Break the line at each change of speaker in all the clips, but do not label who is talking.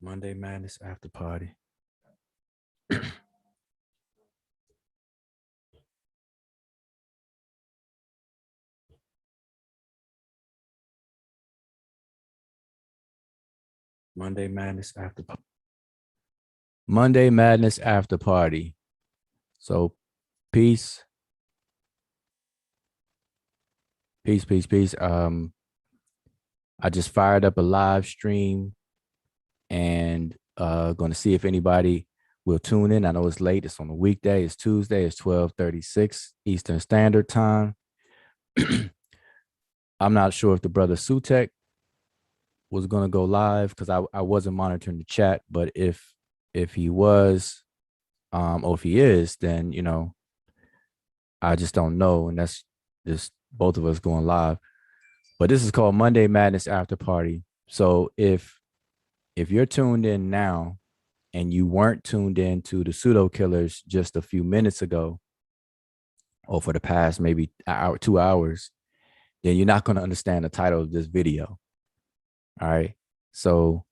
Monday Madness after party. Monday Madness after Monday Madness after party. So peace. Peace. I just fired up a live stream and gonna see if anybody will tune in. I know it's late, it's on a weekday, it's Tuesday, it's 12:36 Eastern Standard Time. I'm not sure if the brother Sutek was gonna go live because I wasn't monitoring the chat, but if he was, or if he is, then I just don't know. And that's just both of us going live. But this is called Monday Madness After Party. So if you're tuned in now and you weren't tuned in to the pseudo killers just a few minutes ago, or for the past maybe hour, 2 hours, then you're not going to understand the title of this video. All right. So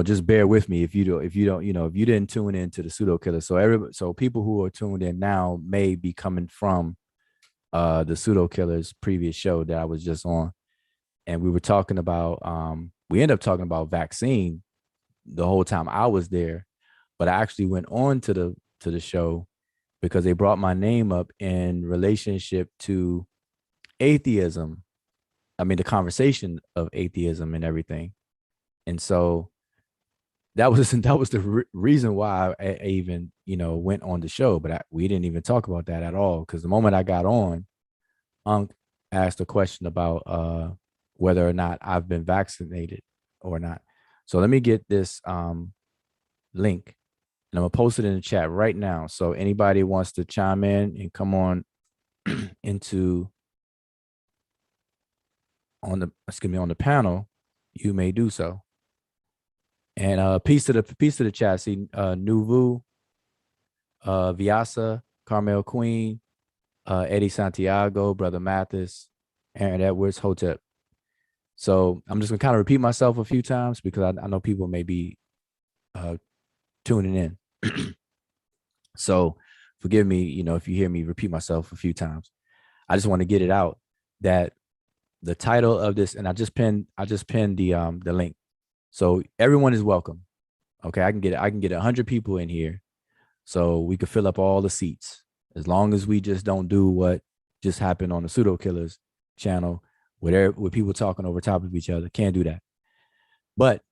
just bear with me if you don't, if you didn't tune into the pseudo killer. So people who are tuned in now may be coming from the pseudo killers previous show that I was just on. And we were talking about we ended up talking about vaccine the whole time I was there, but I actually went on to the show because they brought my name up in relationship to atheism. I mean, the conversation of atheism and everything. And so that was the reason why I even went on the show, but we didn't even talk about that at all, because the moment I got on, Unc asked a question about whether or not I've been vaccinated or not. So let me get this link, and I'm gonna post it in the chat right now. So anybody wants to chime in and come on into on the panel, you may do so. And peace to the chat. See Nuvu, Vyasa, Carmel Queen, Eddie Santiago, Brother Mathis, Aaron Edwards, Hotep. So I'm just gonna kind of repeat myself a few times because I know people may be tuning in. So forgive me, if you hear me repeat myself a few times. I just want to get it out that the title of this, and I just pinned the link. So everyone is welcome. Okay, I can get 100 people in here, so we could fill up all the seats, as long as we just don't do what just happened on the pseudo killers channel, where people talking over top of each other. Can't do that. But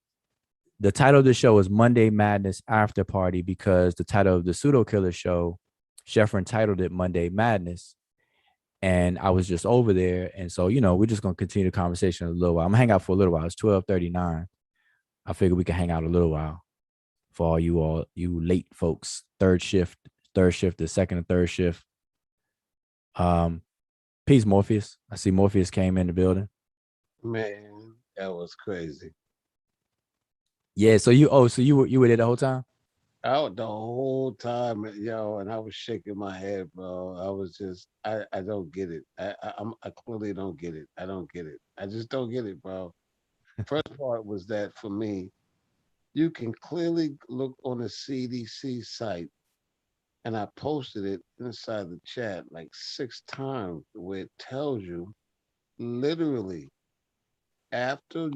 the title of the show is Monday Madness After Party because the title of the pseudo killer show, Sheffrin titled it Monday Madness. And I was just over there. And so, we're just going to continue the conversation a little while. I'm going to hang out for a little while. It's 12:39. I figure we can hang out a little while for all you late folks, third shift, the second and third shift. Peace, Morpheus. I see Morpheus came in the building.
Man, that was crazy.
Yeah, so you were there the whole time?
Out the whole time, yo, and I was shaking my head, bro. I was just, I don't get it. I clearly don't get it. I don't get it. I just don't get it, bro. First part was that for me, you can clearly look on the CDC site, and I posted it inside the chat like 6 times, where it tells you literally after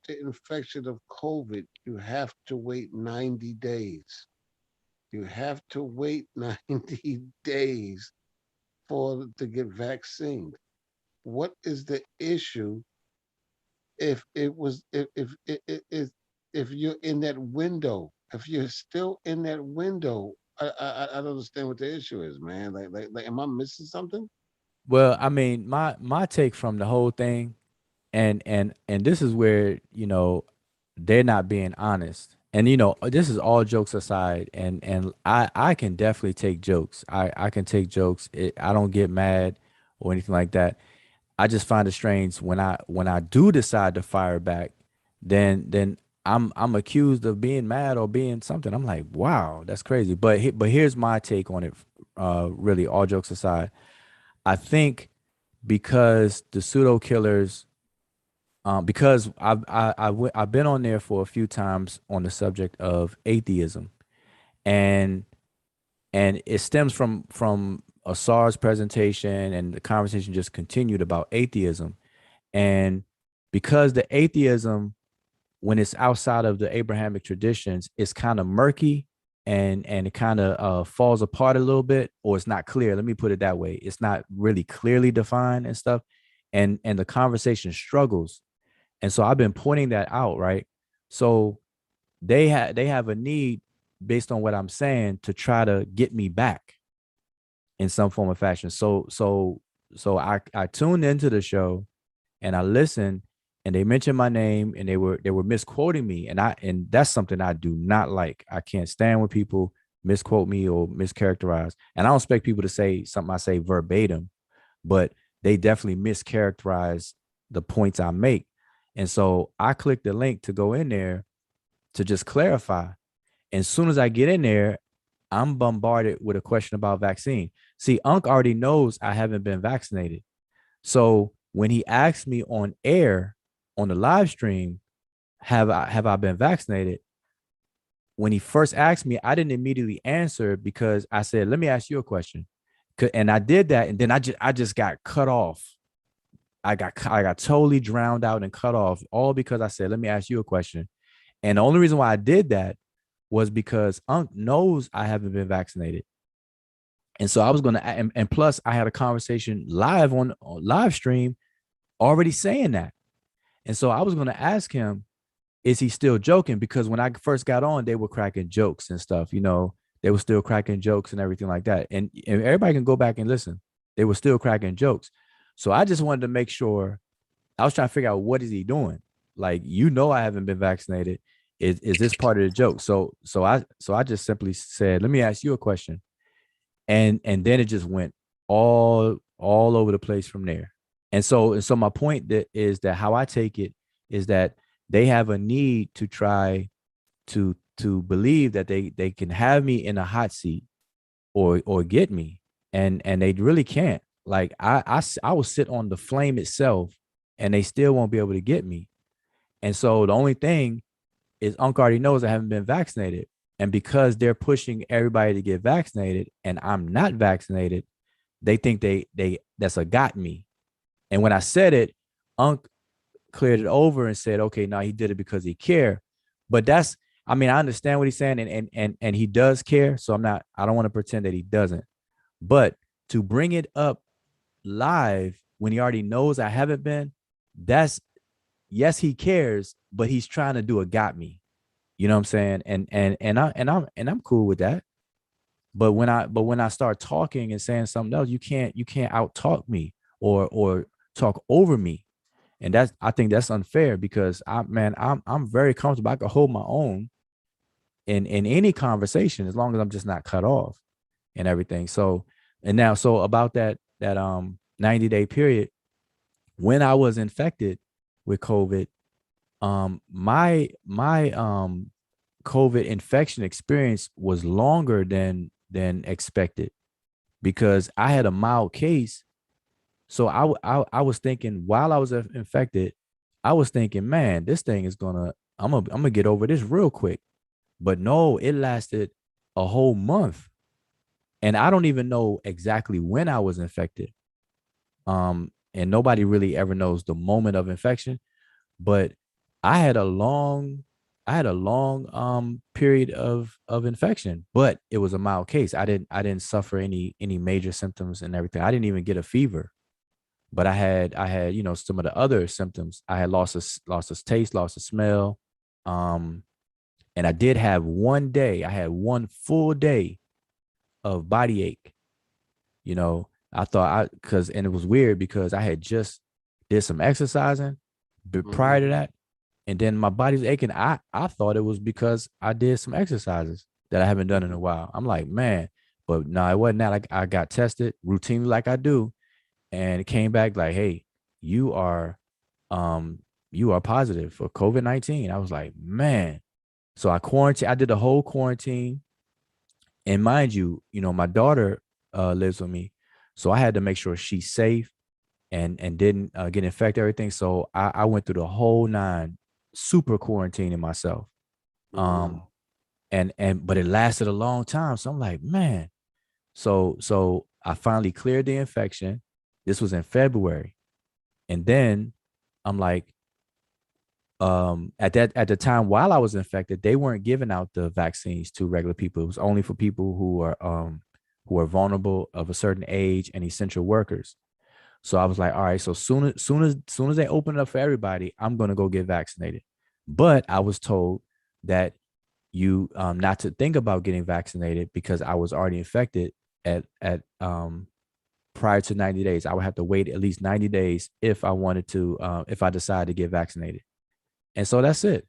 infection of COVID, you have to wait 90 days. You have to wait 90 days to get vaccinated. What is the issue if it was if you're in that window? If you're still in that window, I don't understand what the issue is, man. Like am I missing something?
Well, I mean, my take from the whole thing, and this is where they're not being honest. And this is all jokes aside, and I can definitely take jokes. I can take jokes. I don't get mad or anything like that. I just find it strange when I do decide to fire back, then I'm accused of being mad or being something. I'm like, wow, that's crazy. But here's my take on it. Really, all jokes aside, I think because the pseudo killers because I've been on there for a few times on the subject of atheism, and it stems from a SARS presentation, and the conversation just continued about atheism, and because the atheism, when it's outside of the Abrahamic traditions, it's kind of murky, and it kind of falls apart a little bit, or it's not clear. Let me put it that way. It's not really clearly defined and stuff, and the conversation struggles. And so I've been pointing that out, right? So they have a need, based on what I'm saying, to try to get me back in some form of fashion. So I tuned into the show and I listened, and they mentioned my name, and they were misquoting me, and that's something I do not like. I can't stand when people misquote me or mischaracterize. And I don't expect people to say something I say verbatim, but they definitely mischaracterize the points I make. And so I clicked the link to go in there to just clarify. And as soon as I get in there, I'm bombarded with a question about vaccine. See, Unc already knows I haven't been vaccinated. So when he asked me on air on the live stream, have I been vaccinated? When he first asked me, I didn't immediately answer because I said, "Let me ask you a question." And I did that, and then I just got cut off. I got totally drowned out and cut off, all because I said, "Let me ask you a question." And the only reason why I did that was because Unc knows I haven't been vaccinated. And so I was gonna, and plus I had a conversation live on live stream already saying that. And so I was gonna ask him, is he still joking? Because when I first got on, they were cracking jokes and stuff. They were still cracking jokes and everything like that. And everybody can go back and listen. They were still cracking jokes. So I just wanted to make sure. I was trying to figure out, what is he doing? Like, I haven't been vaccinated. Is this part of the joke? So I just simply said, let me ask you a question. And then it just went all over the place from there. And so my point that is that how I take it is that they have a need to try to believe that they can have me in a hot seat, or get me, and they really can't. Like, I will sit on the flame itself, and they still won't be able to get me. And so the only thing is, Unc already knows I haven't been vaccinated. And because they're pushing everybody to get vaccinated and I'm not vaccinated, they think they that's a got me. And when I said it, Unc cleared it over and said, okay, now he did it because he cared. But I mean, I understand what he's saying, and he does care. So I don't want to pretend that he doesn't. But to bring it up live when he already knows I haven't been, that's, yes, he cares, but he's trying to do a got me. You know what I'm saying? And I'm cool with that. But when I start talking and saying something else, you can't out talk me, or talk over me. And I think that's unfair, because I'm very comfortable. I can hold my own in any conversation, as long as I'm just not cut off and everything. So about that 90-day period, when I was infected with COVID, my COVID infection experience was longer than expected, because I had a mild case. So I was thinking, while I was infected, I was thinking, man, this thing is I'm gonna get over this real quick. But no, it lasted a whole month, and I don't even know exactly when I was infected. And nobody really ever knows the moment of infection, but I had a long period of infection, but it was a mild case. I didn't suffer any major symptoms and everything. I didn't even get a fever, but I had some of the other symptoms. I had lost of taste, loss of smell. Um, and I did have one day. I had one full day of body ache. I thought and it was weird, because I had just did some exercising prior to
Mm-hmm.
that, and then my body's aching. I thought it was because I did some exercises that I haven't done in a while. I'm like, man, but no, it wasn't that. I got tested routinely like I do, and it came back like, hey, you are um you are positive for COVID-19. I was like, man. So I quarantined. I did the whole quarantine, and mind you, my daughter lives with me, so I had to make sure she's safe, and didn't get infected, everything. So I went through the whole nine, super quarantining myself.
Mm-hmm.
And but it lasted a long time. So I'm like, man. So I finally cleared the infection. This was in February. And then I'm like, at the time while I was infected, they weren't giving out the vaccines to regular people. It was only for people who are vulnerable, of a certain age, and essential workers. So I was like, all right, so soon as they open it up for everybody, I'm gonna go get vaccinated. But I was told that you not to think about getting vaccinated because I was already infected at prior to 90 days. I would have to wait at least 90 days if I wanted to, if I decided to get vaccinated. And so that's it.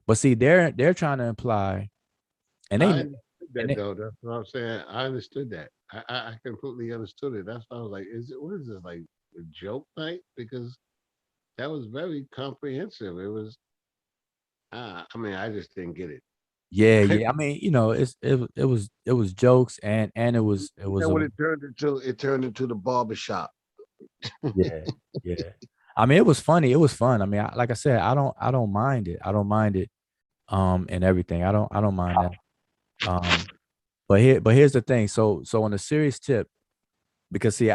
But see, they're trying to imply, and
I
they
understood
and
that
they,
though. That's what I'm saying. I understood that. I completely understood it. That's why I was like, is it what is this like a joke night? Because that was very comprehensive. It was I mean, I just didn't get it.
yeah, yeah. I mean, it was jokes, and it was
And
a
what it turned into the barbershop.
yeah, yeah. I mean, it was funny. It was fun. I mean, like I said, I don't mind it. I don't mind it. And everything. I don't mind that. Um, but here's the thing. So on a serious tip, because see,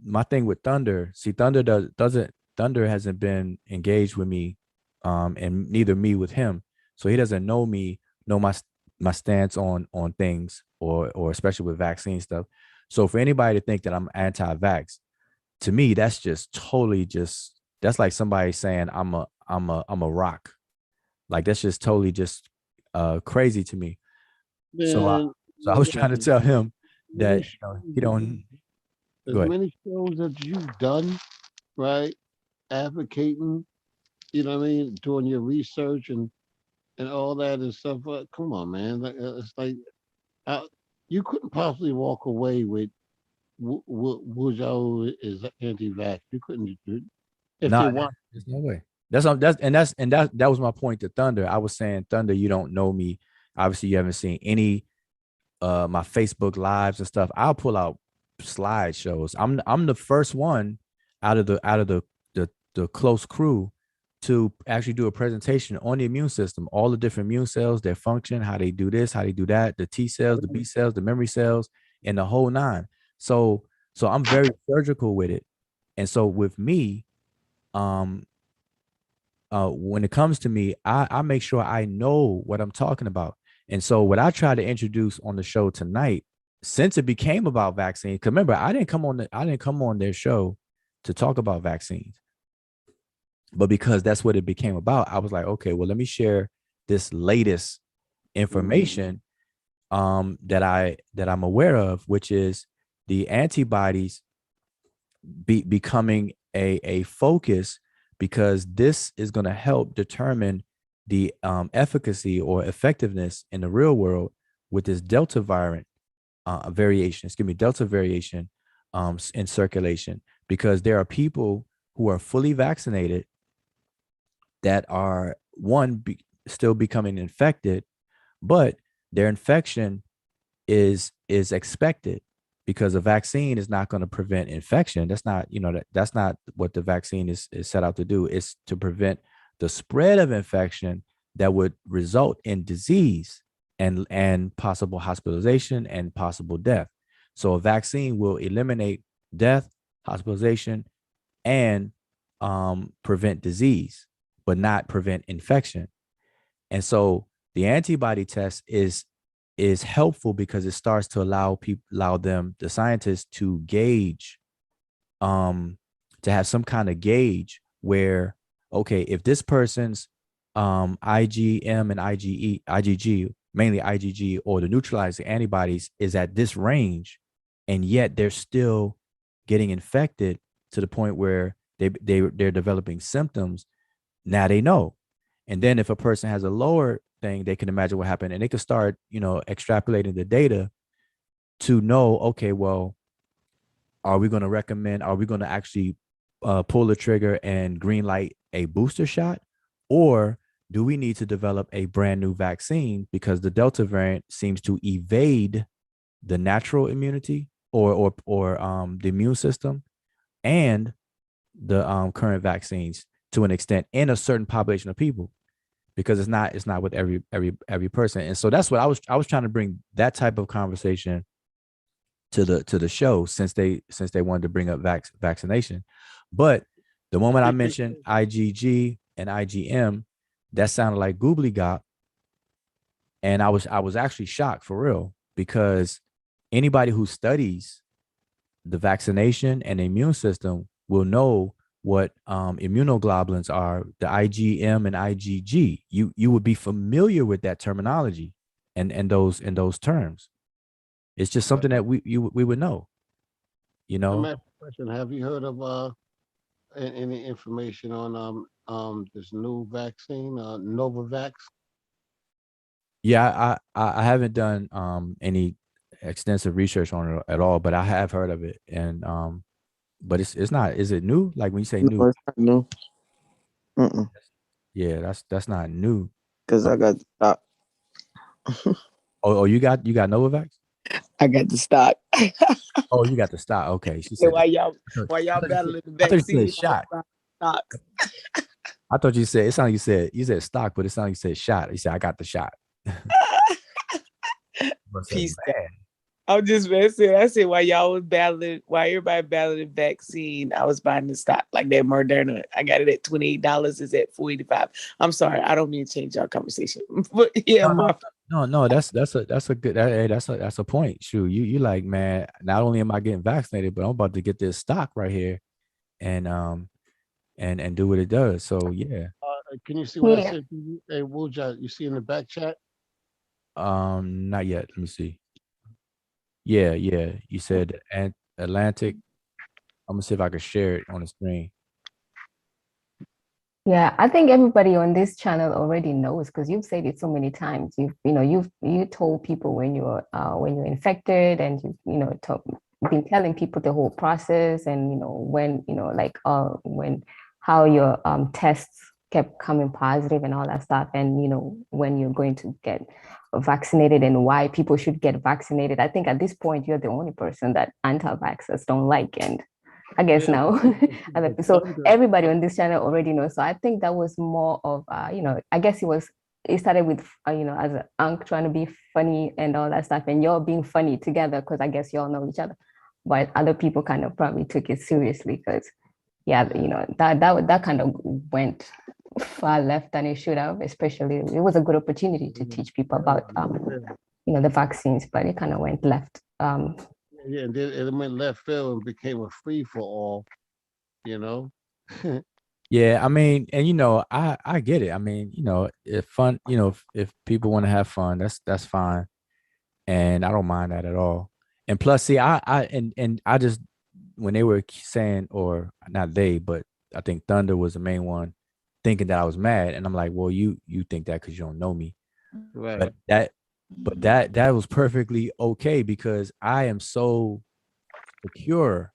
my thing with Thunder, see, Thunder doesn't Thunder hasn't been engaged with me, and neither me with him. So he doesn't know me, know my stance on things, or especially with vaccine stuff. So for anybody to think that I'm anti-vax, to me, that's just totally just that's like somebody saying I'm a rock. Like that's just totally just crazy to me. So I
Man,
so I was trying to
listen,
tell him
many
that
shows
he
that
don't
as
go ahead.
many shows that you've done, right? Advocating, you know what I mean, doing your research and all that and stuff. Come on, man. It's like uh, you couldn't possibly walk away with Wujo is anti-vax. You couldn't do if they
No,
want.
there's no way. That was my point to Thunder. I was saying, Thunder, you don't know me. Obviously, you haven't seen any my Facebook lives and stuff. I'll pull out slideshows. I'm the first one out of the close crew to actually do a presentation on the immune system, all the different immune cells, their function, how they do this, how they do that, the T cells, the B cells, the memory cells, and the whole nine. So so I'm very surgical with it. And so with me, um, when it comes to me, I make sure I know what I'm talking about. And so what I try to introduce on the show tonight, since it became about vaccines, because remember, I didn't come on their show to talk about vaccines, but because that's what it became about, I was like, okay, well, let me share this latest
Mhm.
information that I'm aware of, which is the antibodies becoming a focus, because this is going to help determine the efficacy or effectiveness in the real world with this Delta variant variation, excuse me, Delta variation in circulation, because there are people who are fully vaccinated that are still becoming infected, but their infection is expected, because a vaccine is not going to prevent infection. That's not, that's not what the vaccine is set out to do. It's to prevent the spread of infection that would result in disease and possible hospitalization and possible death. So a vaccine will eliminate death, hospitalization, and prevent disease, but not prevent infection. And so the antibody test is helpful because it starts to allow them, the scientists, to gauge, um to have some kind of gauge where, okay, if this person's IgM and IgG, mainly IgG, or the neutralizing antibodies is at this range, and yet they're still getting infected to the point where they're developing symptoms, now they know. And then if a person has a lower thing, they can imagine what happened, and they can start, extrapolating the data to know, okay, well, are we going to actually pull the trigger and green light a booster shot? Or do we need to develop a brand new vaccine because the Delta variant seems to evade the natural immunity or the immune system, and the current vaccines to an extent in a certain population of people, because it's not with every person. And so that's what I was trying to bring that type of conversation to the show, since they wanted to bring up vaccination. But the moment I mentioned IgG and IgM, that sounded like goobly gop, and I was actually shocked for real, because anybody who studies the vaccination and immune system will know what immunoglobulins are, the IgM and IgG. You would be familiar with that terminology and those terms. It's just
Right.
something that we would know, you
Let me
know.
ask you a question. Have you heard of any information on this new vaccine, Novavax?
Yeah, I haven't done any extensive research on it at all, but I have heard of it. And but it's not, is it new? Like when you say
No,
new,
it's not new. Mm-mm.
yeah, that's not new.
Because
But
I got stock.
oh, you got Novavax?
I got the stock.
Oh, you got the stock. Okay. She
And
said that.
why y'all battling the
I thought you said
vaccine? I was
shot.
buying stocks.
I thought you said, it sounded like you said stock, but it sounded like you said shot. You said I got the shot. I said,
Peace.
man.
I'm just messing. I said why y'all was battling, why everybody battling vaccine. I was buying the stock like that Moderna. I got it at $28. It's at $4.85. I'm sorry, I don't mean to change our conversation, but yeah,
No, no,
my
no. That's a good hey, that's a point. Shoot, you like, man, not only am I getting vaccinated, but I'm about to get this stock right here and and do what it does. So yeah.
Can you see what I
Yeah.
said to you? Hey, Wooja, you see in the back chat?
Not yet. Let me see. Yeah, yeah. You said Atlantic. I'm gonna see if I can share it on the screen.
Yeah, I think everybody on this channel already knows because you've said it so many times. You told people when you're infected, and been telling people the whole process, and when like when how your tests kept coming positive and all that stuff, and when you're going to get vaccinated and why people should get vaccinated. I think at this point you're the only person that anti-vaxxers don't like, and I guess
Yeah.
now. So everybody on this channel already knows. So I think that was more of, I guess it started with, as an Unc trying to be funny and all that stuff, and you're being funny together because I guess you all know each other. But other people kind of probably took it seriously because, yeah, that kind of went far left than it should have. Especially, it was a good opportunity to teach people about, the vaccines, but it kind of went left.
Yeah, and then it went left field and became a free for all, you know?
Yeah, I mean, and I get it. I mean, if fun, if people want to have fun, that's fine, and I don't mind that at all. And plus, see, and I just, when they were saying, or not they, but I think Thunder was the main one, thinking that I was mad, and I'm like, well, you think that because you don't know me,
Right.
but that was perfectly okay, because I am so secure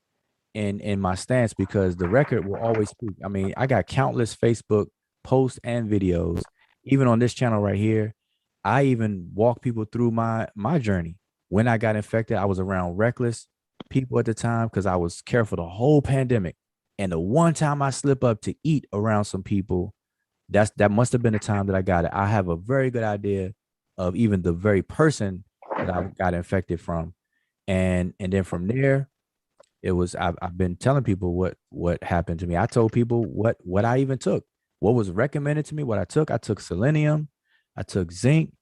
in my stance, because the record will always speak. I mean, I got countless Facebook posts and videos, even on this channel right here. I even walk people through my journey. When I got infected, I was around reckless people at the time because I was careful the whole pandemic. And the one time I slip up to eat around some people, that must have been the time that I got it. I have a very good idea of even the very person that I got infected from. And then from there, it was, I've been telling people what happened to me. I told people what I even took, what was recommended to me, what I took. I took selenium, I took zinc,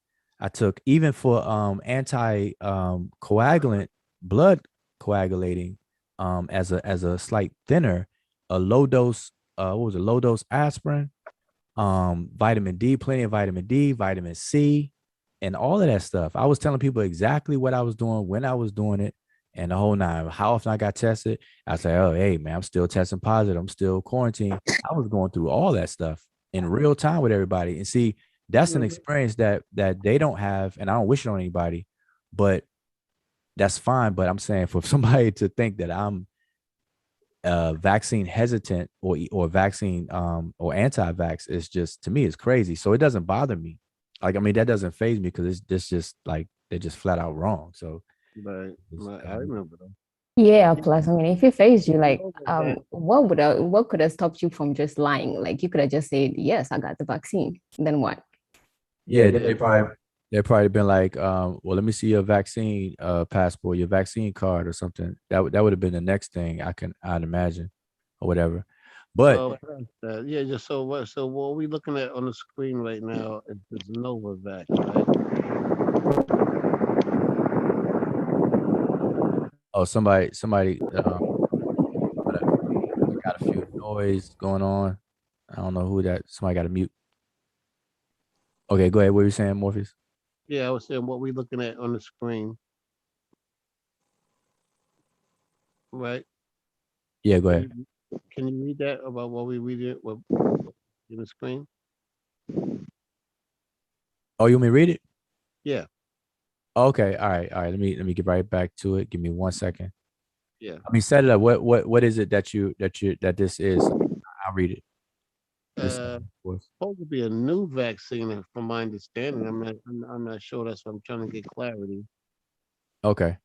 I took, even for anti coagulant, blood coagulating, as a slight thinner, a low dose, what was it, low dose aspirin, vitamin D, plenty of vitamin D, vitamin C, and all of that stuff. I was telling people exactly what I was doing, when I was doing it, and the whole nine. How often I got tested. I say, oh, hey, man, I'm still testing positive. I'm still quarantined. I was going through all that stuff in real time with everybody. And see, that's an experience that they don't have, and I don't wish it on anybody, but that's fine. But I'm saying, for somebody to think that I'm vaccine hesitant, or vaccine or anti-vax, is just, to me, is crazy. So it doesn't bother me. Like, I mean, that doesn't phase me, because it's just like, they're just flat out wrong. So
Right. Right. I remember them.
Yeah, plus I mean, if he faced you, like,
Novavax.
what could have stopped you from just lying? Like, you could have just said, "Yes, I got the vaccine." Then what?
Yeah, they probably been like, well, let me see your vaccine passport, your vaccine card or something. That would have been the next thing I'd imagine or whatever. But
Well, past that, yeah. Just so what? So what are we looking at on the screen right now is Novavax,
oh, somebody got a few noise going on. I don't know who that. Somebody got to mute. Okay, go ahead. What were you saying, Morpheus?
Yeah, I was saying what we looking at on the screen, right?
Yeah, go
Can
ahead.
you read that about what we read it what in the screen?
Oh, you want me to read it?
Yeah,
Okay, all right. Let me get right back to it. Give me 1 second.
yeah.
I mean, set it up. What is it that this is? I'll read it. Just
Uh,
of course.
supposed to be a new vaccine, from my understanding. I'm not sure. That's what I'm trying to get clarity.
Okay.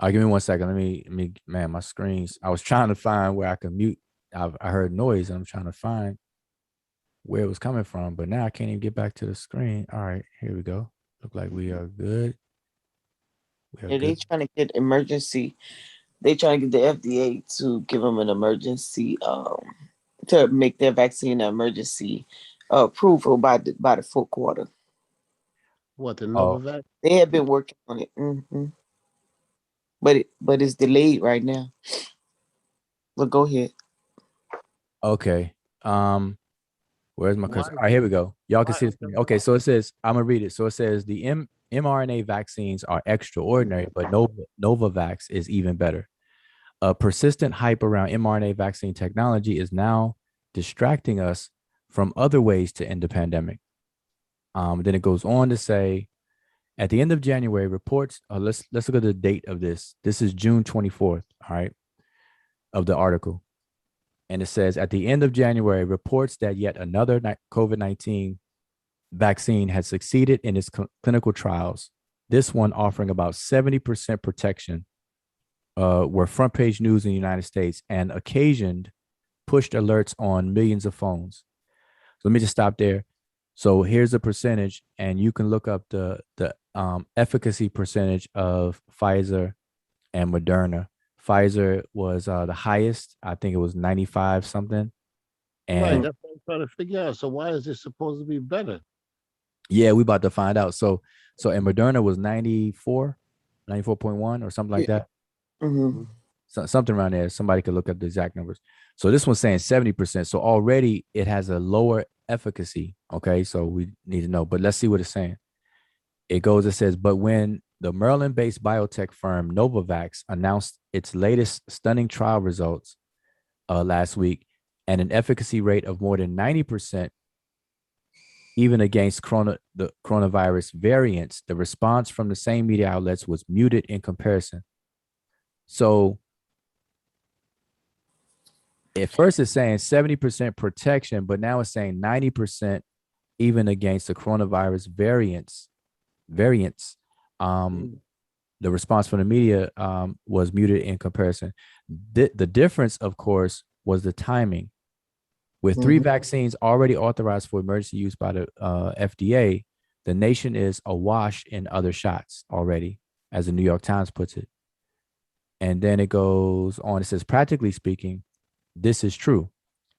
Give me 1 second. Man, my screens. I was trying to find where I could mute. I heard noise and I'm trying to find where it was coming from, but now I can't even get back to the screen. All right, here we go. Look like we are good. We are
Yeah, they
good.
trying to get emergency. They trying to get the FDA to give them an emergency, to make their vaccine an emergency approval by the full quarter.
What, the
Oh,
Novavax?
They have been working on it, but it's delayed right now. But go ahead.
okay. Where's my
Why?
cursor? All right, here we go. Y'all can
Why?
see the screen. Okay, so it says, I'm gonna read it. So it says the mRNA vaccines are extraordinary, but Novavax is even better. A persistent hype around mRNA vaccine technology is now distracting us from other ways to end the pandemic. Then it goes on to say, at the end of January, reports. Let's look at the date of this. This is June 24th. All right, of the article, and it says at the end of January, reports that yet another COVID-19 vaccine had succeeded in its clinical trials. This one offering about 70% protection, were front page news in the United States and occasioned pushed alerts on millions of phones. So let me just stop there. So here's the percentage, and you can look up the efficacy percentage of Pfizer and Moderna. Pfizer was the highest. I think it was 95 something.
Right.
And
That's what I'm trying to figure out. So why is this supposed to be better?
yeah, we about to find out. So and Moderna was 94, 94.1 or something like that.
Mm-hmm.
So, something around there. Somebody could look up the exact numbers. So this one's saying 70%. So already it has a lower efficacy. Okay. So we need to know. But let's see what it's saying. It says, but when the Maryland based biotech firm Novavax announced its latest stunning trial results last week and an efficacy rate of more than 90%, even against the coronavirus variants, the response from the same media outlets was muted in comparison. So at first it's saying 70% protection, but now it's saying 90% even against the coronavirus variants. Um, the response from the media was muted in comparison. The difference, of course, was the timing. With three vaccines already authorized for emergency use by the FDA, the nation is awash in other shots already, as the New York Times puts it. And then it goes on. It says, practically speaking, this is true.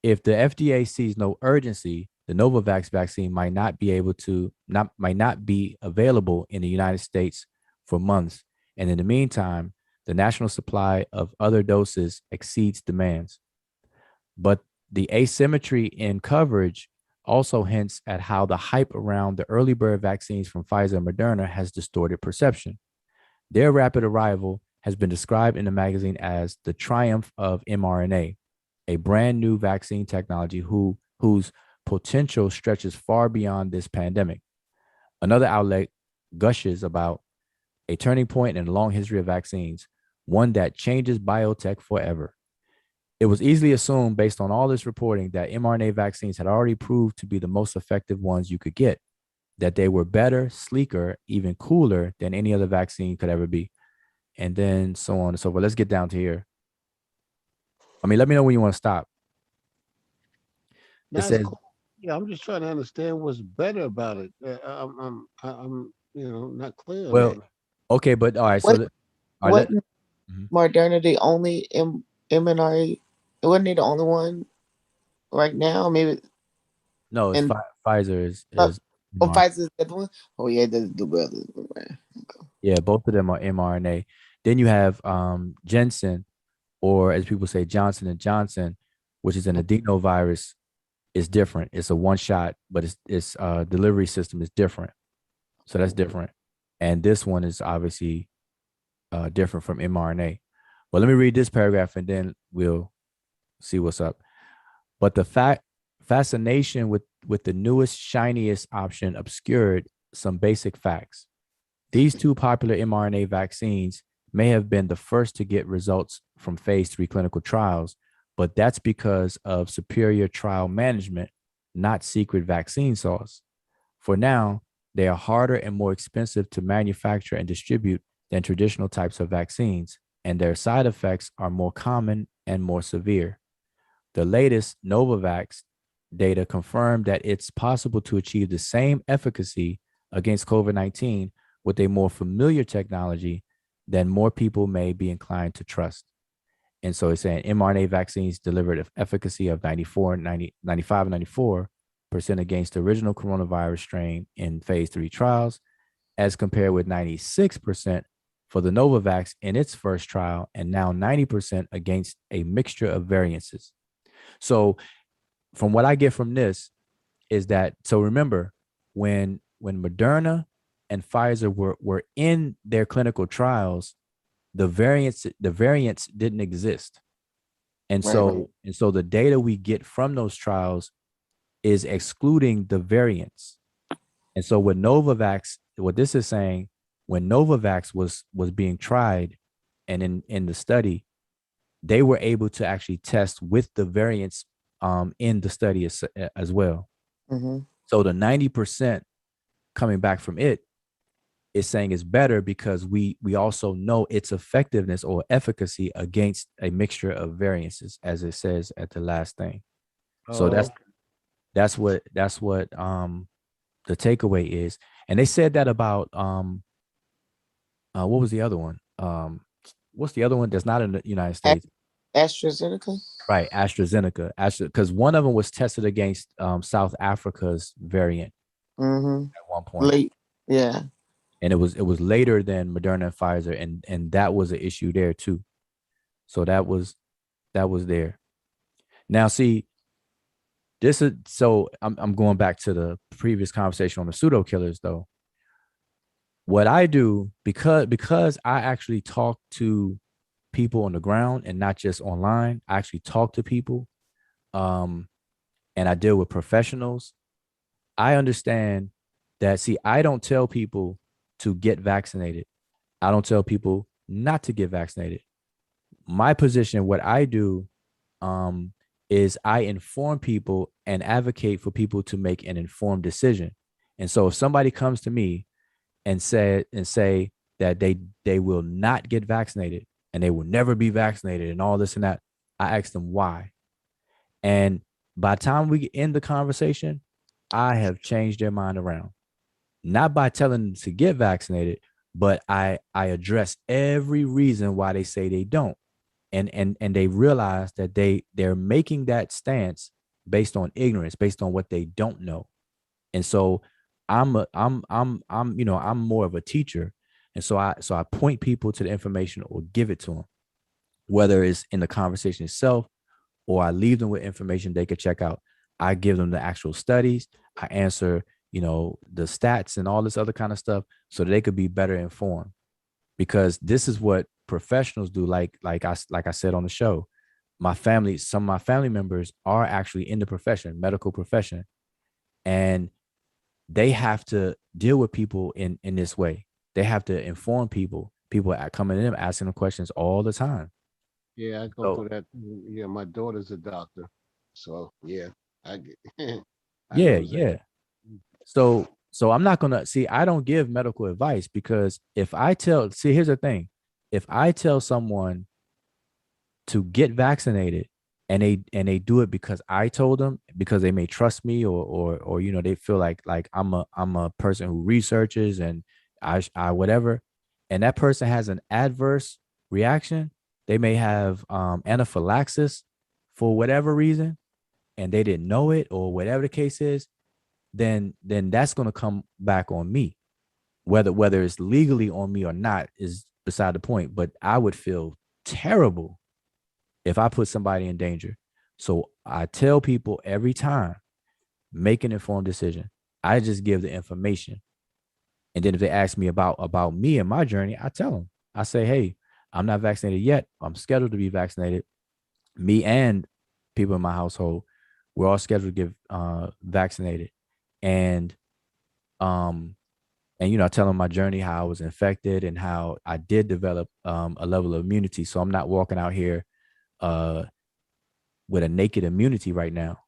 If the FDA sees no urgency, the Novavax vaccine might not be available in the United States for months. And in the meantime, the national supply of other doses exceeds demands. But the asymmetry in coverage also hints at how the hype around the early bird vaccines from Pfizer and Moderna has distorted perception. Their rapid arrival has been described in the magazine as the triumph of mRNA, a brand new vaccine technology whose potential stretches far beyond this pandemic. Another outlet gushes about a turning point in a long history of vaccines, one that changes biotech forever. It was easily assumed, based on all this reporting, that mRNA vaccines had already proved to be the most effective ones you could get, that they were better, sleeker, even cooler than any other vaccine could ever be. and then so on and so forth. Let's get down to here. I mean, let me know when you want to stop. It
That's
says,
cool. Yeah, I'm just trying to understand what's better about it. I'm not clear on
well,
that.
okay, but all right. So,
What
all right,
what
mhm.
modernity only mRNA? Wasn't he the only one right now? Maybe
No, it's
and
Pfizer
uh,
is
oh,
mRNA.
Pfizer's the other one. Oh yeah, it does do well.
Yeah, both of them are mRNA. Then you have Jensen, or as people say, Johnson and Johnson, which is an adenovirus. Is different. It's a one shot, but it's delivery system is different. So that's different. And this one is obviously different from mRNA. But let me read this paragraph and then we'll see what's up. But the fascination with the newest, shiniest option obscured some basic facts. These two popular mRNA vaccines may have been the first to get results from phase 3 clinical trials, but that's because of superior trial management, not secret vaccine sauce. For now, they are harder and more expensive to manufacture and distribute than traditional types of vaccines, and their side effects are more common and more severe. The latest Novavax data confirmed that it's possible to achieve the same efficacy against COVID-19 with a more familiar technology than more people may be inclined to trust. And so it's saying mRNA vaccines delivered an efficacy of 95 and 94% against the original coronavirus strain in phase 3 trials, as compared with 96% for the Novavax in its first trial, and now 90% against a mixture of variances. So from what I get from this is that, so remember when Moderna and Pfizer were in their clinical trials, the variants didn't exist. And
Right.
so the data we get from those trials is excluding the variants. And so with Novavax, what this is saying, when Novavax was being tried and in the study, they were able to actually test with the variants in the study as well.
Mm-hmm.
So the 90% coming back from it is saying it's better because we also know its effectiveness or efficacy against a mixture of variances, as it says at the last thing. So
Oh, okay.
that's what the takeaway is. And they said that about what was the other one? What's the other one that's not in the United States?
AstraZeneca.
Right, AstraZeneca. Because one of them was tested against South Africa's variant
Mm-hmm.
at one point,
Late. Yeah.
and it was later than Moderna and Pfizer, and that was an issue there too. So that was there. Now, see, this is so I'm going back to the previous conversation on the pseudo killers though. What I do, because I actually talk to people on the ground and not just online, I actually talk to people, um, and I deal with professionals. I understand that. See, I don't tell people to get vaccinated. I don't tell people not to get vaccinated. My position, what I do, um, is I inform people and advocate for people to make an informed decision. And so, if somebody comes to me and say that they will not get vaccinated and they will never be vaccinated and all this and that, I ask them why. And by the time we end the conversation, I have changed their mind around. Not by telling them to get vaccinated, but I address every reason why they say they don't. And they realize that they're making that stance based on ignorance, based on what they don't know. And so I'm more of a teacher. And so I point people to the information or give it to them, whether it's in the conversation itself or I leave them with information they could check out. I give them the actual studies. I answer, the stats and all this other kind of stuff so that they could be better informed. Because this is what professionals do. Like I said on the show, some of my family members are actually in the profession, medical profession, and they have to deal with people in this way. They have to inform people. People are coming in asking them questions all the time.
Yeah, I go
So
through that. Yeah, my daughter's a doctor, so yeah, I get, I
yeah,
know that.
yeah. So I'm not gonna see. I don't give medical advice because if I tell, see, here's the thing. if I tell someone to get vaccinated and they do it because I told them, because they may trust me, or you know, they feel like I'm a person who researches, and I whatever, and that person has an adverse reaction, they may have anaphylaxis for whatever reason, and they didn't know it, or whatever the case is, then that's going to come back on me. Whether it's legally on me or not is beside the point, but I would feel terrible if I put somebody in danger. So I tell people every time, make an informed decision. I just give the information. And then if they ask me about me and my journey, I tell them. I say, hey, I'm not vaccinated yet. I'm scheduled to be vaccinated. Me and people in my household, we're all scheduled to get vaccinated. And you know, I tell them my journey, how I was infected, and how I did develop a level of immunity. So I'm not walking out here uh, with a naked immunity right now.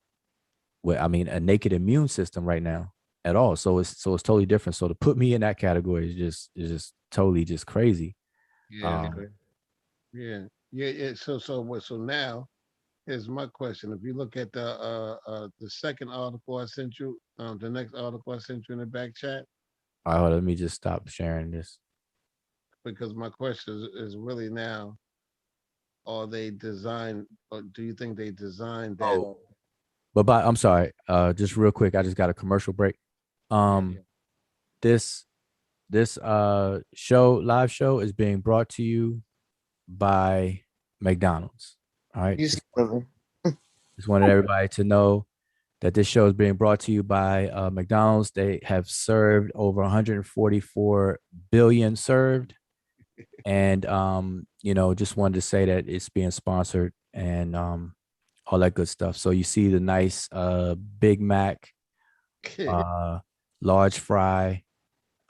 I mean, a naked immune system right now at all. So it's totally different. So to put me in that category is just totally just crazy.
Yeah, yeah. So now here's my question. If you look at the second article I sent you, the next article I sent you in the back chat,
All right, hold on, let me just stop sharing this.
because my question is really now, are they designed, or do you think they designed that?
Oh, but I'm sorry. Just real quick, I just got a commercial break.
Yeah.
This live show is being brought to you by McDonald's. All right.
You silly.
Just wanted everybody to know that this show is being brought to you by McDonald's. They have served over 144 billion served. And you know, just wanted to say that it's being sponsored, and all that good stuff. So you see the nice Big Mac, large fry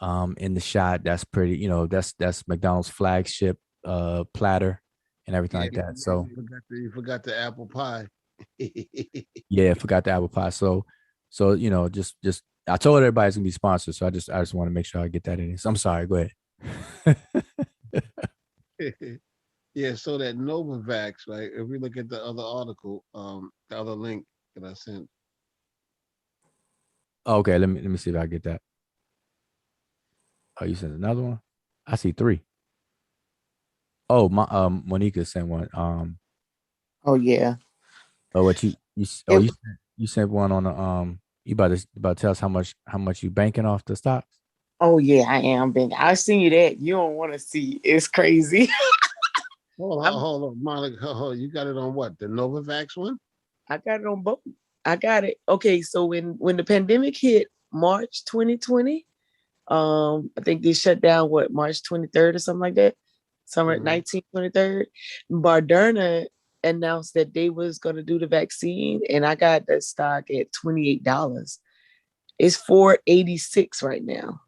in the shot. That's pretty, you know, that's McDonald's flagship platter and everything
Yeah,
like that. So
you forgot the apple pie.
yeah, forgot the apple pie. So you know, just I told everybody it's gonna be sponsored. So I just want to make sure I get that in. So I'm sorry. Go ahead.
Yeah, so that Novavax, right? If we look at the other article, the other link that I sent.
Okay, let me see if I get that. Oh, you sent another one? I see three. Oh, my Monica sent one.
Oh yeah.
Oh, what
It,
you sent one on the you about to tell us how much you banking off the stocks?
oh yeah, I am being. I seen you that. You don't want to see. It's crazy.
Hold on, Monica. You got it on what? The Novavax one?
I got it on both. I got it. Okay, so when the pandemic hit March 2020, I think they shut down what March 23rd or something like that. Summer
Mhm.
19th, 23rd. Moderna announced that they was gonna do the vaccine, and I got that stock at $28. It's 486 right now.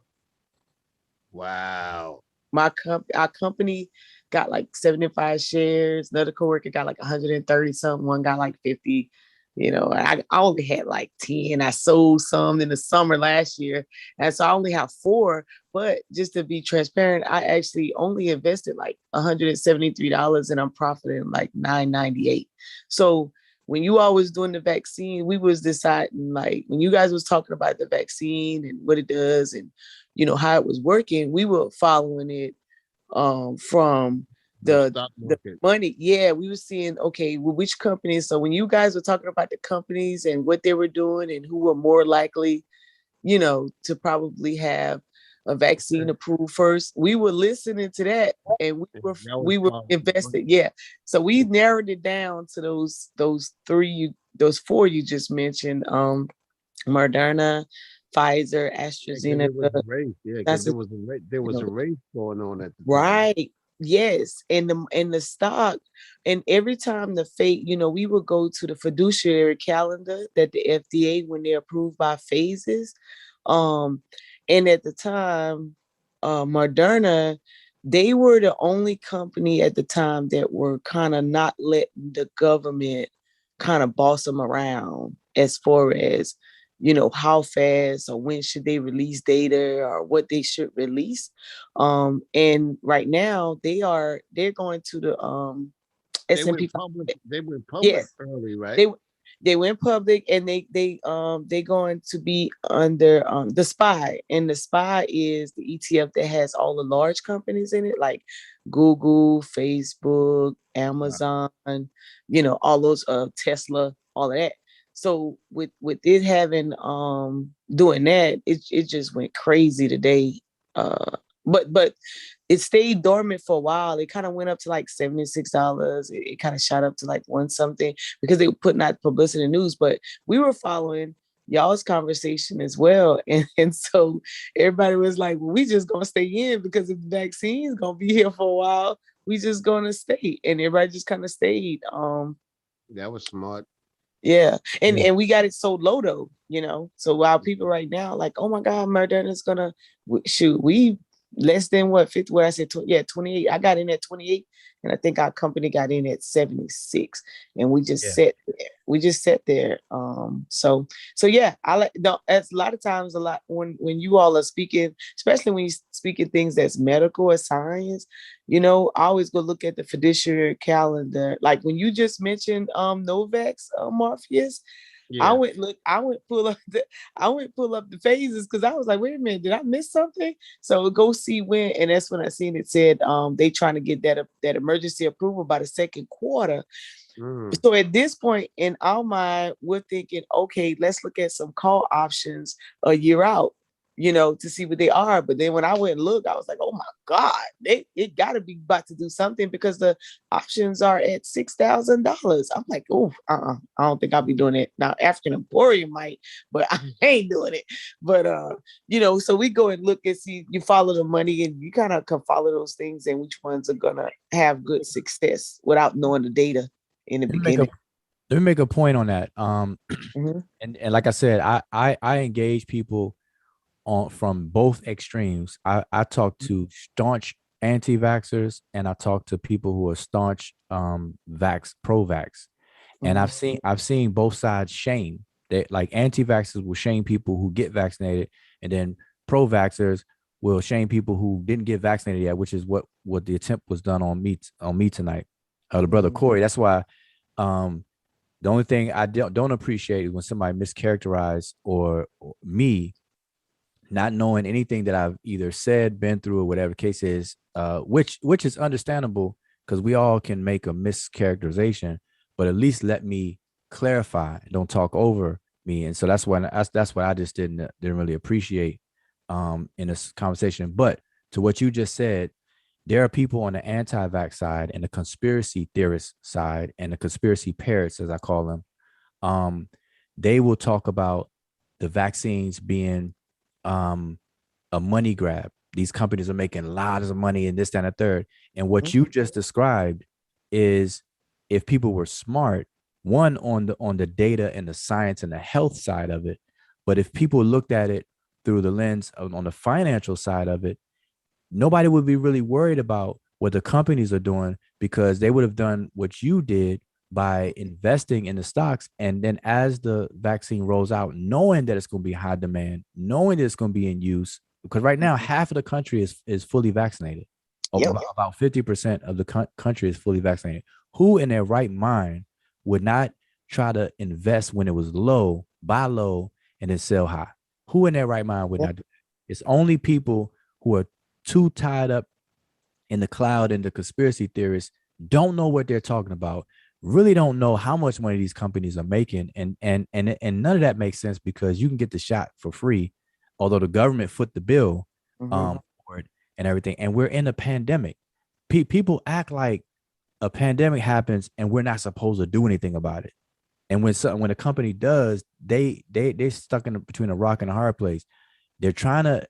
Wow.
Our company got like 75 shares. Another coworker got like 130 something. One got like 50. You know, I only had like 10. I sold some in the summer last year. And so I only have 4. But just to be transparent, I actually only invested like $173 and I'm profiting like $998. So when you all was doing the vaccine, we was deciding, like when you guys was talking about the vaccine and what it does and you know how it was working, we were following it from the money. Yeah, we were seeing, okay, well, which companies. So when you guys were talking about the companies and what they were doing and who were more likely, you know, to probably have a vaccine approved first, we were listening to that and we were invested. Yeah. So we narrowed it down to those 4 you just mentioned. Moderna, Pfizer, AstraZeneca.
Because there was a race going on at the time.
Right. Yes. And the stock, and every time the fate, you know, we would go to the fiduciary calendar that the FDA, when they're approved by phases. And at the time, Moderna, they were the only company at the time that were kind of not letting the government kind of boss them around as far as how fast or when should they release data or what they should release. And right now they're going to the
They
S&P.
went public. They went public
Yes,
early, right?
they went public, and they going to be under the SPY, and the SPY is the ETF that has all the large companies in it, like Google, Facebook,
Wow.
Amazon, all those Tesla, all of that. So with it having doing that, it just went crazy today. But it stayed dormant for a while. It kind of went up to like $76. It kind of shot up to like one something because they were putting out publicity news. But we were following y'all's conversation as well. And so everybody was like, well, we just gonna stay in because if the vaccine's gonna be here for a while, we just gonna stay. And everybody just kind of stayed.
That was smart.
Yeah. And
Yeah.
and we got it so low though, So while people right now like, oh my God, Moderna's gonna shoot, we less than what 50, what I said, 28. I got in at 28, and I think our company got in at 76, and we just
Yeah.
sat there. We just sat there. So yeah, I like as a lot of times, a lot when you all are speaking, especially when you speaking things that's medical or science, I always go look at the fiduciary calendar. Like when you just mentioned Novax, Morpheus, I
Yeah.
went pull up the phases because I was like, wait a minute, did I miss something? So go see when, and that's when I seen it said they trying to get that emergency approval by the second quarter.
Mm.
So at this point in our mind, we're thinking, okay, let's look at some call options a year out, to see what they are. But then when I went and looked, I was like, oh my God, it got to be about to do something because the options are at $6,000. I'm like, oh, I don't think I'll be doing it. Now, African Emporium might, but I ain't doing it. But, so we go and look and see, you follow the money and you kind of can follow those things and which ones are going to have good success without knowing the data in the
Let me make a
beginning.
let me make a point on that.
Mhm.
And like I said, I engage people on from both extremes. I talk to staunch anti-vaxxers and I talk to people who are staunch pro-vax. And
Mhm.
I've seen both sides shame. That like anti-vaxxers will shame people who get vaccinated, and then pro-vaxxers will shame people who didn't get vaccinated yet, which is what the attempt was done on me tonight. The brother
Mhm.
Corey. That's why um the only thing I don't appreciate is when somebody mischaracterize or me not knowing anything that I've either said, been through, or whatever the case is, which is understandable because we all can make a mischaracterization, but at least let me clarify. Don't talk over me, and so that's what I just didn't really appreciate in this conversation. But to what you just said, there are people on the anti-vax side and the conspiracy theorist side and the conspiracy parrots, as I call them. Um, they will talk about the vaccines being um, a money grab. These companies are making lots of money and this, that, and the third. And what you just described is if people were smart, one on the data and the science and the health side of it, but if people looked at it through the lens of on the financial side of it, nobody would be really worried about what the companies are doing because they would have done what you did by investing in the stocks. And then as the vaccine rolls out, knowing that it's going to be high demand, knowing that it's going to be in use, because right now half of the country is fully vaccinated.
Yep.
About 50% of the country is fully vaccinated. Who in their right mind would not try to invest when it was low, buy low, and then sell high? Who in their right mind would not do that? It's only people who are too tied up in the cloud and the conspiracy theorists don't know what they're talking about, really don't know how much money these companies are making, and none of that makes sense because you can get the shot for free, although the government foot the bill
Mhm.
for it and everything. And we're in a pandemic. People act like a pandemic happens and we're not supposed to do anything about it. And when a company does, they're stuck in between a rock and a hard place. They're trying to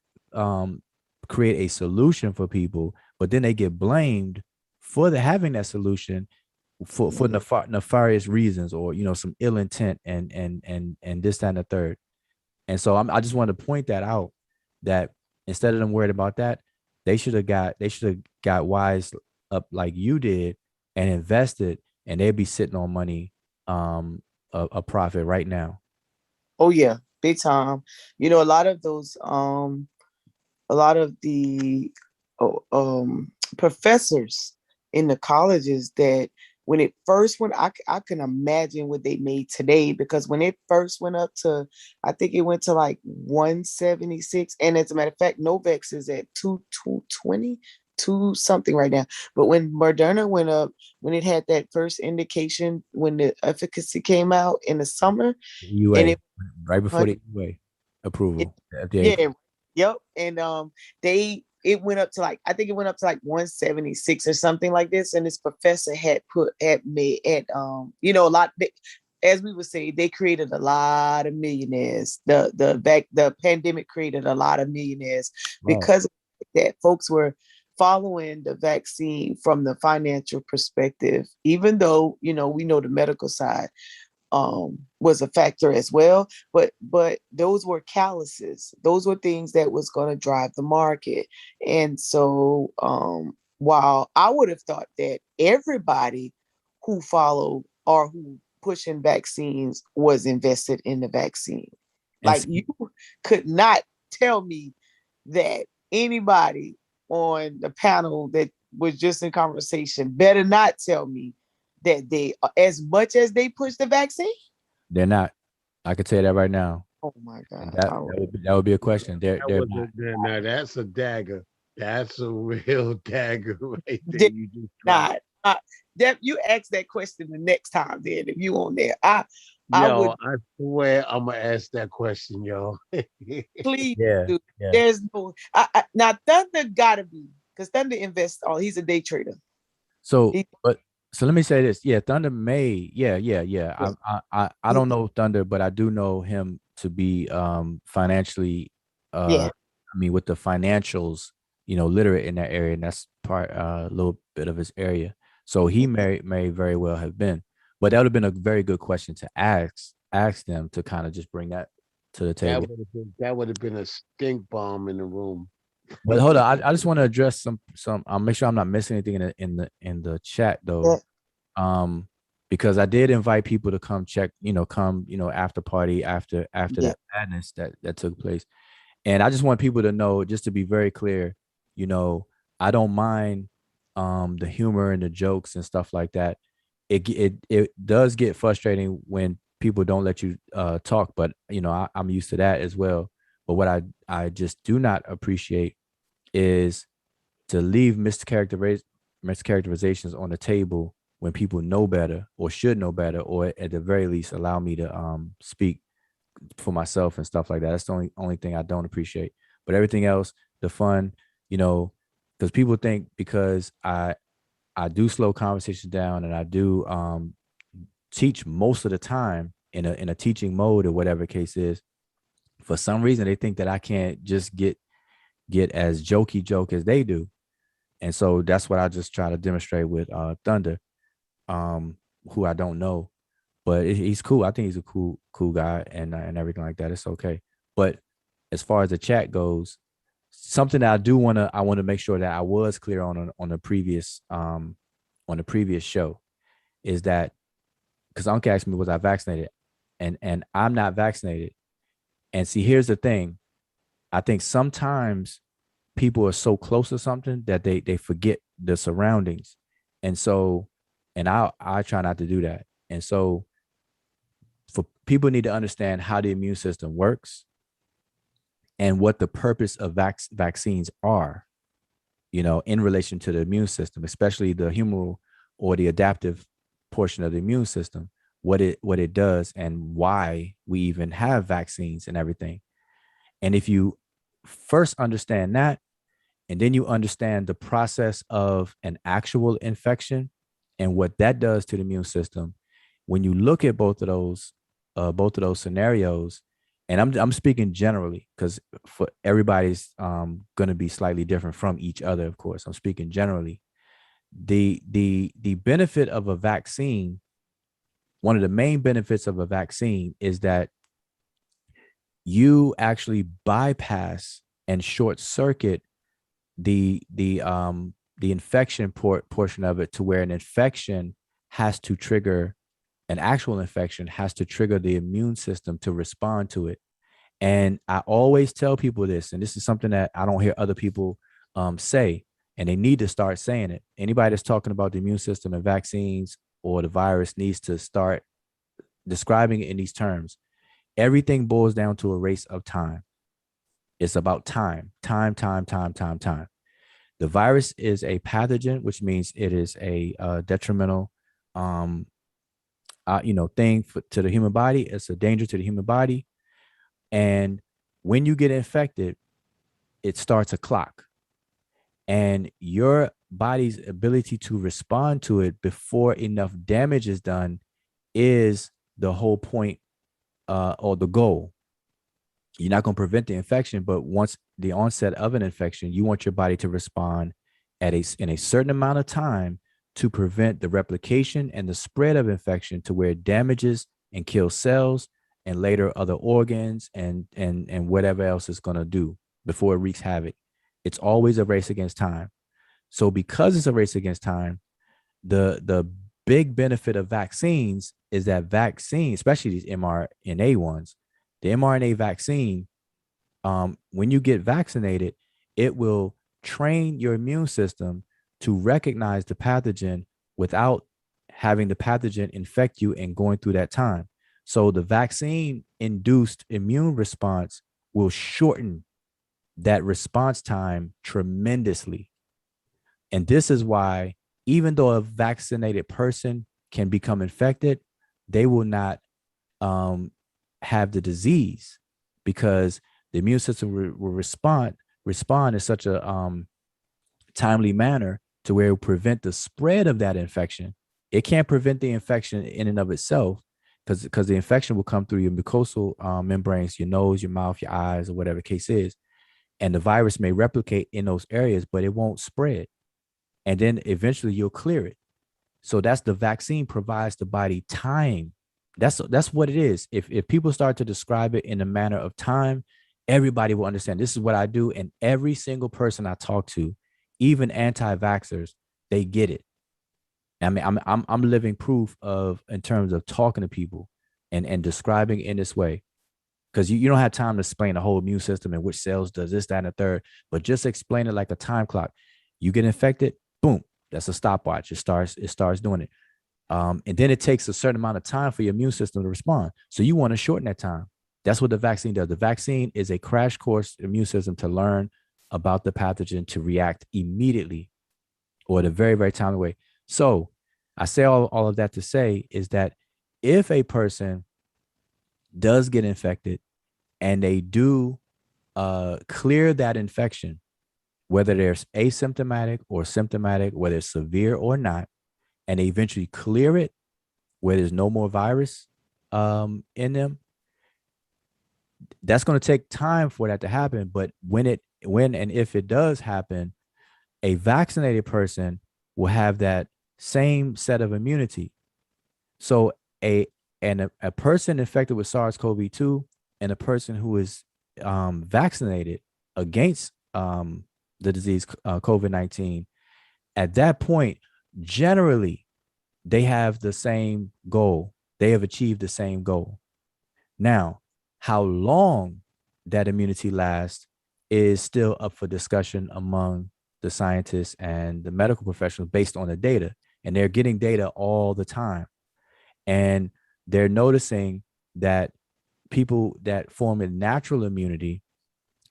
create a solution for people, but then they get blamed for having that solution for nefarious reasons or some ill intent and this, that, and the third. And so I just wanted to point that out that instead of them worried about that, they should have got wise up like you did and invested, and they'd be sitting on money, a profit right now.
Oh yeah. big time. You know, a lot of those a lot of the professors in the colleges that when it first went, I can imagine what they made today, because when it first went up to, I think it went to like 176. And as a matter of fact, Novex is at 220, two something right now. But when Moderna went up, when it had that first indication, when the efficacy came out in the summer, and
UA,
it,
right before the UA approval, the FDA
yeah, yep. And it went up to like, I think it went up to like 176 or something like this. And this professor had made you know, a lot, as we would say, they created a lot of millionaires. The pandemic created a lot of millionaires
Wow.
because of that. Folks were following the vaccine from the financial perspective, even though, you know, we know the medical side was a factor as well, but those were calluses. Those were things that was going to drive the market. And so while I would have thought that everybody who followed or who pushing vaccines was invested in the vaccine,
And
like you could not tell me that anybody on the panel that was just in conversation better not tell me that they, as much as they push the vaccine.
they're not. I could tell you that right now.
Oh my
And
God.
that would be a question.
That
They're
was
not.
now that's a dagger. That's a real dagger right there.
Did
You just dropped.
not. Deb, you ask that question the next time, then, if you on there. I would
Yo, I swear I'm gonna ask that question, yo.
please
Yeah,
do.
yeah.
There's no now Thunder gotta be, because Thunder invests all, he's a day trader.
So,
He,
but so let me say this. Yeah, Thunder may. Yeah, yeah, yeah.
yeah,
I don't know Thunder, but I do know him to be financially
yeah.
I mean with the financials, literate in that area, and that's part a little bit of his area. So he may very well have been. But that would have been a very good question to ask them to kind of just bring that to the table.
That would have been a stink bomb in the room.
But hold on, I just want to address some. I'll make sure I'm not missing anything in the chat though.
Yeah.
Because I did invite people to come check, after party after
Yeah.
that madness that took place. And I just want people to know, just to be very clear, I don't mind the humor and the jokes and stuff like that. It does get frustrating when people don't let you talk, but I'm used to that as well. But what I just do not appreciate is to leave mischaracterizations on the table when people know better or should know better, or at the very least allow me to speak for myself and stuff like that. That's the only thing I don't appreciate. But everything else, the fun, because people think because I do slow conversations down and I do teach most of the time in a teaching mode or whatever case is, for some reason they think that I can't just get as joke as they do. And so that's what I just try to demonstrate with Thunder, who I don't know, but he's cool. I think he's a cool guy and everything like that. It's okay. But as far as the chat goes, something that I want to make sure that I was clear on the previous show is that, because Uncle asked me, was I vaccinated? And I'm not vaccinated. And see, here's the thing. I think sometimes people are so close to something that they forget the surroundings. And so, and I try not to do that. And so for people need to understand how the immune system works and what the purpose of vaccines are, in relation to the immune system, especially the humoral or the adaptive portion of the immune system, what it does and why we even have vaccines and everything. And if you first understand that, and then you understand the process of an actual infection and what that does to the immune system, when you look at both of those scenarios, and I'm speaking generally because for everybody's going to be slightly different from each other. Of course, I'm speaking generally. The benefit of a vaccine, one of the main benefits of a vaccine is that you actually bypass and short circuit the infection portion of it, to where an actual infection has to trigger the immune system to respond to it. And I always tell people this, and this is something that I don't hear other people say, and they need to start saying it. Anybody that's talking about the immune system and vaccines or the virus needs to start describing it in these terms. Everything boils down to a race of time. It's about time, time, time, time, time, time. The virus is a pathogen, which means it is a detrimental, thing to the human body. It's a danger to the human body. And when you get infected, it starts a clock. And your body's ability to respond to it before enough damage is done is the whole point or the goal. You're not going to prevent the infection, but once the onset of an infection, you want your body to respond in a certain amount of time to prevent the replication and the spread of infection to where it damages and kills cells and later other organs and whatever else it's going to do before it wreaks havoc. It's always a race against time. So because it's a race against time, the big benefit of vaccines is that vaccines, especially these mRNA ones, the mRNA vaccine, when you get vaccinated, it will train your immune system to recognize the pathogen without having the pathogen infect you and going through that time. So the vaccine induced immune response will shorten that response time tremendously. And this is why, even though a vaccinated person can become infected, they will not have the disease because the immune system will respond in such a timely manner to where it will prevent the spread of that infection. It can't prevent the infection in and of itself because the infection will come through your mucosal membranes, your nose, your mouth, your eyes, or whatever the case is. And the virus may replicate in those areas, but it won't spread. And then eventually you'll clear it. So that's the vaccine provides the body time. That's what it is. If people start to describe it in a manner of time, everybody will understand this is what I do. And every single person I talk to, even anti-vaxxers, they get it. I mean, I'm living proof of in terms of talking to people and describing in this way. Because you don't have time to explain the whole immune system and which cells does this, that, and the third, but just explain it like a time clock. You get infected, boom, that's a stopwatch. It starts doing it. And then it takes a certain amount of time for your immune system to respond. So you want to shorten that time. That's what the vaccine does. The vaccine is a crash course immune system to learn about the pathogen to react immediately or in a very, very timely way. So I say all of that to say is that if a person does get infected and they do clear that infection, whether they're asymptomatic or symptomatic, whether it's severe or not, and they eventually clear it where there's no more virus in them, that's going to take time for that to happen. But when and if it does happen, a vaccinated person will have that same set of immunity. So a person infected with SARS-CoV-2 and a person who is vaccinated against the disease COVID-19, at that point, generally, they have the same goal. They have achieved the same goal. Now, how long that immunity lasts is still up for discussion among the scientists and the medical professionals based on the data. And they're getting data all the time. And they're noticing that people that form a natural immunity,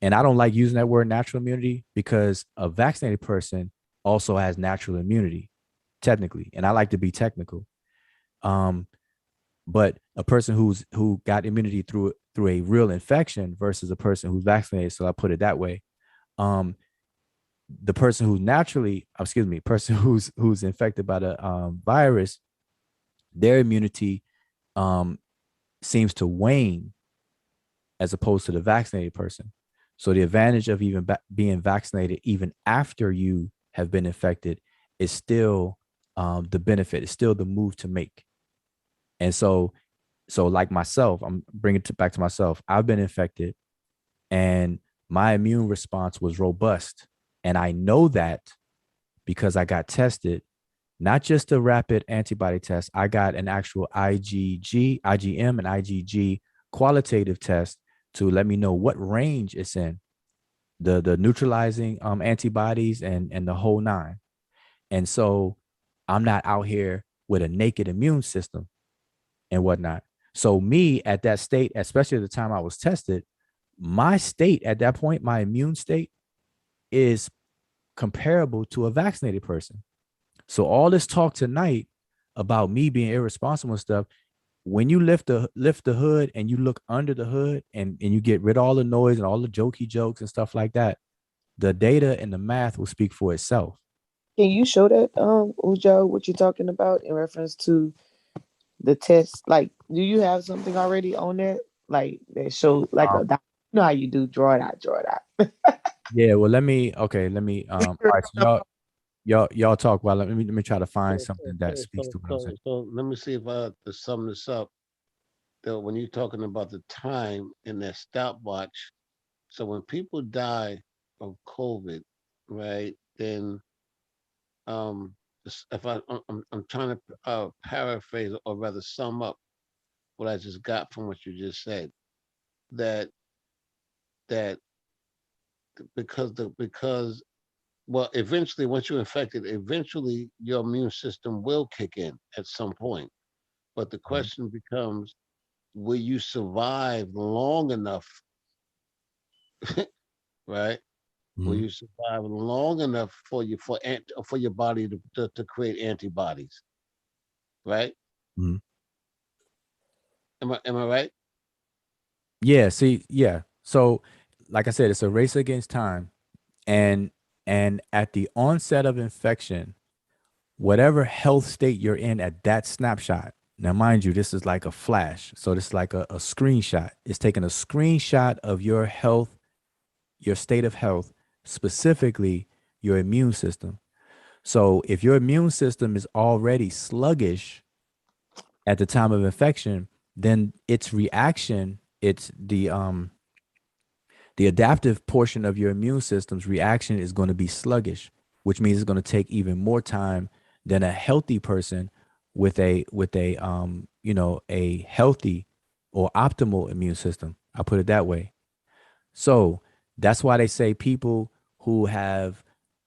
and I don't like using that word natural immunity because a vaccinated person also has natural immunity, technically. And I like to be technical. But a person who got immunity through a real infection versus a person who's vaccinated, so I put it that way. The person who's infected by the virus, their immunity seems to wane as opposed to the vaccinated person. So the advantage of even being vaccinated, even after you have been infected, is still the benefit. It's still the move to make. And so like myself, I'm bringing it back to myself. I've been infected and my immune response was robust. And I know that because I got tested, not just a rapid antibody test. I got an actual IgM and IgG qualitative test to let me know what range it's in, the neutralizing antibodies and the whole nine. And so I'm not out here with a naked immune system and whatnot. So me at that state, especially at the time I was tested, my state at that point, my immune state is comparable to a vaccinated person. So all this talk tonight about me being irresponsible and stuff, when you lift the hood and you look under the hood and you get rid of all the noise and all the jokey jokes and stuff like that, the data and the math will speak for itself.
Can you show that, Ujo, what you're talking about in reference to the test? Like, do you have something already on that? Like that shows like you know how you do draw it out.
Yeah, well, let me all right, so y'all talk while let me try to find something that speaks to what I'm saying.
So let me see if I to sum this up. That when you're talking about the time in that stopwatch, so when people die of COVID, right? Then if I'm trying to paraphrase or rather sum up what I just got from what you just said, that that because well, eventually once you're infected, eventually your immune system will kick in at some point. But the question becomes, will you survive long enough, right? Will
Mhm,
you survive long enough for for your body to create antibodies, right?
mhm.
Am I right?
Yeah, see, yeah. So, like I said, it's a race against time, and at the onset of infection, whatever health state you're in at that snapshot. Now, mind you, this is like a flash, so this is like a screenshot. It's taking a screenshot of your health, your state of health, specifically your immune system. So, if your immune system is already sluggish at the time of infection, then its reaction, it's the adaptive portion of your immune system's reaction is going to be sluggish, which means it's going to take even more time than a healthy person with a healthy or optimal immune system. I'll put it that way. So that's why they say people who have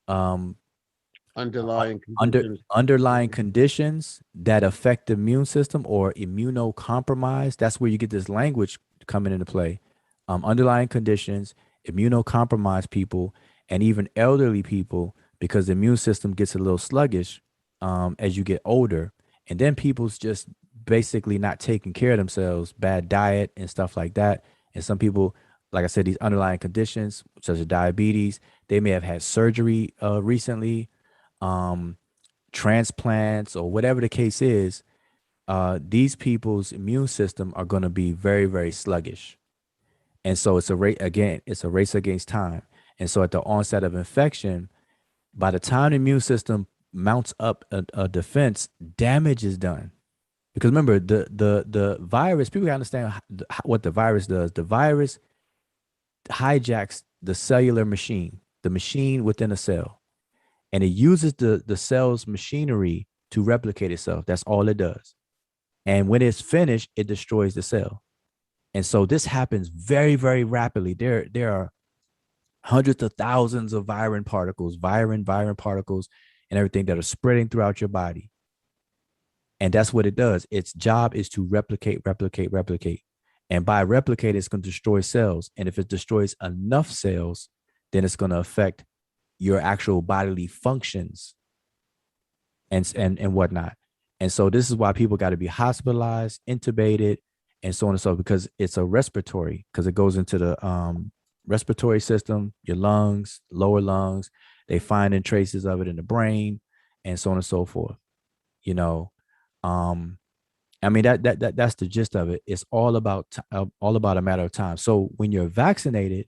um,
Underlying
under
conditions.
underlying conditions that affect the immune system or immunocompromised. That's where you get this language coming into play. Underlying conditions, immunocompromised people, and even elderly people, because the immune system gets a little sluggish as you get older. And then people's just basically not taking care of themselves, bad diet and stuff like that. And some people, like I said, these underlying conditions, such as diabetes, they may have had surgery recently, um, transplants, or whatever the case is. These people's immune system are going to be very, very sluggish. And so it's a race again, it's a race against time. And so at the onset of infection, by the time the immune system mounts up a defense, damage is done. Because remember, the virus, people gotta understand what the virus does. The virus hijacks the cellular machine, the machine within a cell, and it uses the cell's machinery to replicate itself. That's all it does. And when it's finished, it destroys the cell. And so this happens very, very rapidly. There are hundreds of thousands of virin particles, and everything that are spreading throughout your body. And that's what it does. Its job is to replicate, replicate, replicate. And by replicate, it's going to destroy cells. And if it destroys enough cells, then it's going to affect your actual bodily functions and whatnot. And so this is why people got to be hospitalized, intubated, and so on and so forth, because it's a respiratory, because it goes into the respiratory system, your lungs, lower lungs. They find in traces of it in the brain, and so on and so forth. You know, um, I mean that's the gist of it. It's all about a matter of time. So when you're vaccinated,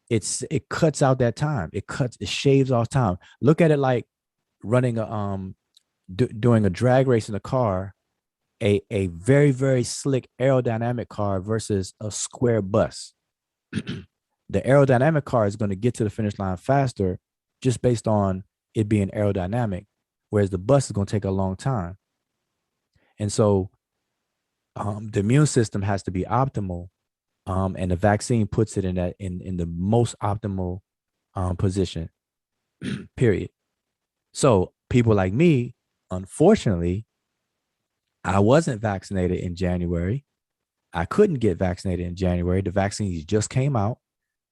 it cuts out that time. It shaves off time. Look at it like running doing a drag race in a car, a very, very slick aerodynamic car versus a square bus. The aerodynamic car is going to get to the finish line faster just based on it being aerodynamic, whereas the bus is going to take a long time. And so the immune system has to be optimal And the vaccine puts it in that in the most optimal position. Period. So people like me, unfortunately, I wasn't vaccinated in January. I couldn't get vaccinated in January. The vaccines just came out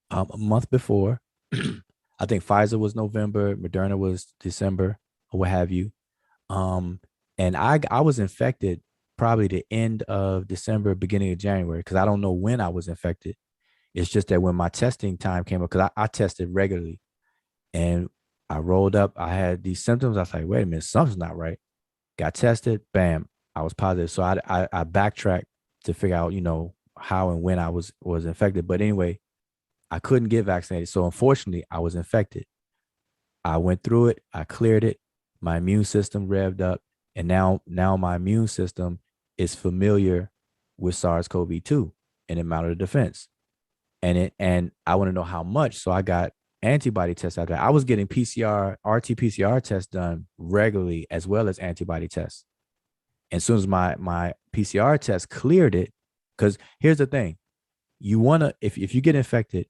a month before. I think Pfizer was November, Moderna was December, or what have you. Um, and I was infected probably the end of December, beginning of January, because I don't know when I was infected. It's just that when my testing time came up, because I tested regularly, and I rolled up, I had these symptoms. I was like, wait a minute, something's not right. Got tested, bam, I was positive. So I backtracked to figure out, how and when I was infected. But anyway, I couldn't get vaccinated. So unfortunately, I was infected. I went through it, I cleared it, my immune system revved up, and now my immune system is familiar with SARS-CoV-2 and it mounted a defense. And I want to know how much. So I got antibody tests after that. I was getting RT-PCR tests done regularly as well as antibody tests. And as soon as my PCR test cleared it, because here's the thing, you want to, if you get infected,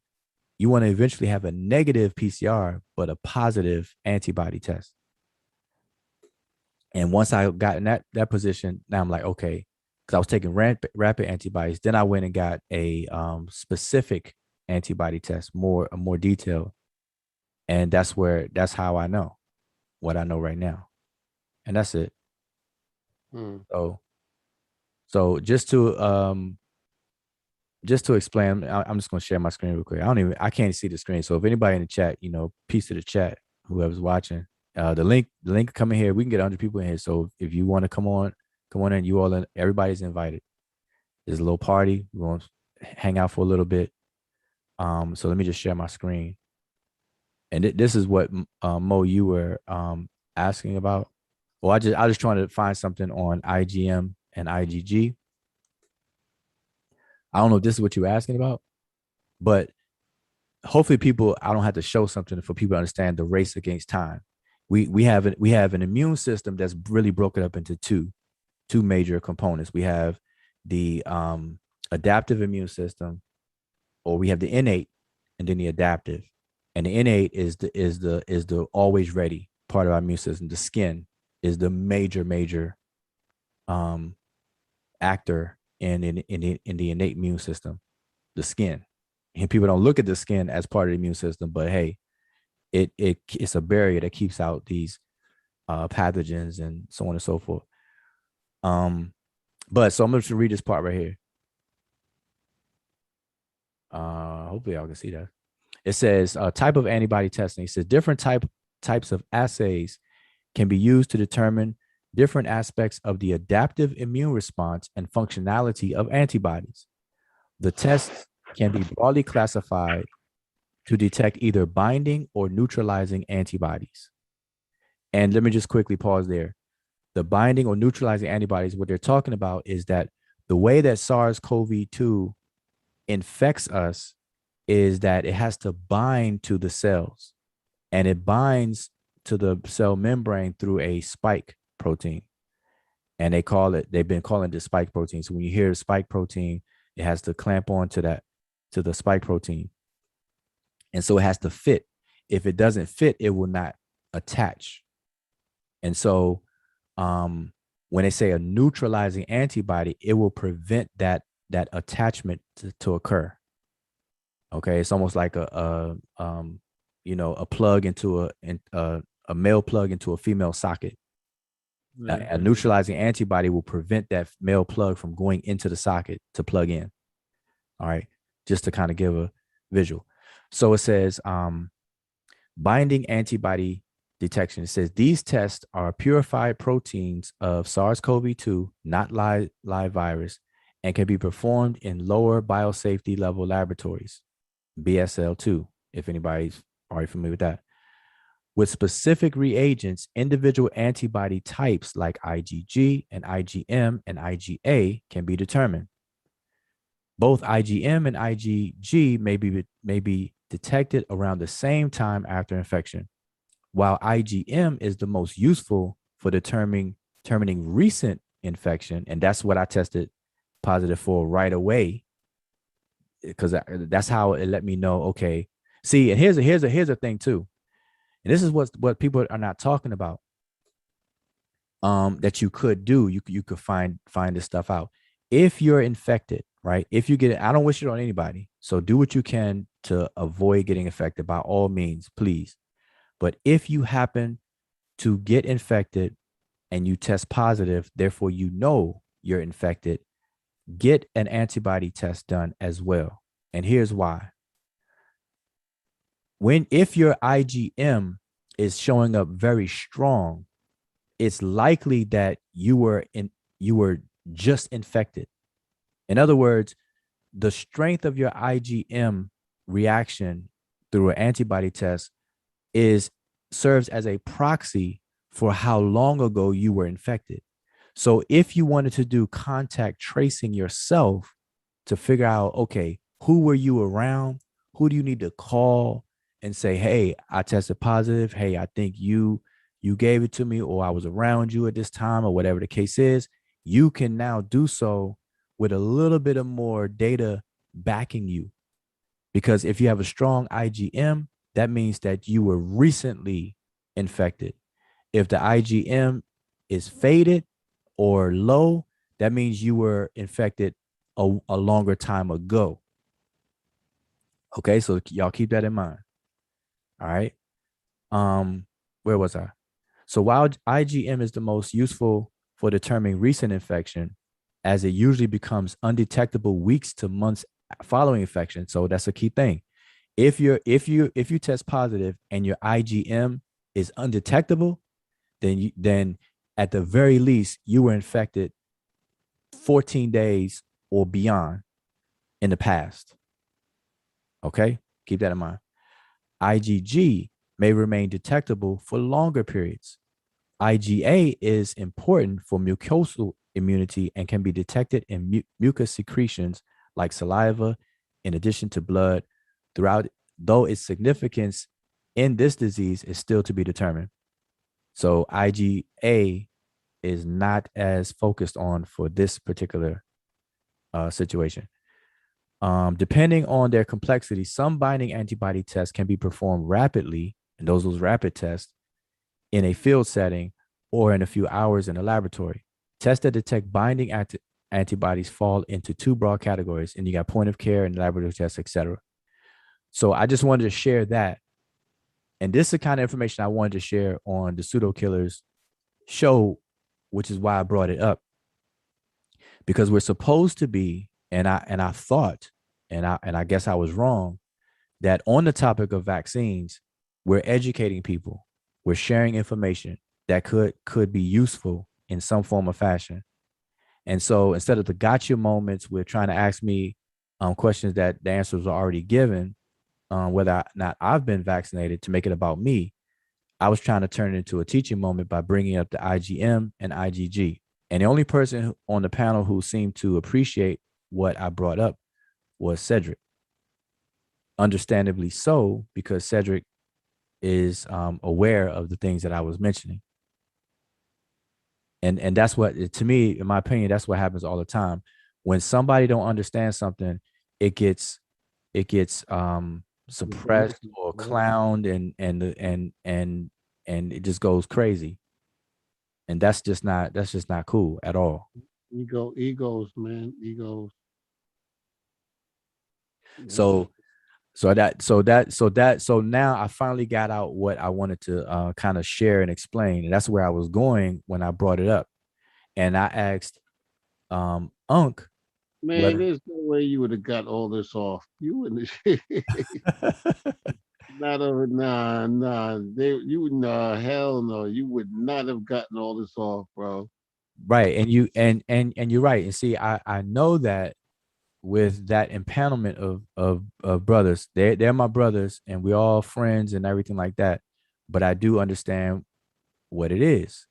you want to eventually have a negative PCR, but a positive antibody test. And once I got in that position, now I'm like, okay, because I was taking rapid antibodies. Then I went and got a specific antibody test, more detailed. And that's how I know what I know right now. And that's it. So just to explain, I'm just gonna share my screen real quick. I can't see the screen. So if anybody in the chat, piece of the chat, whoever's watching, the link coming here. We can get 100 people in here. So if you want to come on in. Everybody's invited. There's a little party. We're gonna hang out for a little bit. So let me just share my screen. And this is what Mo, you were asking about. Well, I just trying to find something on IGM and IgG. I don't know if this is what you're asking about, but hopefully I don't have to show something for people to understand the race against time. We have an immune system that's really broken up into two major components. We have the adaptive immune system, or we have the innate, and then the adaptive. And the innate is the always ready part of our immune system. The skin is the major actor in the innate immune system, the skin. And people don't look at the skin as part of the immune system, but hey, it's a barrier that keeps out these pathogens and so on and so forth. But so I'm going to read this part right here. Hopefully y'all can see that. It says type of antibody testing. It says different types of assays can be used to determine different aspects of the adaptive immune response and functionality of antibodies. The tests can be broadly classified to detect either binding or neutralizing antibodies. And let me just quickly pause there. The binding or neutralizing antibodies, what they're talking about is that the way that SARS-CoV-2 infects us is that it has to bind to the cells, and it binds to the cell membrane through a spike protein. And they've been calling it spike protein. So when you hear spike protein, it has to clamp on to the spike protein. And so it has to fit. If it doesn't fit, it will not attach. And so when they say a neutralizing antibody, it will prevent that attachment to occur. Okay, it's almost like a plug into a male plug into a female socket. A neutralizing antibody will prevent that male plug from going into the socket to plug in. All right, just to kind of give a visual. So it says binding antibody detection. It says these tests are purified proteins of SARS-CoV-2, not live virus, and can be performed in lower biosafety level laboratories, BSL-2, if anybody's already familiar with that. With specific reagents, individual antibody types like IgG and IgM and IgA can be determined. Both IgM and IgG may be detected around the same time after infection. While IgM is the most useful for determining recent infection, and that's what I tested positive for right away. because that's how it let me know. Okay, see, and here's a thing too, and this is what people are not talking about. That you could do, you could find this stuff out. If you're infected, right? If you get it, I don't wish it on anybody. So do what you can to avoid getting infected by all means, please. But if you happen to get infected and you test positive, therefore you know you're infected, get an antibody test done as well. And here's why. If your IgM is showing up very strong, it's likely that you were just infected. In other words, the strength of your IgM reaction through an antibody test serves as a proxy for how long ago you were infected. So if you wanted to do contact tracing yourself to figure out, okay, who were you around? Who do you need to call and say, hey, I tested positive. Hey, I think you gave it to me, or I was around you at this time, or whatever the case is. You can now do so with a little bit of more data backing you. Because if you have a strong IgM, that means that you were recently infected. If the IgM is faded or low, that means you were infected a longer time ago. Okay, so y'all keep that in mind. All right. Where was I? So while IgM is the most useful for determining recent infection, as it usually becomes undetectable weeks to months following infection. So that's a key thing. If you test positive and your IgM is undetectable, then at the very least you were infected 14 days or beyond in the past. Okay, keep that in mind. IgG may remain detectable for longer periods. IgA is important for mucosal immunity and can be detected in mucus secretions like saliva, in addition to blood, throughout, though its significance in this disease is still to be determined. So IgA is not as focused on for this particular situation. Depending on their complexity, some binding antibody tests can be performed rapidly, and those rapid tests in a field setting or in a few hours in a laboratory. Tests that detect binding antibodies fall into two broad categories, and you got point of care and laboratory tests, etc. So I just wanted to share that. And this is the kind of information I wanted to share on the Pseudo Killers show, which is why I brought it up. Because we're supposed to be, and I thought, and I guess I was wrong, that on the topic of vaccines, we're educating people, we're sharing information that could be useful in some form or fashion. And so instead of the gotcha moments, we're trying to ask me questions that the answers are already given, whether or not I've been vaccinated, to make it about me. I was trying to turn it into a teaching moment by bringing up the IgM and IgG. And the only person on the panel who seemed to appreciate what I brought up was Cedric. Understandably so, because Cedric is aware of the things that I was mentioning. And that's what, to me, in my opinion, that's what happens all the time. When somebody don't understand something, it gets suppressed or clowned, and it just goes crazy. And that's just not cool at all.
Egos, man, egos.
So now I finally got out what I wanted to kind of share and explain. And that's where I was going when I brought it up. And I asked Unc,
Man, there's no way you would have got all this off. You wouldn't. Not over, nah. Hell no. You would not have gotten all this off, bro.
right. And you're right. And see, I know that with that empanelment of brothers, they're my brothers, and we're all friends and everything like that. But I do understand what it is.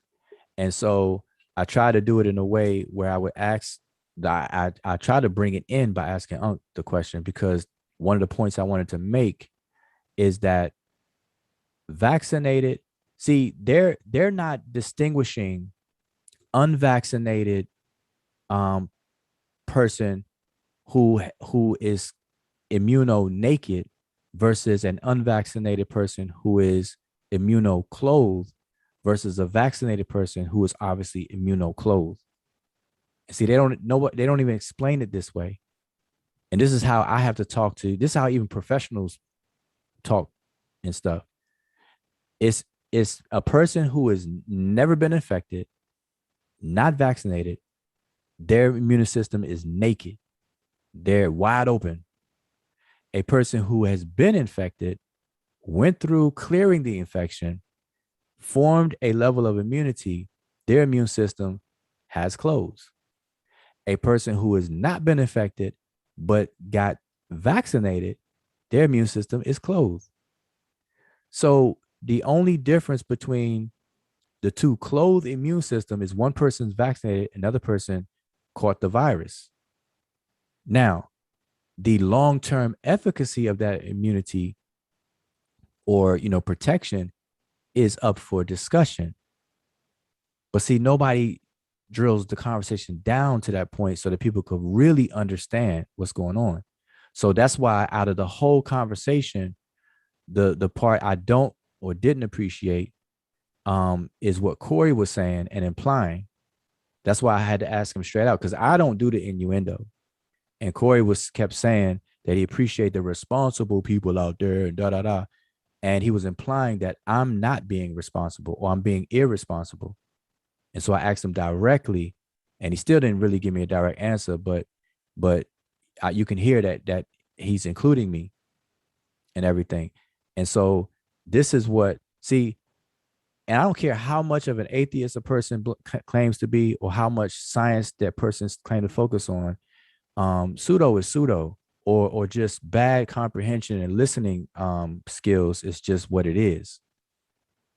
And so I try to do it in a way where I would ask, I try to bring it in by asking Unc the question, because one of the points I wanted to make is that vaccinated, see, they're not distinguishing unvaccinated person who is immuno-naked versus an unvaccinated person who is immuno-clothed versus a vaccinated person who is obviously immuno-clothed. See, they don't know what, they don't even explain it this way. And this is how I have to talk to, this is how even professionals talk and stuff. It's a person who has never been infected, not vaccinated, their immune system is naked. They're wide open. A person who has been infected, went through clearing the infection, formed a level of immunity, their immune system has closed. A person who has not been infected, but got vaccinated, their immune system is closed. So the only difference between the two clothed immune system is one person's vaccinated, another person caught the virus. Now, the long-term efficacy of that immunity or, protection is up for discussion. But see, nobody drills the conversation down to that point so that people could really understand what's going on. So that's why out of the whole conversation, the part I don't or didn't appreciate is what Corey was saying and implying. That's why I had to ask him straight out, because I don't do the innuendo. And Corey kept saying that he appreciated the responsible people out there and da da da. And he was implying that I'm not being responsible or I'm being irresponsible. And so I asked him directly, and he still didn't really give me a direct answer, but you can hear that he's including me and everything. And so this is what, see, and I don't care how much of an atheist a person claims to be or how much science that person's claim to focus on. Pseudo is pseudo, or just bad comprehension and listening skills is just what it is.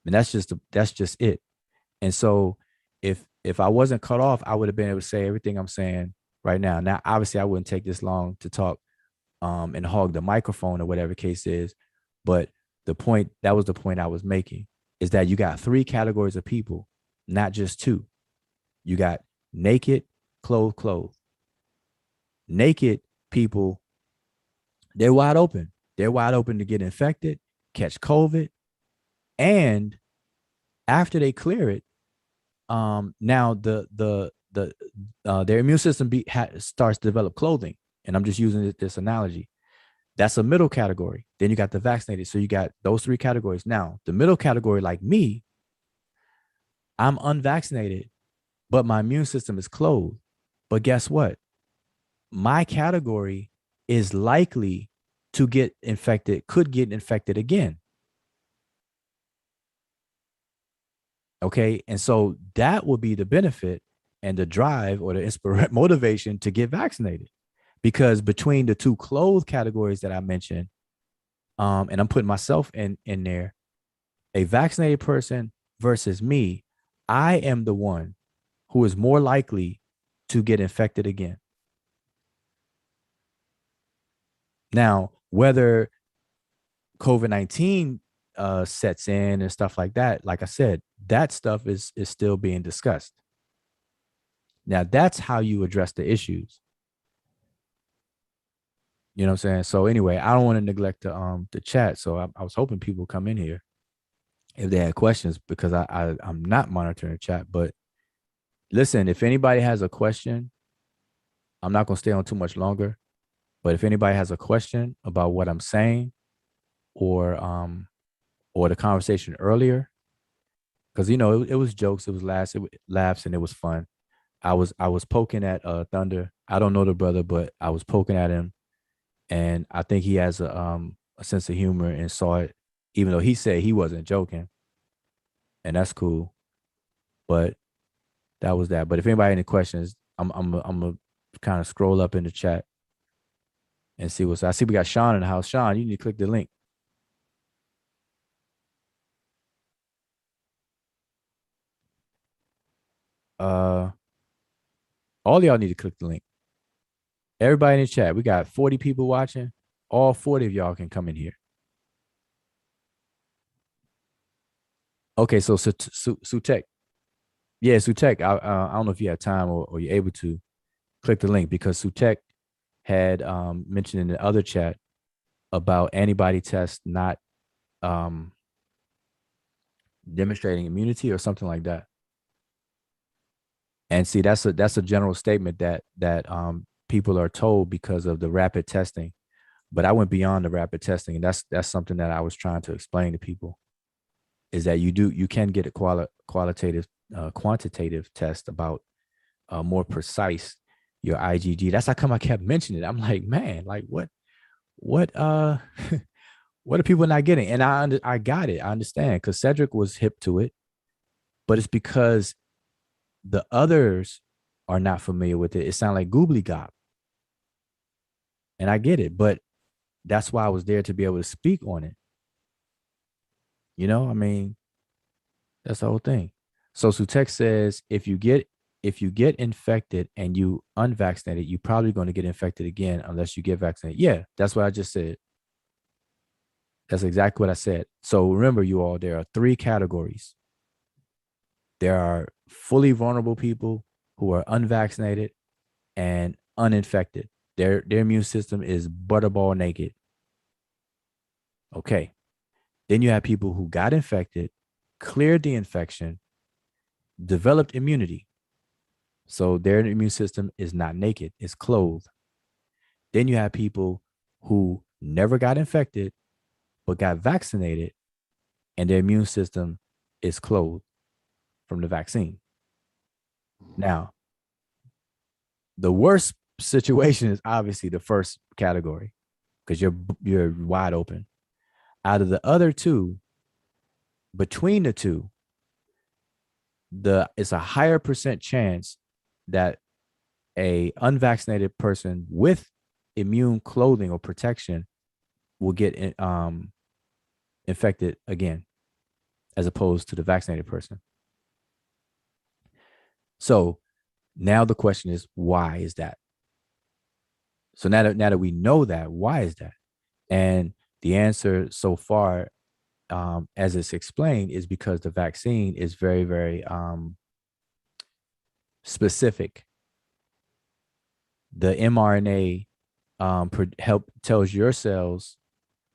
And that's just it. And so if I wasn't cut off, I would have been able to say everything I'm saying right now. Now, obviously, I wouldn't take this long to talk and hog the microphone or whatever case is. But that was the point I was making, is that you got three categories of people, not just two. You got naked, clothed. Naked people, they're wide open. They're wide open to get infected, catch COVID. And after they clear it, now their immune system starts to develop clothing. And I'm just using this analogy. That's a middle category. Then you got the vaccinated. So you got those three categories. Now, the middle category, like me, I'm unvaccinated, but my immune system is closed. But guess what? My category is likely to could get infected again. Okay. And so that will be the benefit and the drive or the motivation to get vaccinated. Because between the two clothed categories that I mentioned, and I'm putting myself in there, a vaccinated person versus me, I am the one who is more likely to get infected again. Now, whether COVID-19 sets in and stuff like that, like I said, that stuff is still being discussed. Now, that's how you address the issues. You know what I'm saying? So anyway, I don't want to neglect the chat. So I was hoping people come in here if they had questions, because I'm not monitoring the chat. But listen, if anybody has a question, I'm not gonna stay on too much longer. But if anybody has a question about what I'm saying, or the conversation earlier, because it was jokes, it was laughs, and it was fun. I was poking at Thunder. I don't know the brother, but I was poking at him, and I think he has a sense of humor and saw it, even though he said he wasn't joking, and that's cool. But that was that. But if anybody has any questions, I'm gonna kind of scroll up in the chat and see what's. I see we got Sean in the house. Sean, you need to click the link. All y'all need to click the link. Everybody in the chat, we got 40 people watching. All 40 of y'all can come in here. Okay, so Sutek. Yeah, Sutek, I don't know if you have time or you're able to click the link, because Sutek had mentioned in the other chat about antibody tests not um, demonstrating immunity or something like that. And see, that's a general statement that people are told because of the rapid testing. But I went beyond the rapid testing, and that's something that I was trying to explain to people, is that you can get a qualitative quantitative test about more precise your IgG. That's how come I kept mentioning it. I'm like, man, like what what are people not getting? And I got it. I understand, because Cedric was hip to it, but it's because the others are not familiar with it. It sounds like goobly gop, and I get it, but that's why I was there, to be able to speak on it. I mean, that's the whole thing. So Sutex says if you get infected and you unvaccinated, you're probably going to get infected again unless you get vaccinated. Yeah, that's what I just said. That's exactly what I said. So remember, you all, there are 3 categories. There are fully vulnerable people who are unvaccinated and uninfected. Their immune system is butterball naked. Okay. Then you have people who got infected, cleared the infection, developed immunity. So their immune system is not naked, it's clothed. Then you have people who never got infected, but got vaccinated, and their immune system is clothed from the vaccine. Now, the worst situation is obviously the first category, because you're wide open. Out of the other 2, between the 2, it's a higher percent chance that a unvaccinated person with immune clothing or protection will get infected again, as opposed to the vaccinated person. So now the question is, why is that? So now that we know that, why is that? And the answer so far, as it's explained, is because the vaccine is very, very specific. The mRNA tells your cells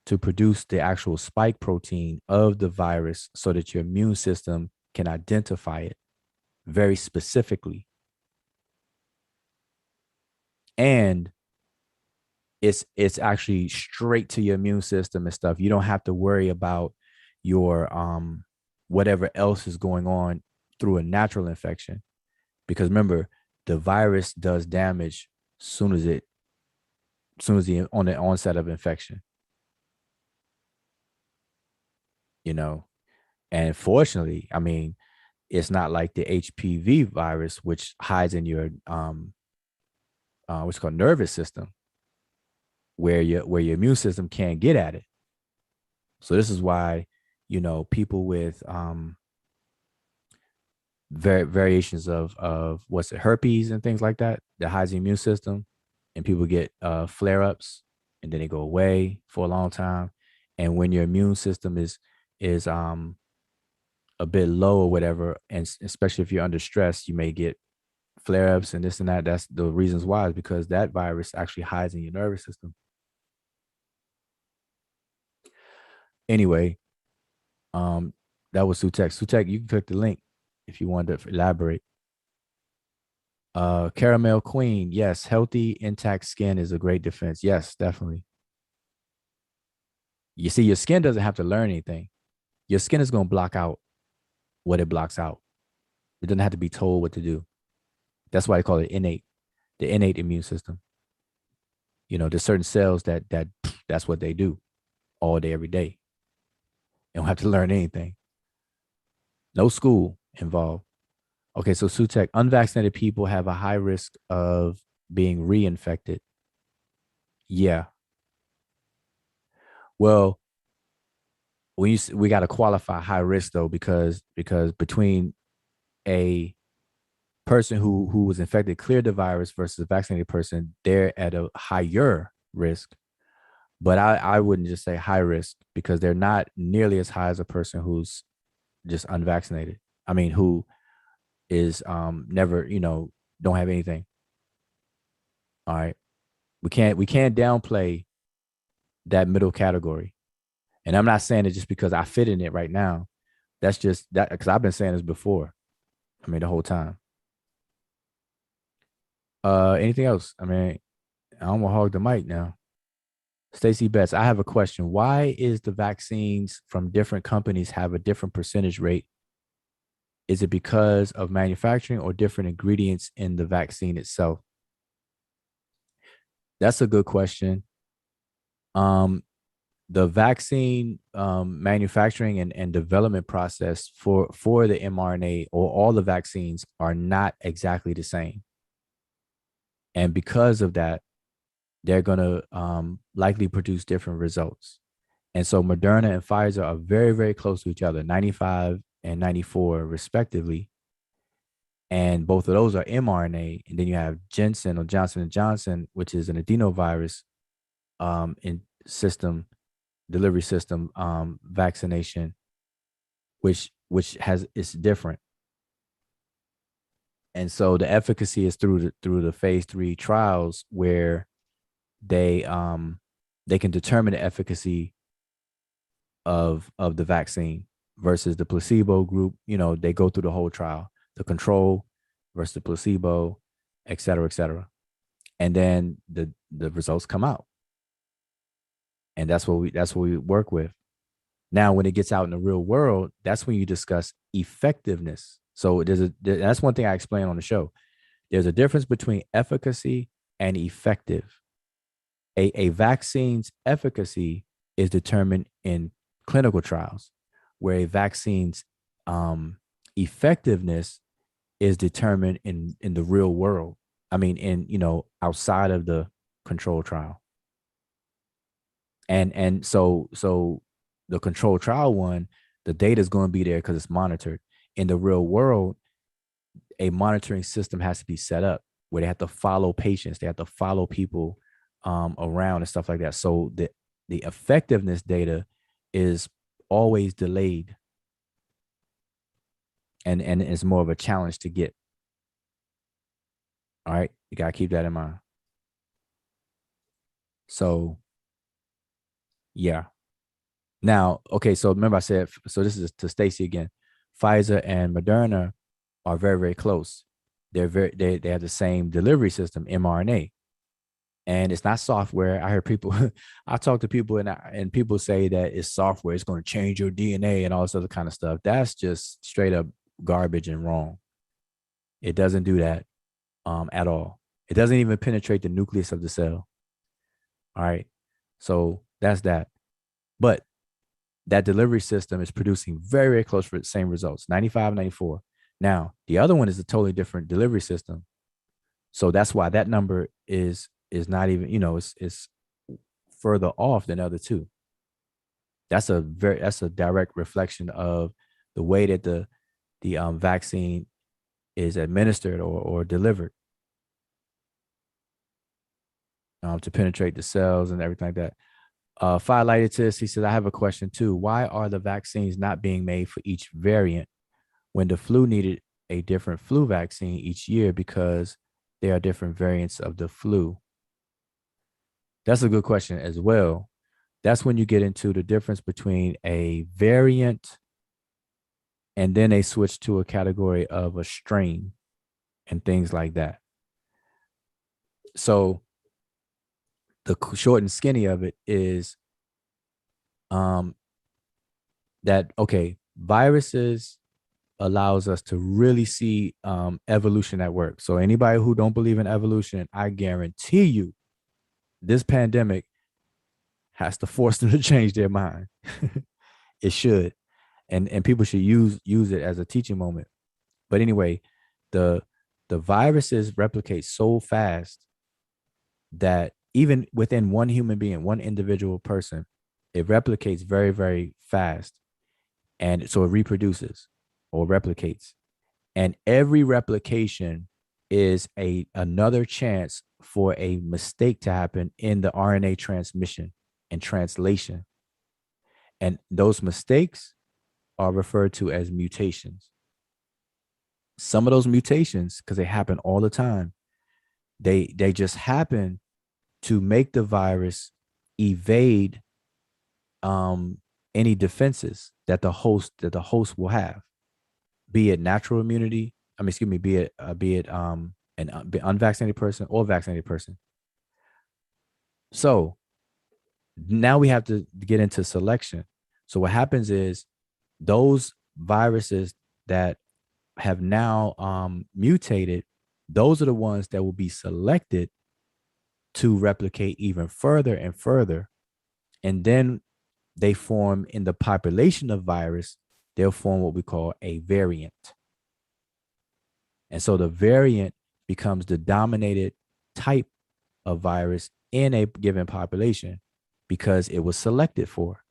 to produce the actual spike protein of the virus so that your immune system can identify it very specifically. And it's actually straight to your immune system and stuff. You don't have to worry about your whatever else is going on through a natural infection, because remember, the virus does damage soon as on the onset of infection. And fortunately, I mean, it's not like the HPV virus, which hides in your what's called nervous system, where your immune system can't get at it. So this is why, people with variations of what's it, herpes and things like that hides the immune system, and people get flare-ups, and then they go away for a long time. And when your immune system is a bit low or whatever, and especially if you're under stress, you may get flare-ups and this and that. That's the reasons why, is because that virus actually hides in your nervous system. Anyway, that was Sutex. Sutex, you can click the link if you wanted to elaborate. Caramel Queen, yes, healthy, intact skin is a great defense. Yes, definitely. You see, your skin doesn't have to learn anything. Your skin is going to block out what it blocks out. It doesn't have to be told what to do. That's why I call it innate, the innate immune system. There's certain cells that's what they do all day, every day. You don't have to learn anything. No school involved. Okay, so Sutek, unvaccinated people have a high risk of being reinfected. Yeah. Well, we got to qualify high risk though, because between a person who was infected, cleared the virus, versus a vaccinated person, they're at a higher risk. But I wouldn't just say high risk, because they're not nearly as high as a person who's just unvaccinated. I mean, who is never, don't have anything. All right. we can't downplay that middle category. And I'm not saying it just because I fit in it right now. That's just that because I've been saying this before. I mean, the whole time. Anything else? I mean, I don't want to hog the mic now. Stacy Betts, I have a question. Why is the vaccines from different companies have a different percentage rate? Is it because of manufacturing or different ingredients in the vaccine itself? That's a good question. Um, the vaccine manufacturing and development process for the mRNA or all the vaccines are not exactly the same. And because of that, they're going to likely produce different results. And so Moderna and Pfizer are very, very close to each other, 95 and 94 respectively. And both of those are mRNA. And then you have Jensen or Johnson & Johnson, which is an adenovirus in system, delivery system vaccination, which has it's different. And so the efficacy is through the phase 3 trials where they can determine the efficacy of the vaccine versus the placebo group. You know, they go through the whole trial, the control versus the placebo, et cetera, et cetera. And then the results come out. And that's what we work with. Now, when it gets out in the real world, that's when you discuss effectiveness. So that's one thing I explain on the show. There's a difference between efficacy and effective. A vaccine's efficacy is determined in clinical trials, where a vaccine's effectiveness is determined in the real world. I mean, outside of the control trial. And so the control trial one, the data is going to be there because it's monitored. In the real world, a monitoring system has to be set up where they have to follow patients, they have to follow people around and stuff like that. So the effectiveness data is always delayed, and it's more of a challenge to get. All right, you gotta keep that in mind. So, yeah. Now, okay, so remember I said, so this is to Stacy again. Pfizer and Moderna are very, very close. They have the same delivery system, mRNA. And it's not software. I heard people, I talk to people and people say that it's software. It's going to change your DNA and all this other kind of stuff. That's just straight up garbage and wrong. It doesn't do that at all. It doesn't even penetrate the nucleus of the cell. All right. So that's that. But that delivery system is producing very, very close for the same results, 95, 94. Now, the other one is a totally different delivery system. So that's why that number is not even, it's further off than the other two. That's a direct reflection of the way that the vaccine is administered or delivered to penetrate the cells and everything like that. Firelighted he says, I have a question too. Why are the vaccines not being made for each variant when the flu needed a different flu vaccine each year because there are different variants of the flu? That's a good question as well. That's when you get into the difference between a variant and then they switch to a category of a strain and things like that. So the short and skinny of it is that, okay, viruses allows us to really see evolution at work. So anybody who don't believe in evolution, I guarantee you this pandemic has to force them to change their mind. It should. And people should use it as a teaching moment. But anyway, the viruses replicate so fast that even within one human being, one individual person, it replicates very, very fast. And so it reproduces or replicates. And every replication is another chance for a mistake to happen in the RNA transmission and translation. And those mistakes are referred to as mutations. Some of those mutations, because they happen all the time, they just happen to make the virus evade any defenses that the host will have, be it natural immunity. I mean, excuse me, be it an unvaccinated person or vaccinated person. So now we have to get into selection. So what happens is those viruses that have now mutated, those are the ones that will be selected to replicate even further and further. And then they form in the population of virus, they'll form what we call a variant. And so the variant becomes the dominated type of virus in a given population because it was selected for.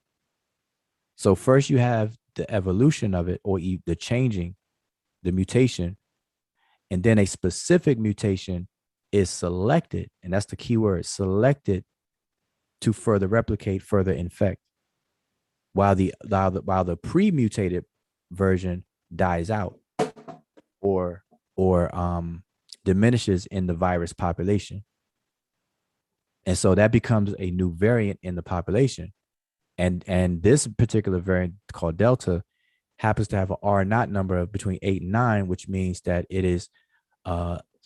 So first you have the evolution of it, or the changing, the mutation, and then a specific mutation is selected, and that's the key word, selected, to further replicate, further infect, while the pre-mutated version dies out or diminishes in the virus population. And so that becomes a new variant in the population. And this particular variant called Delta happens to have an R naught number of between 8 and 9, which means that it is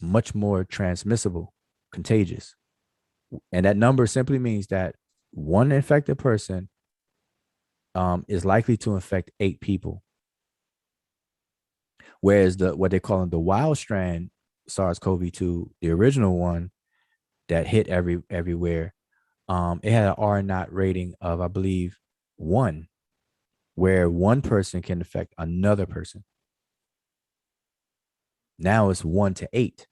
much more transmissible, contagious. And that number simply means that one infected person is likely to infect 8 people. Whereas what they call the wild strand SARS-CoV-2, the original one that hit everywhere, it had an R naught rating of, I believe, 1, where one person can affect another person. Now it's 1 to 8.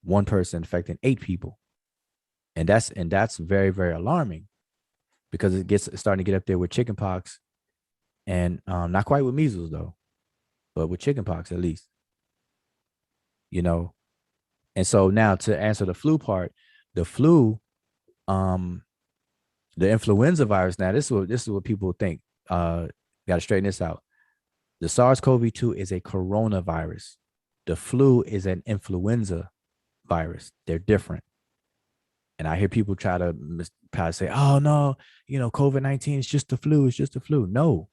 One person affecting 8 people. And that's very, very alarming, because it's starting to get up there with chickenpox, and not quite with measles though, but with chickenpox at least. You know, and so now to answer the flu part, the flu, the influenza virus. Now this is what people think. Got to straighten this out. The SARS-CoV-2 is a coronavirus. The flu is an influenza virus. They're different. And I hear people try to say, "Oh no, COVID-19 is just the flu. It's just the flu." No,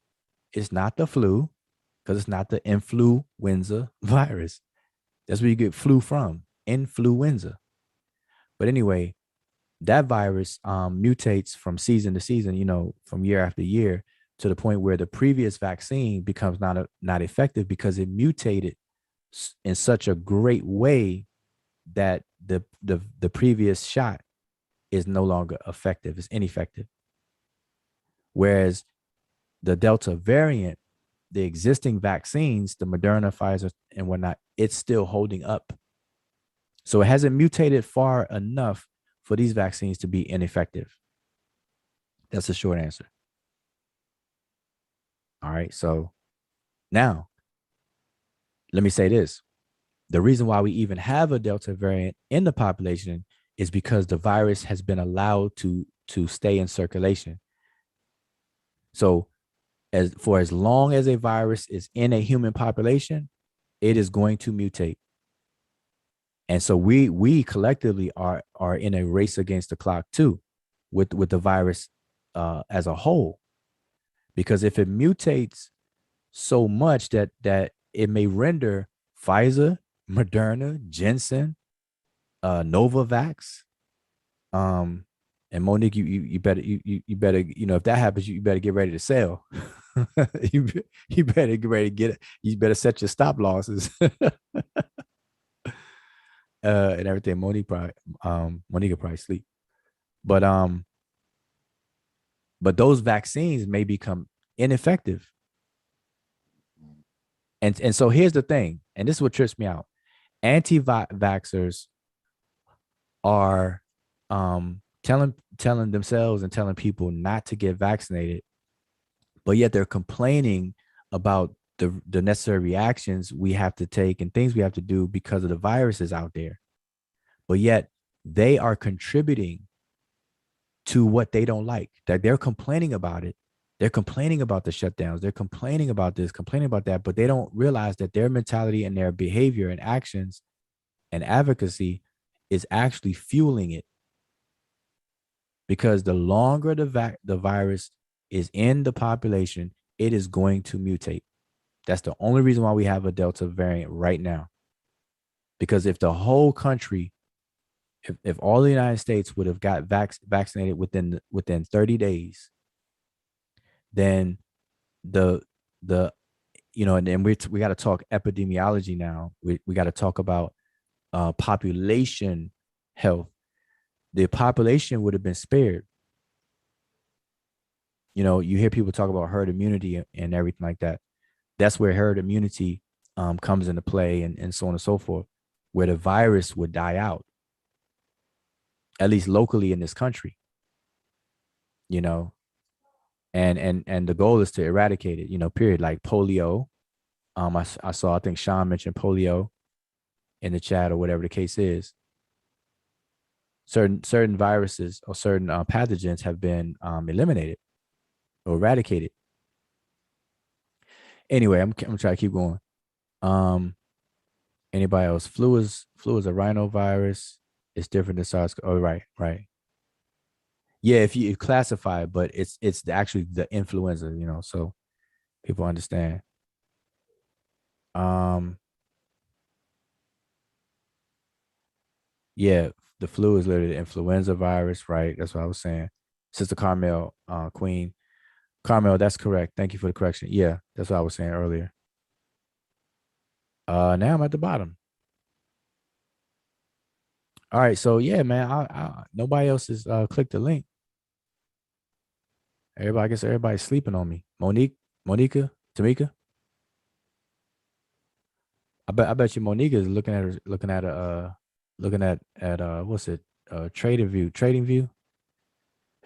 it's not the flu, because it's not the influenza virus. That's where you get flu from, influenza. But anyway, that virus mutates from season to season, from year after year, to the point where the previous vaccine becomes not effective, because it mutated in such a great way that the previous shot is no longer effective, it's ineffective. Whereas the Delta variant, the existing vaccines, the Moderna, Pfizer, and whatnot, it's still holding up. So it hasn't mutated far enough for these vaccines to be ineffective. That's the short answer. All right. So now, let me say this. The reason why we even have a Delta variant in the population is because the virus has been allowed to stay in circulation. So as long as a virus is in a human population, it is going to mutate. And so we collectively are in a race against the clock too, with the virus as a whole. Because if it mutates so much that it may render Pfizer, Moderna, Janssen, Novavax, and Monique, you better if that happens, you better get ready to sell. you better get ready to get it. You better set your stop losses. And everything. Monique will probably sleep. But those vaccines may become ineffective. And so here's the thing, and this is what trips me out. Anti-vaxxers are telling themselves and telling people not to get vaccinated, but yet they're complaining about the necessary reactions we have to take and things we have to do because of the viruses out there. But yet they are contributing to what they don't like, that they're complaining about it. They're complaining about the shutdowns. They're complaining about this, complaining about that, but they don't realize that their mentality and their behavior and actions and advocacy is actually fueling it. because the longer the virus is in the population, it is going to mutate. That's the only reason why we have a Delta variant right now. Because if the whole country, if all the United States would have got vaccinated within 30 days, then the and then we got to talk epidemiology now. We got to talk about population health. The population would have been spared. You hear people talk about herd immunity and everything like that. That's where herd immunity comes into play, and so on and so forth, where the virus would die out, at least locally in this country. And the goal is to eradicate it. Period. Like polio. I saw, I think Sean mentioned polio in the chat or whatever the case is. Certain viruses or certain pathogens have been eliminated or eradicated. Anyway, I'm trying to keep going. Anybody else? Flu is a rhinovirus. It's different than SARS. Oh, right. Yeah, if you classify it, but it's actually the influenza. So people understand. Yeah, the flu is literally the influenza virus, right? That's what I was saying. Sister Carmel, Queen. Carmel, that's correct. Thank you for the correction. Yeah, that's what I was saying earlier. Now I'm at the bottom. All right, so yeah, man. Nobody else has clicked the link. I guess everybody's sleeping on me. Monica, Tamika. I bet you Monica is looking at what's it? Trading View.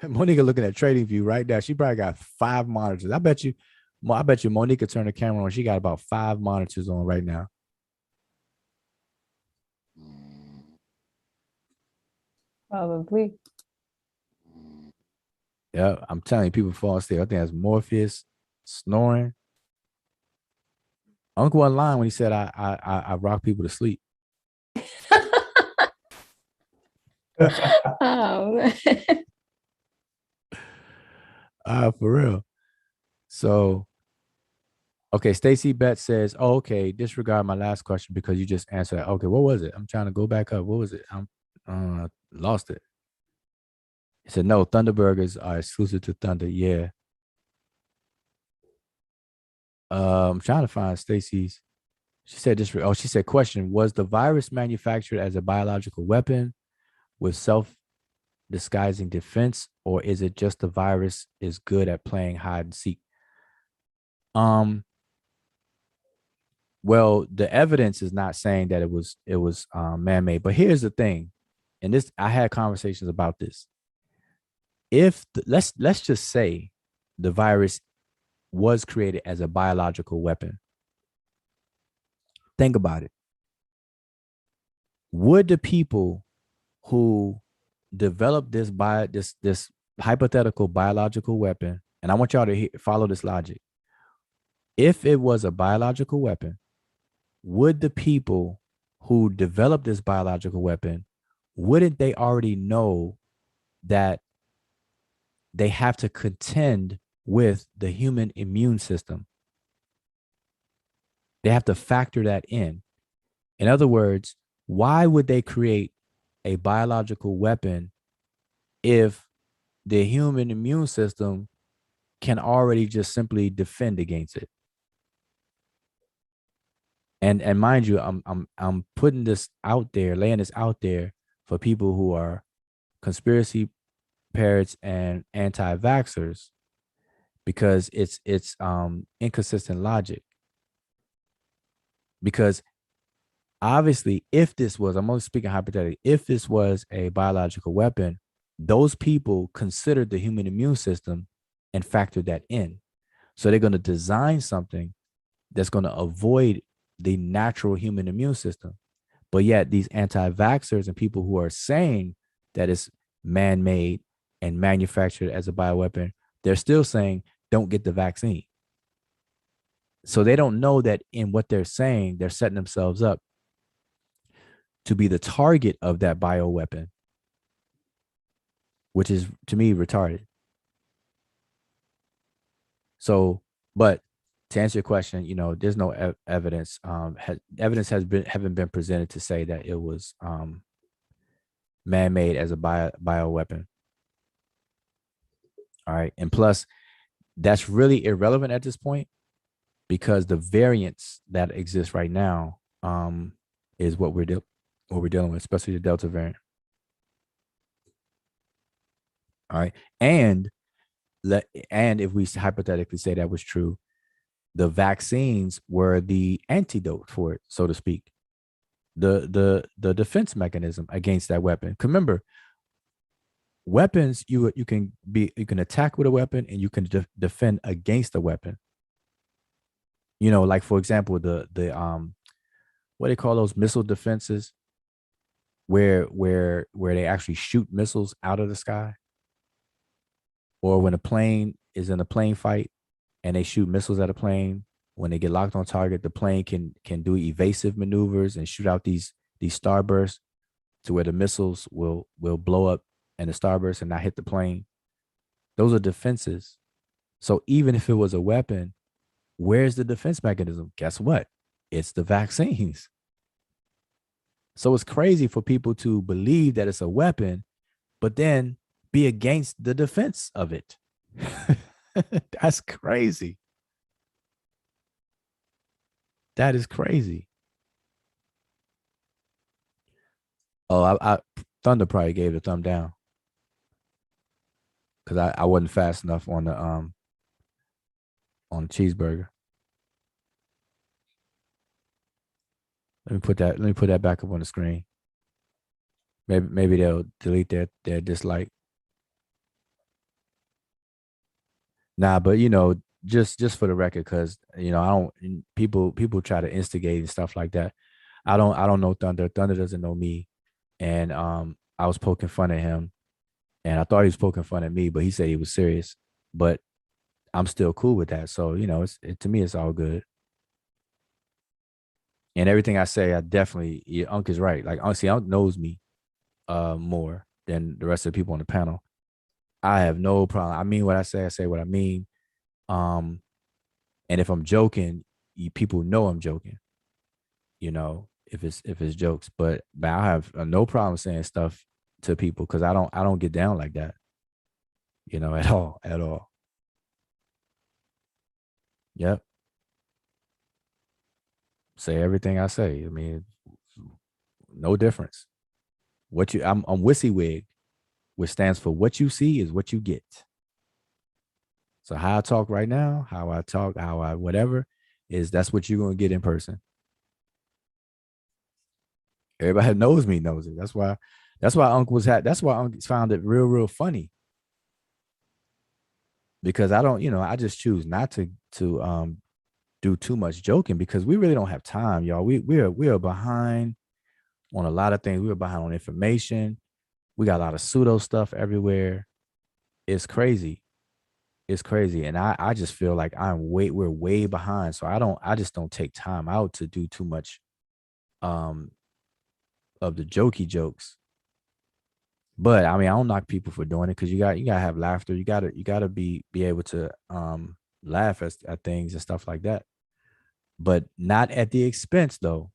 Monica looking at Trading View right now. She probably got 5 monitors. I bet you Monica turned the camera on. She got about 5 monitors on right now.
Probably.
Yeah, I'm telling you, people fall asleep. I think that's Morpheus snoring. Uncle wasn't lying when he said I rock people to sleep.
Oh,
For real. So, okay, Stacy Betts says, "Oh, okay, disregard my last question because you just answered that." Okay, what was it? I'm trying to go back up. What was it? I'm lost it. He said, "No, Thunderburgers are exclusive to Thunder." Yeah. I'm trying to find Stacy's. She said this. Oh, she said, "Question: Was the virus manufactured as a biological weapon with self-disguising defense, or is it just the virus is good at playing hide and seek?" Well, the evidence is not saying that it was man-made, but here's the thing, and this I had conversations about this. If let's just say the virus was created as a biological weapon, think about it. Would the people who developed this hypothetical biological weapon, and I want y'all to follow this logic, if it was a biological weapon, would the people who developed this biological weapon, wouldn't they already know that they have to contend with the human immune system? They have to factor that in. In other words, why would they create a biological weapon if the human immune system can already just simply defend against it? And mind you, I'm putting this out there, laying this out there for people who are conspiracy parrots and anti-vaxxers, because it's inconsistent logic. Because obviously, if this was, I'm only speaking hypothetically, if this was a biological weapon, those people considered the human immune system and factored that in. So they're going to design something that's going to avoid the natural human immune system. But yet these anti-vaxxers and people who are saying that it's man-made and manufactured as a bioweapon, they're still saying, don't get the vaccine. So they don't know that in what they're saying, they're setting themselves up to be the target of that bioweapon. which is to me retarded. So, but to answer your question, there's no evidence. Evidence haven't been presented to say that it was man-made as a bio weapon. All right, and plus, that's really irrelevant at this point because the variants that exist right now is what we're dealing with, especially the Delta variant. All right, and if we hypothetically say that was true, the vaccines were the antidote for it, so to speak, the defense mechanism against that weapon. Remember, weapons you can attack with a weapon and you can defend against a weapon. Like for example, the what do they call those missile defenses, where they actually shoot missiles out of the sky, or when a plane is in a plane fight and they shoot missiles at a plane. When they get locked on target, the plane can do evasive maneuvers and shoot out these starbursts to where the missiles will blow up in the starburst and not hit the plane. Those are defenses. So even if it was a weapon, where's the defense mechanism? Guess what? It's the vaccines. So it's crazy for people to believe that it's a weapon, but then be against the defense of it. That's crazy. That is crazy. Oh, Thunder probably gave the thumb down because I wasn't fast enough on the cheeseburger. Let me put that back up on the screen. Maybe they'll delete their dislike. Nah, but just for the record, because I don't people try to instigate and stuff like that. I don't know Thunder. Thunder doesn't know me. And I was poking fun at him. And I thought he was poking fun at me, but he said he was serious. But I'm still cool with that. So, to me, it's all good. And everything I say, I definitely, Unc is right. Like, honestly, Unc knows me more than the rest of the people on the panel. I have no problem. I mean what I say what I mean. And if I'm joking, people know I'm joking. If it's jokes, but I have no problem saying stuff to people because I don't get down like that. At all. Yep. Say everything I say. I mean, no difference. I'm WYSIWYG, which stands for what you see is what you get. So how I talk right now, how I talk, how I whatever, that's what you're gonna get in person. Everybody knows me knows it. That's why that's why Unc found it real funny. Because I just choose not to do too much joking because we really don't have time, y'all. We are behind on a lot of things. We are behind on information. We got a lot of pseudo stuff everywhere. It's crazy. It's crazy. And I just feel like we're way behind. So I just don't take time out to do too much of the jokey jokes. But I mean, I don't knock people for doing it because you gotta have laughter. You gotta be able to laugh at things and stuff like that. But not at the expense though.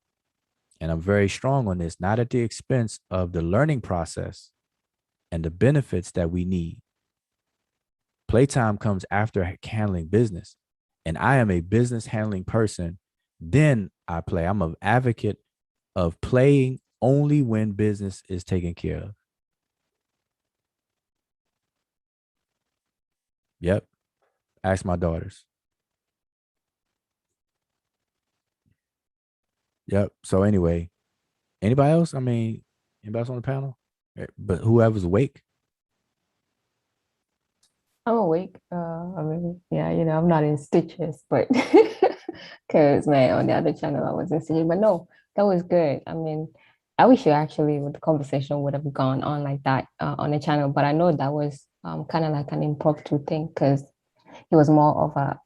And I'm very strong on this, not at the expense of the learning process and the benefits that we need. Playtime comes after handling business. And I am a business handling person. Then I play. I'm an advocate of playing only when business is taken care of. Yep. Ask my daughters. Yep. So anyway, anybody else? I mean, anybody else on the panel? But whoever's awake.
I'm awake. I mean, yeah, I'm not in stitches, but because man, on the other channel I was in stitches. But no, that was good. I mean, I wish you actually the conversation would have gone on like that on the channel, but I know that was kind of like an impromptu thing because it was more of a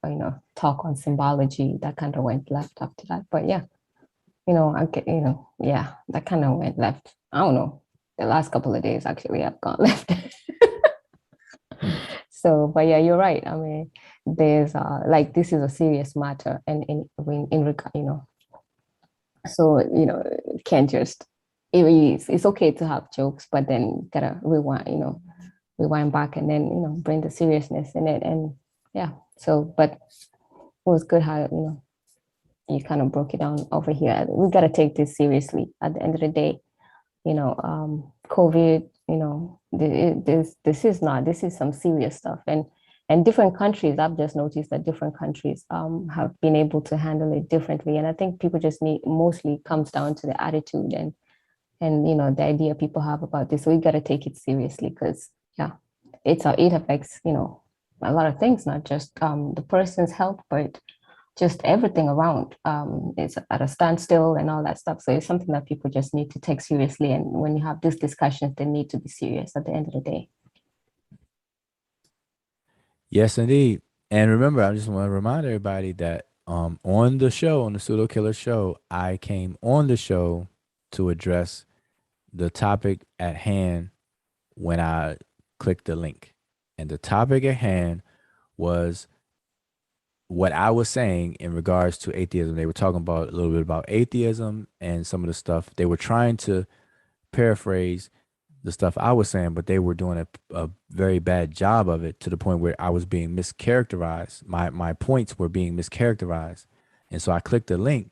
talk on symbology that kind of went left after that. But yeah, yeah, that kind of went left. I don't know. The last couple of days actually have gone left. So, but yeah, you're right. I mean, there's like this is a serious matter, and in regard, so can't just it's okay to have jokes, but then gotta rewind back and then bring the seriousness in it, and yeah. So, but it was good how you kind of broke it down over here. We gotta take this seriously. At the end of the day, COVID, this is some serious stuff. And different countries, I've just noticed that different countries have been able to handle it differently. And I think people just mostly comes down to the attitude and the idea people have about this. So we got to take it seriously because yeah, it affects, a lot of things, not just the person's health, but just everything around is at a standstill and all that stuff. So it's something that people just need to take seriously. And when you have these discussions, they need to be serious at the end of the day.
Yes, indeed. And remember, I just want to remind everybody that on the show, on the Pseudo Killer show, I came on the show to address the topic at hand when I clicked the link. And the topic at hand was what I was saying in regards to atheism. They were talking about a little bit about atheism and some of the stuff. They were trying to paraphrase the stuff I was saying, but they were doing a very bad job of it to the point where I was being mischaracterized. My points were being mischaracterized. And so I clicked the link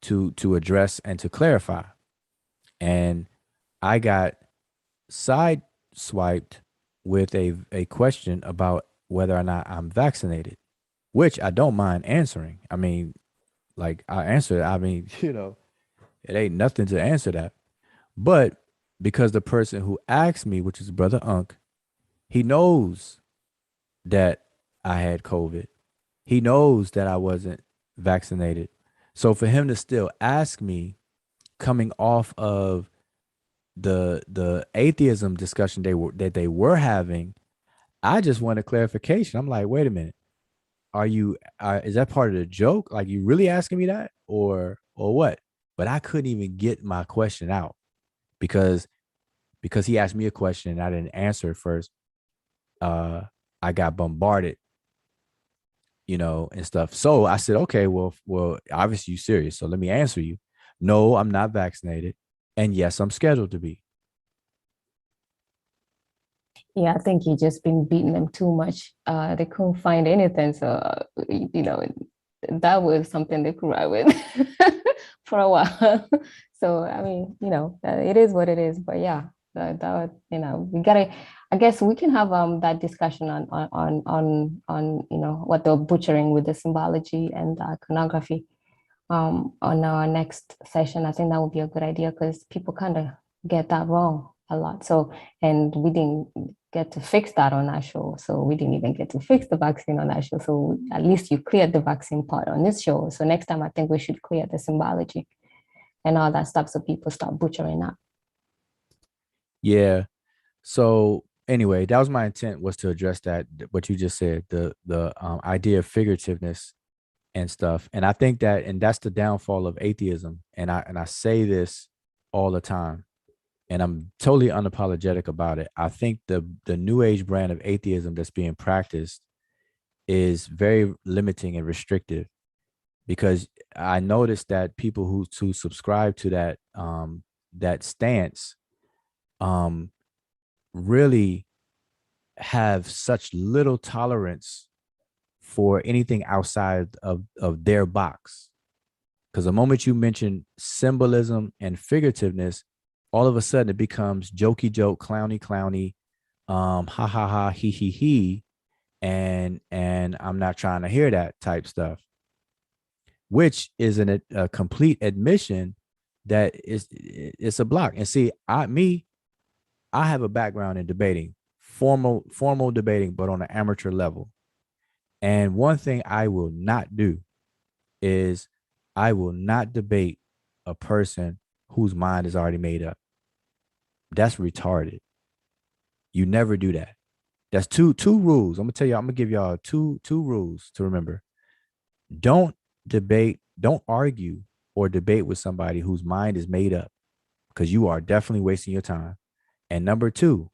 to address and to clarify. And I got side swiped with a question about whether or not I'm vaccinated, which I don't mind answering. I mean, like I answered, I mean, it ain't nothing to answer that. But because the person who asked me, which is Brother Unk, he knows that I had COVID. He knows that I wasn't vaccinated. So for him to still ask me, coming off of the atheism discussion they were having, I just wanted clarification. I'm like, wait a minute, is that part of the joke? Like, you really asking me that, or what? But I couldn't even get my question out because he asked me a question and I didn't answer it first. I got bombarded, and stuff. So I said, okay, well, obviously you serious. So let me answer you. No, I'm not vaccinated. And yes, I'm scheduled to be.
Yeah, I think you just been beating them too much. They couldn't find anything. So, that was something they could ride with for a while. So, I mean, it is what it is. But yeah, we gotta. I guess we can have that discussion on what they're butchering with the symbology and the iconography on our next session. I think that would be a good idea because people kind of get that wrong a lot. So, and we didn't get to fix that on our show. So we didn't even get to fix the vaccine on our show. So at least you cleared the vaccine part on this show. So next time I think we should clear the symbology and all that stuff so people start butchering that.
Yeah. So anyway, that was my intent, was to address that, what you just said, the idea of figurativeness and stuff. And I think that's the downfall of atheism. And I say this all the time, and I'm totally unapologetic about it. I think the new age brand of atheism that's being practiced is very limiting and restrictive, because I noticed that people who subscribe to that stance really have such little tolerance for anything outside of their box. Because the moment you mention symbolism and figurativeness, all of a sudden it becomes jokey joke, clowny, ha ha ha, he, and I'm not trying to hear that type stuff, which is a complete admission that it's a block. And see, I have a background in debating, formal debating, but on an amateur level. And one thing I will not do is I will not debate a person whose mind is already made up. That's retarded. You never do that. That's two rules. I'm gonna give y'all two rules to remember. Don't argue or debate with somebody whose mind is made up, because you are definitely wasting your time. And number two,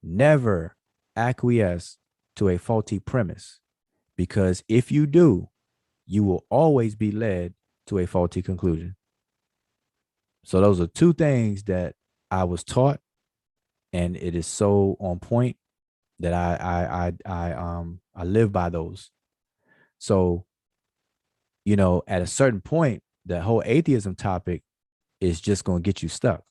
never acquiesce to a faulty premise, because if you do, you will always be led to a faulty conclusion. So those are two things that I was taught, and it is so on point that I live by those. So, you know, at a certain point, the whole atheism topic is just going to get you stuck.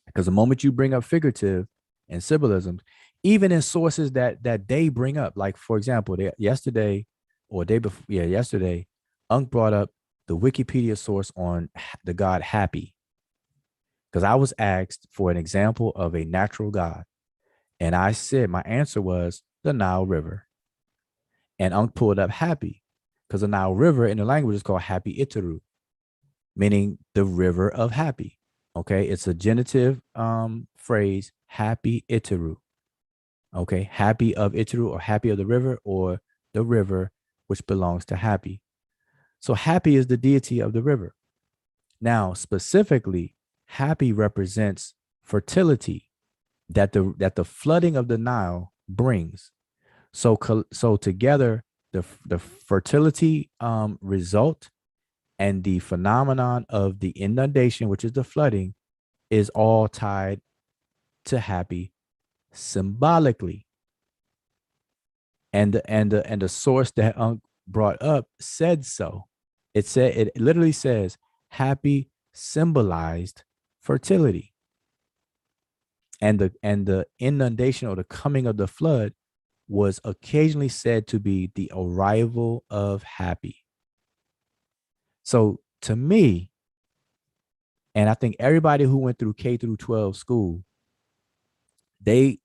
Because the moment you bring up figurative and symbolism, even in sources that they bring up, like for example, yesterday or day before, yesterday, Unc brought up the Wikipedia source on the god Happy. Because I was asked for an example of a natural god. And I said, my answer was the Nile River. And Unc pulled up Happy, because the Nile River in the language is called Happy Itaru, meaning the river of happy. Okay, it's a genitive phrase, Happy Itaru. Okay, happy of Itaru, or happy of the river, or the river which belongs to Happy. So Happy is the deity of the river. Now, specifically, Happy represents fertility that the flooding of the Nile brings. So together, the fertility result and the phenomenon of the inundation, which is the flooding, is all tied to Happy symbolically. And the source that Unc brought up said so. It literally says Happy symbolized fertility. And the inundation, or the coming of the flood, was occasionally said to be the arrival of Happy. So to me, and I think everybody who went through K through 12 school, they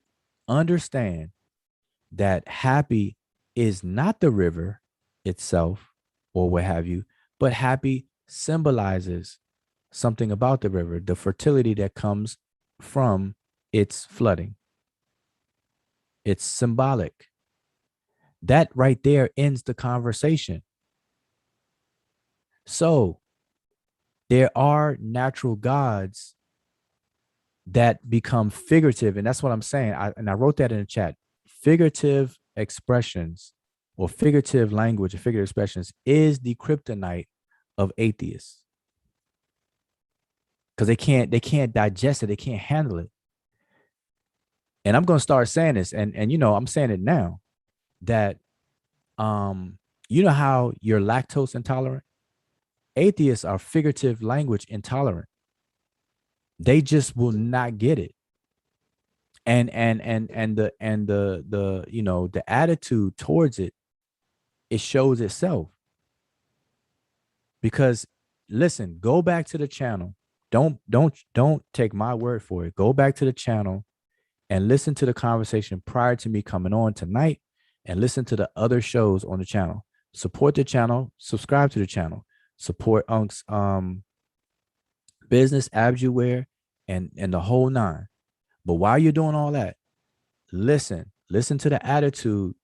understand that Happy is not the river itself or what have you, but Happy symbolizes something about the river, the fertility that comes from its flooding. It's symbolic. That right there ends the conversation. So there are natural gods that become figurative. And that's what I'm saying. I wrote that in the chat. Figurative expressions, or figurative language, or figurative expressions, is the kryptonite of atheists. Because they can't digest it, they can't handle it. And I'm gonna start saying this, and you know, I'm saying it now, that you know how you're lactose intolerant? Atheists are figurative language intolerant. They just will not get it. And the you know, the attitude towards it, it shows itself. Because listen, go back to the channel. Don't take my word for it. Go back to the channel and listen to the conversation prior to me coming on tonight, and listen to the other shows on the channel. Support the channel, subscribe to the channel, support Unc's business, Abjuware, and the whole nine. But while you're doing all that, listen to the attitude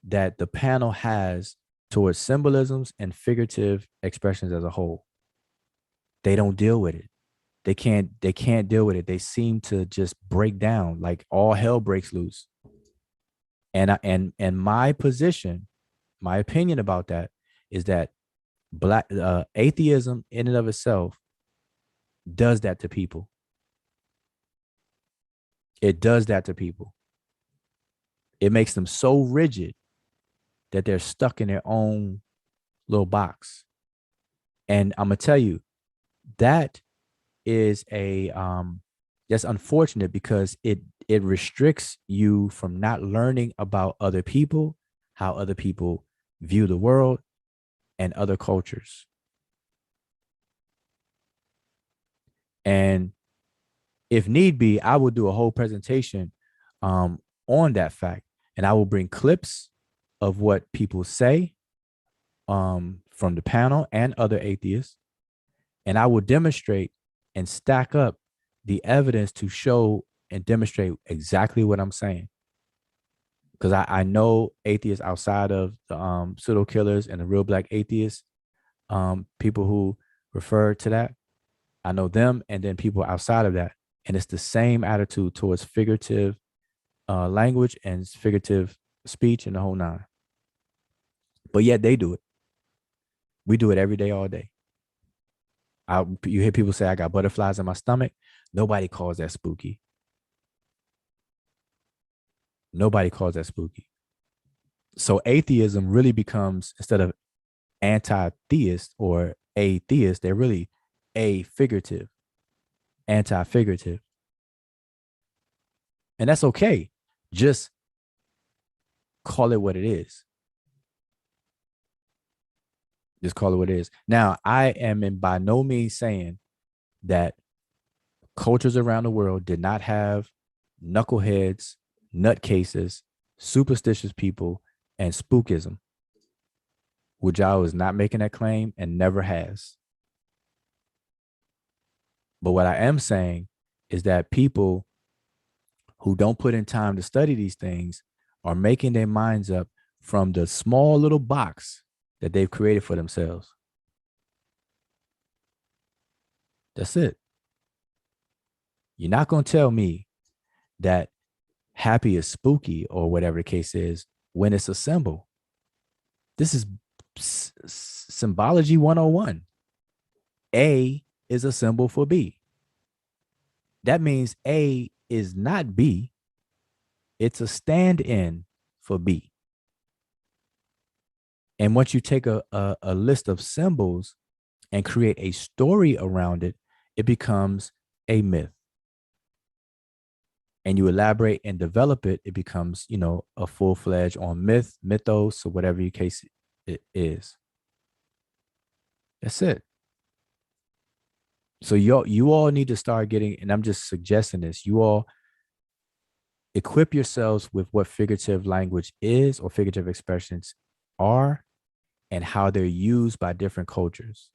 that the panel has towards symbolisms and figurative expressions as a whole. They don't deal with it. They can't deal with it. They seem to just break down, like all hell breaks loose. And my position, my opinion about that is that atheism in and of itself does that to people. It does that to people. It makes them so rigid that they're stuck in their own little box. And I'm gonna tell you, that is that's unfortunate, because it restricts you from not learning about other people, how other people view the world, and other cultures. And if need be, I will do a whole presentation on that fact, and I will bring clips of what people say from the panel and other atheists, and I will demonstrate and stack up the evidence to show and demonstrate exactly what I'm saying. Because I know atheists outside of the pseudo killers and the real black atheists, people who refer to that. I know them, and then people outside of that. And it's the same attitude towards figurative language and figurative speech and the whole nine. But yet they do it. We do it every day, all day. You hear people say, I got butterflies in my stomach. Nobody calls that spooky. Nobody calls that spooky. So atheism really becomes, instead of anti-theist or atheist, they're really a-figurative, anti-figurative. And that's okay. Just call it what it is. Just call it what it is. Now, I am in by no means saying that cultures around the world did not have knuckleheads, nutcases, superstitious people, and spookism. Wujao is not making that claim and never has. But what I am saying is that people who don't put in time to study these things are making their minds up from the small little box that they've created for themselves. That's it. You're not going to tell me that happy is spooky or whatever the case is when it's a symbol. This is symbology 101. A is a symbol for B. That means A is not B. It's a stand-in for B. And once you take a list of symbols and create a story around it, it becomes a myth. And you elaborate and develop it, it becomes, a full-fledged on myth, mythos, or whatever your case it is. That's it. So you all need to start getting, and I'm just suggesting this, you all equip yourselves with what figurative language is or figurative expressions are and how they're used by different cultures.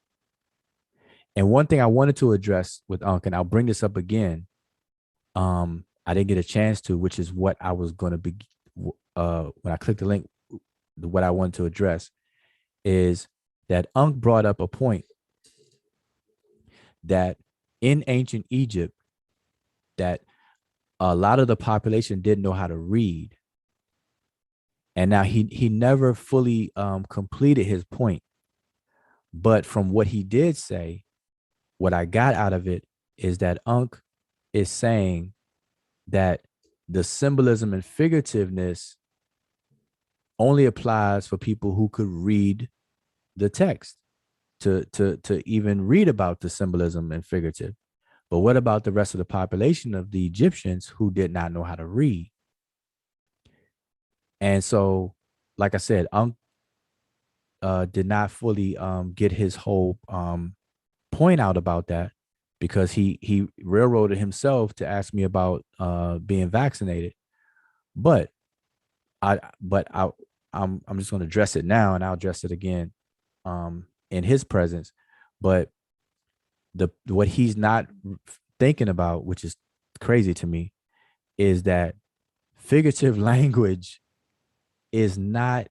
And one thing I wanted to address with Unc, and I'll bring this up again, I didn't get a chance to, which is what I was going to be, when I clicked the link, what I wanted to address is that Unc brought up a point that in ancient Egypt, that a lot of the population didn't know how to read. And now he never fully completed his point. But from what he did say, what I got out of it is that Unc is saying that the symbolism and figurativeness only applies for people who could read the text to even read about the symbolism and figurative. But what about the rest of the population of the Egyptians who did not know how to read? And so, like I said, Unc did not fully get his whole point out about that, because he railroaded himself to ask me about being vaccinated. But I'm just going to address it now, and I'll address it again in his presence. But what he's not thinking about, which is crazy to me, is that figurative language is not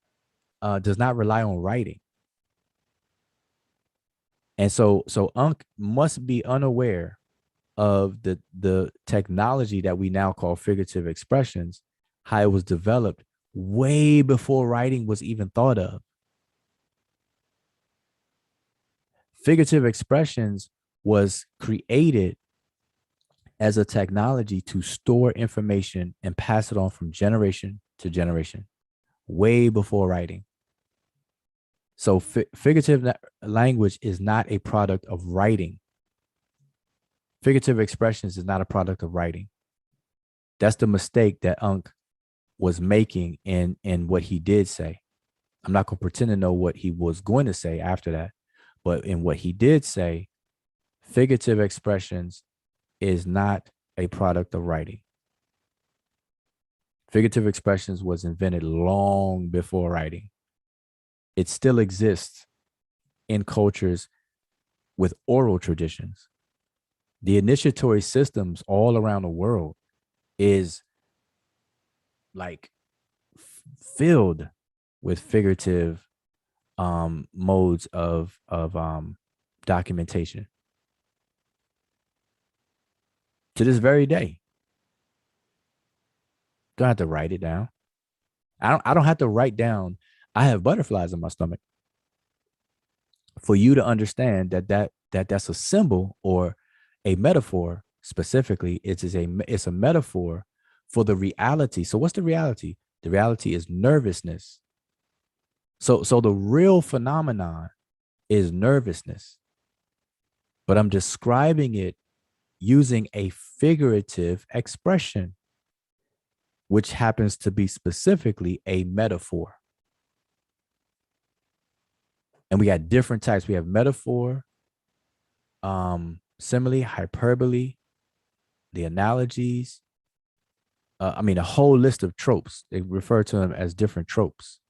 does not rely on writing. And so Unc must be unaware of the technology that we now call figurative expressions, how it was developed way before writing was even thought of. Figurative expressions was created as a technology to store information and pass it on from generation to generation, way before writing. So figurative language is not a product of writing. Figurative expressions is not a product of writing. That's the mistake that Unc was making in what he did say. I'm not going to pretend to know what he was going to say after that, but in what he did say, figurative expressions is not a product of writing. Figurative expressions was invented long before writing. It still exists in cultures with oral traditions. The initiatory systems all around the world is like filled with figurative modes of documentation to this very day. Don't have to write it down. I don't have to write down I have butterflies in my stomach for you to understand that's a symbol or a metaphor. Specifically, it's a metaphor for the reality. So what's the reality? The reality is nervousness. So the real phenomenon is nervousness, but I'm describing it using a figurative expression, which happens to be specifically a metaphor. And we got different types. We have metaphor, simile, hyperbole, the analogies. I mean, a whole list of tropes. They refer to them as different tropes.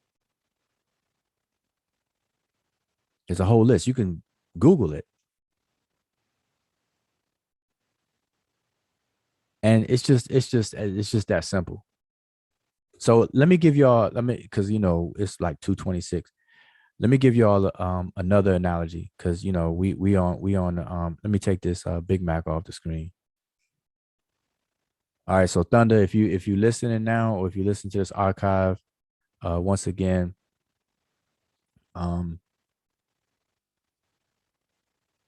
There's a whole list. You can Google it. And it's just that simple. So let me give y'all, because it's like 2:26. Let me give y'all another analogy, because we on let me take this Big Mac off the screen. All right, so Thunder, if you listening now, or if you listen to this archive, once again,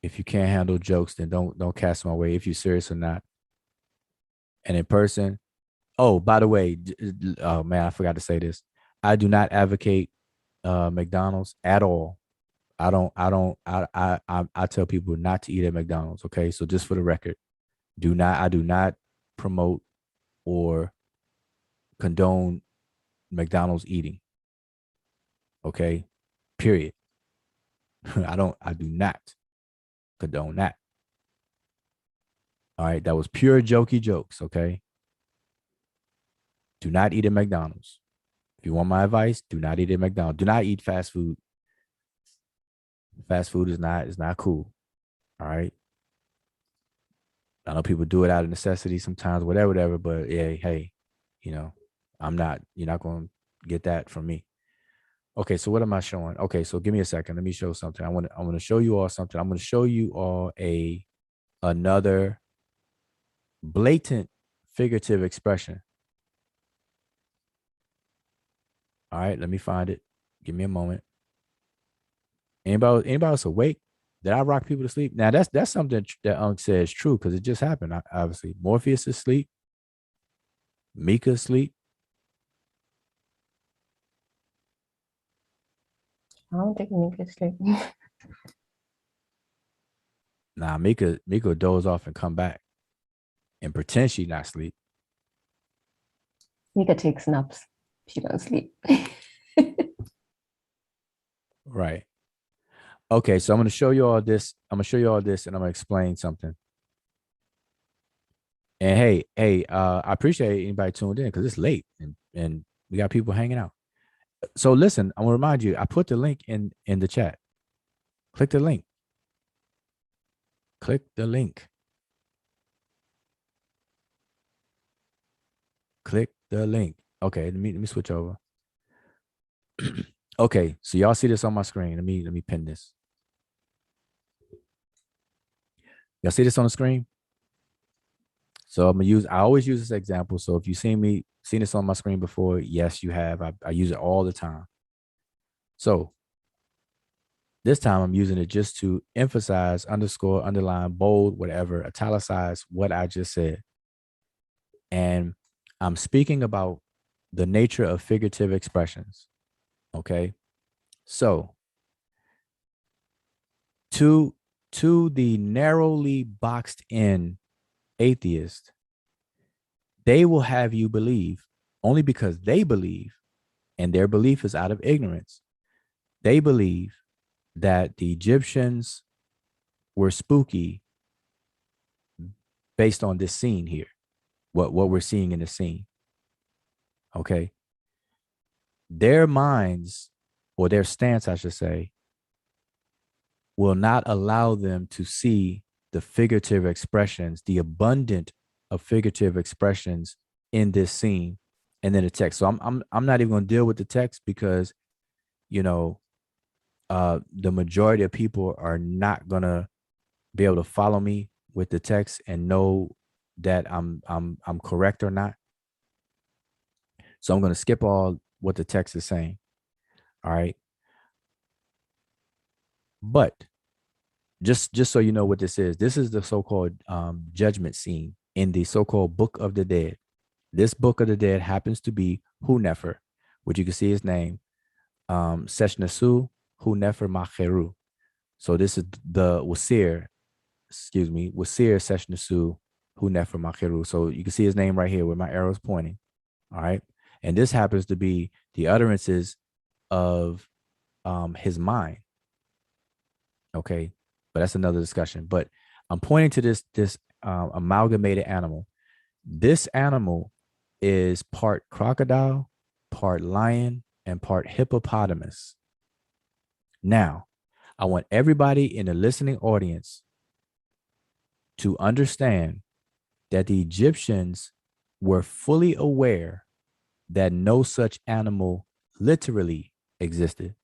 if you can't handle jokes, then don't cast my way if you're serious or not. And in person, oh, by the way, oh man, I forgot to say this. I do not advocate McDonald's at all. I tell people not to eat at McDonald's. Okay, so just for the record, I do not promote or condone McDonald's eating. Okay, period. I do not condone that. All right, that was pure jokey jokes. Okay, do not eat at McDonald's. If you want my advice, do not eat at McDonald's. Do not eat fast food. Fast food is not cool. All right. I know people do it out of necessity sometimes, whatever. But yeah, hey, you're not going to get that from me. Okay, so what am I showing? Okay, so give me a second. Let me show something. I want to show you all something. I'm going to show you all another blatant figurative expression. All right, let me find it. Give me a moment. Anybody else awake? Did I rock people to sleep? Now that's something that Unc says true, because it just happened. Obviously, Morpheus is asleep. Mika asleep.
I don't think Nick is sleep.
Nah, Mika doze off and come back and pretend she not asleep.
Nika takes naps. She don't sleep.
Right. Okay, so I'm gonna show you all this. I'm gonna show you all this, and I'm gonna explain something. And hey, I appreciate anybody tuned in, because it's late and we got people hanging out. So listen, I want to remind you, I put the link in the chat. Click the link. Click the link. Click the link. Okay, let me switch over. Okay, so y'all see this on my screen. Let me pin this. Y'all see this on the screen? So I always use this example. So if you've seen this on my screen before, yes, you have. I use it all the time. So this time I'm using it just to emphasize, underscore, underline, bold, whatever, italicize what I just said. And I'm speaking about the nature of figurative expressions. Okay. So to the narrowly boxed in atheist, they will have you believe, only because they believe, and their belief is out of ignorance, they believe that the Egyptians were spooky based on this scene here, what we're seeing in the scene. Okay. Their minds, or their stance, I should say, will not allow them to see the figurative expressions, the abundant of figurative expressions in this scene and in the text. So I'm not even going to deal with the text, because the majority of people are not going to be able to follow me with the text and know that I'm correct or not. So I'm going to skip all what the text is saying. All right. But just so you know what this is the so-called judgment scene in the so-called Book of the Dead. This Book of the Dead happens to be Hunefer, which you can see his name, Sesh Nasu Hunefer Macheru. So this is the Wasir, Wasir Sesh Nasu Hunefer Macheru. So you can see his name right here where my arrow's pointing. All right. And this happens to be the utterances of his mind. Okay. But that's another discussion. But I'm pointing to this amalgamated animal. This animal is part crocodile, part lion, and part hippopotamus. Now, I want everybody in the listening audience to understand that the Egyptians were fully aware that no such animal literally existed.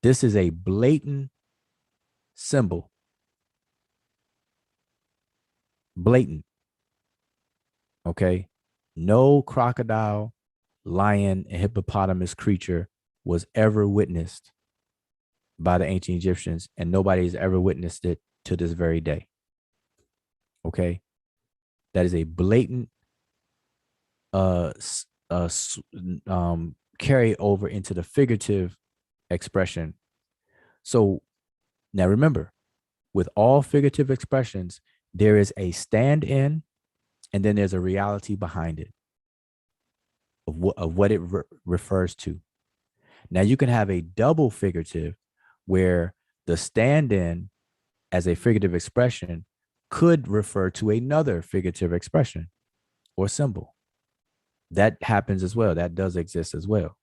This is a blatant symbol. Blatant. Okay. No crocodile, lion, and hippopotamus creature was ever witnessed by the ancient Egyptians, and nobody's ever witnessed it to this very day. Okay. That is a blatant carry over into the figurative expression. So now remember, with all figurative expressions, there is a stand-in and then there's a reality behind it of what it refers to. Now you can have a double figurative where the stand-in as a figurative expression could refer to another figurative expression or symbol. That happens as well. That does exist as well.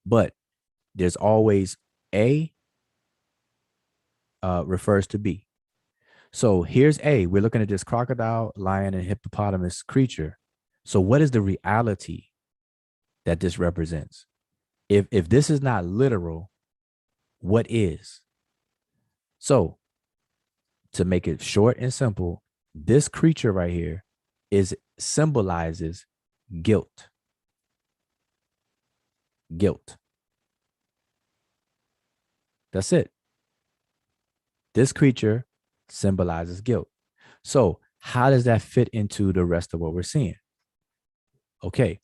But there's always A refers to B. So here's A. We're looking at this crocodile, lion, and hippopotamus creature. So what is the reality that this represents? If this is not literal, what is? So to make it short and simple, this creature right here symbolizes guilt. Guilt. That's it. This creature symbolizes guilt. So how does that fit into the rest of what we're seeing? Okay.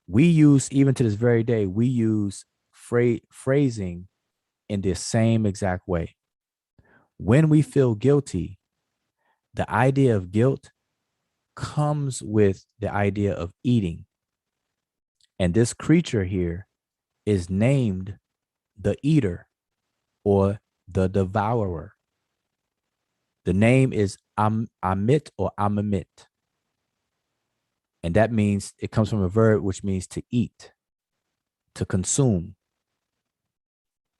We use, even to this very day, we use phrasing in the same exact way. When we feel guilty, the idea of guilt comes with the idea of eating. And this creature here is named the eater or the devourer. The name is Amit or Amamit. And that means it comes from a verb which means to eat, to consume.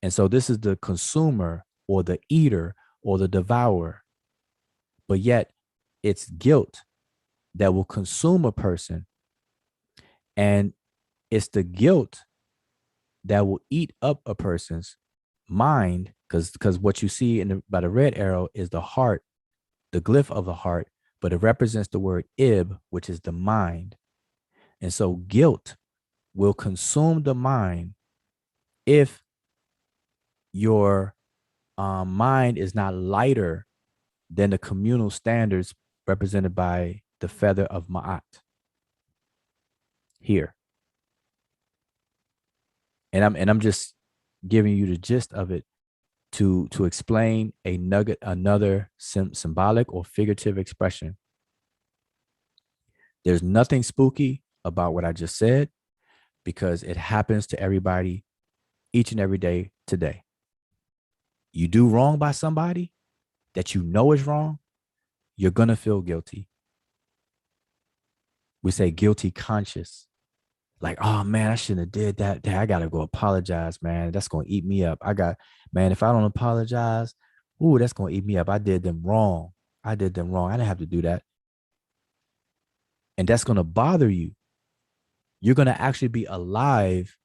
And so this is the consumer or the eater or the devourer. But yet it's guilt that will consume a person. And it's the guilt that will eat up a person's mind, because what you see by the red arrow is the heart, the glyph of the heart, but it represents the word ib, which is the mind. And so guilt will consume the mind if your mind is not lighter than the communal standards represented by the feather of Ma'at here. And I'm just giving you the gist of it to explain another symbolic or figurative expression. There's nothing spooky about what I just said because it happens to everybody each and every day today. You do wrong by somebody that you know is wrong, you're going to feel guilty. We say guilty conscious. Like, oh man, I shouldn't have did that. I got to go apologize, man. That's going to eat me up. Man, if I don't apologize, that's going to eat me up. I did them wrong. I didn't have to do that. And that's going to bother you. You're going to actually be alive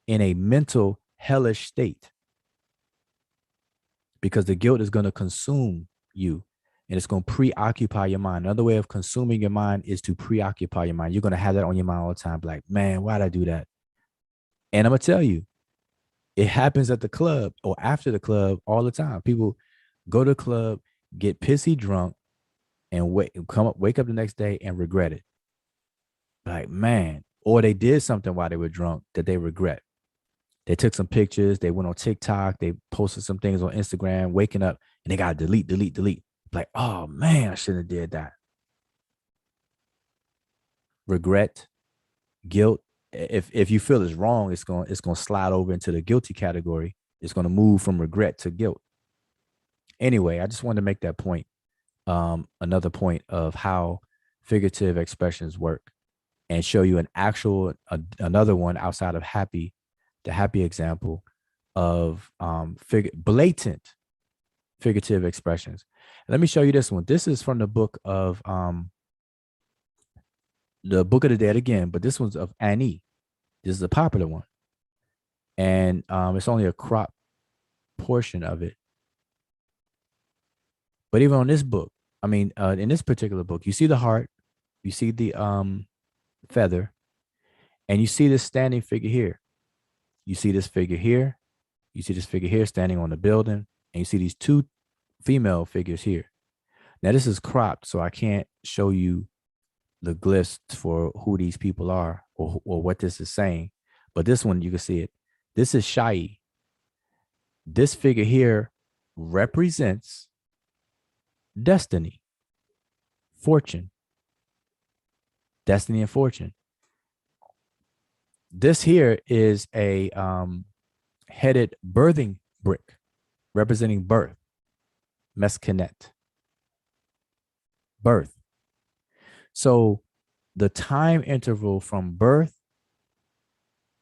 in a mental hellish state because the guilt is going to consume you. and it's going to preoccupy your mind. Another way of consuming your mind is to preoccupy your mind. You're going to have that on your mind all the time. Like, man, why'd I do that? And I'm going to tell you, it happens at the club or after the club all the time. People go to the club, get pissy drunk, and wake up the next day and regret it. Like, man, or they did something while they were drunk that they regret. They took some pictures, they went on TikTok, they posted some things on Instagram, waking up, and they got to delete. Like, oh man, I shouldn't have did that. Regret, guilt. If you feel it's wrong, it's gonna slide over into the guilty category. It's gonna move from regret to guilt. Anyway, I just wanted to make that point. Another point of how figurative expressions work, and show you another one outside of the happy example of blatant figurative expressions. Let me show you this one. This is from the book of the Dead again, but this one's of Annie. This is a popular one, and it's only a crop portion of it. But even on this book, in this particular book, you see the heart, you see the feather, and you see this standing figure here. You see this figure here. You see this figure here standing on the building, and you see these two female figures here. Now this is cropped, so I can't show you the glyphs for who these people are or what this is saying. But this one, you can see it. This is Shai. This figure here represents destiny, fortune, destiny and fortune. This here is a headed birthing brick representing birth, mescanet, birth. So the time interval from birth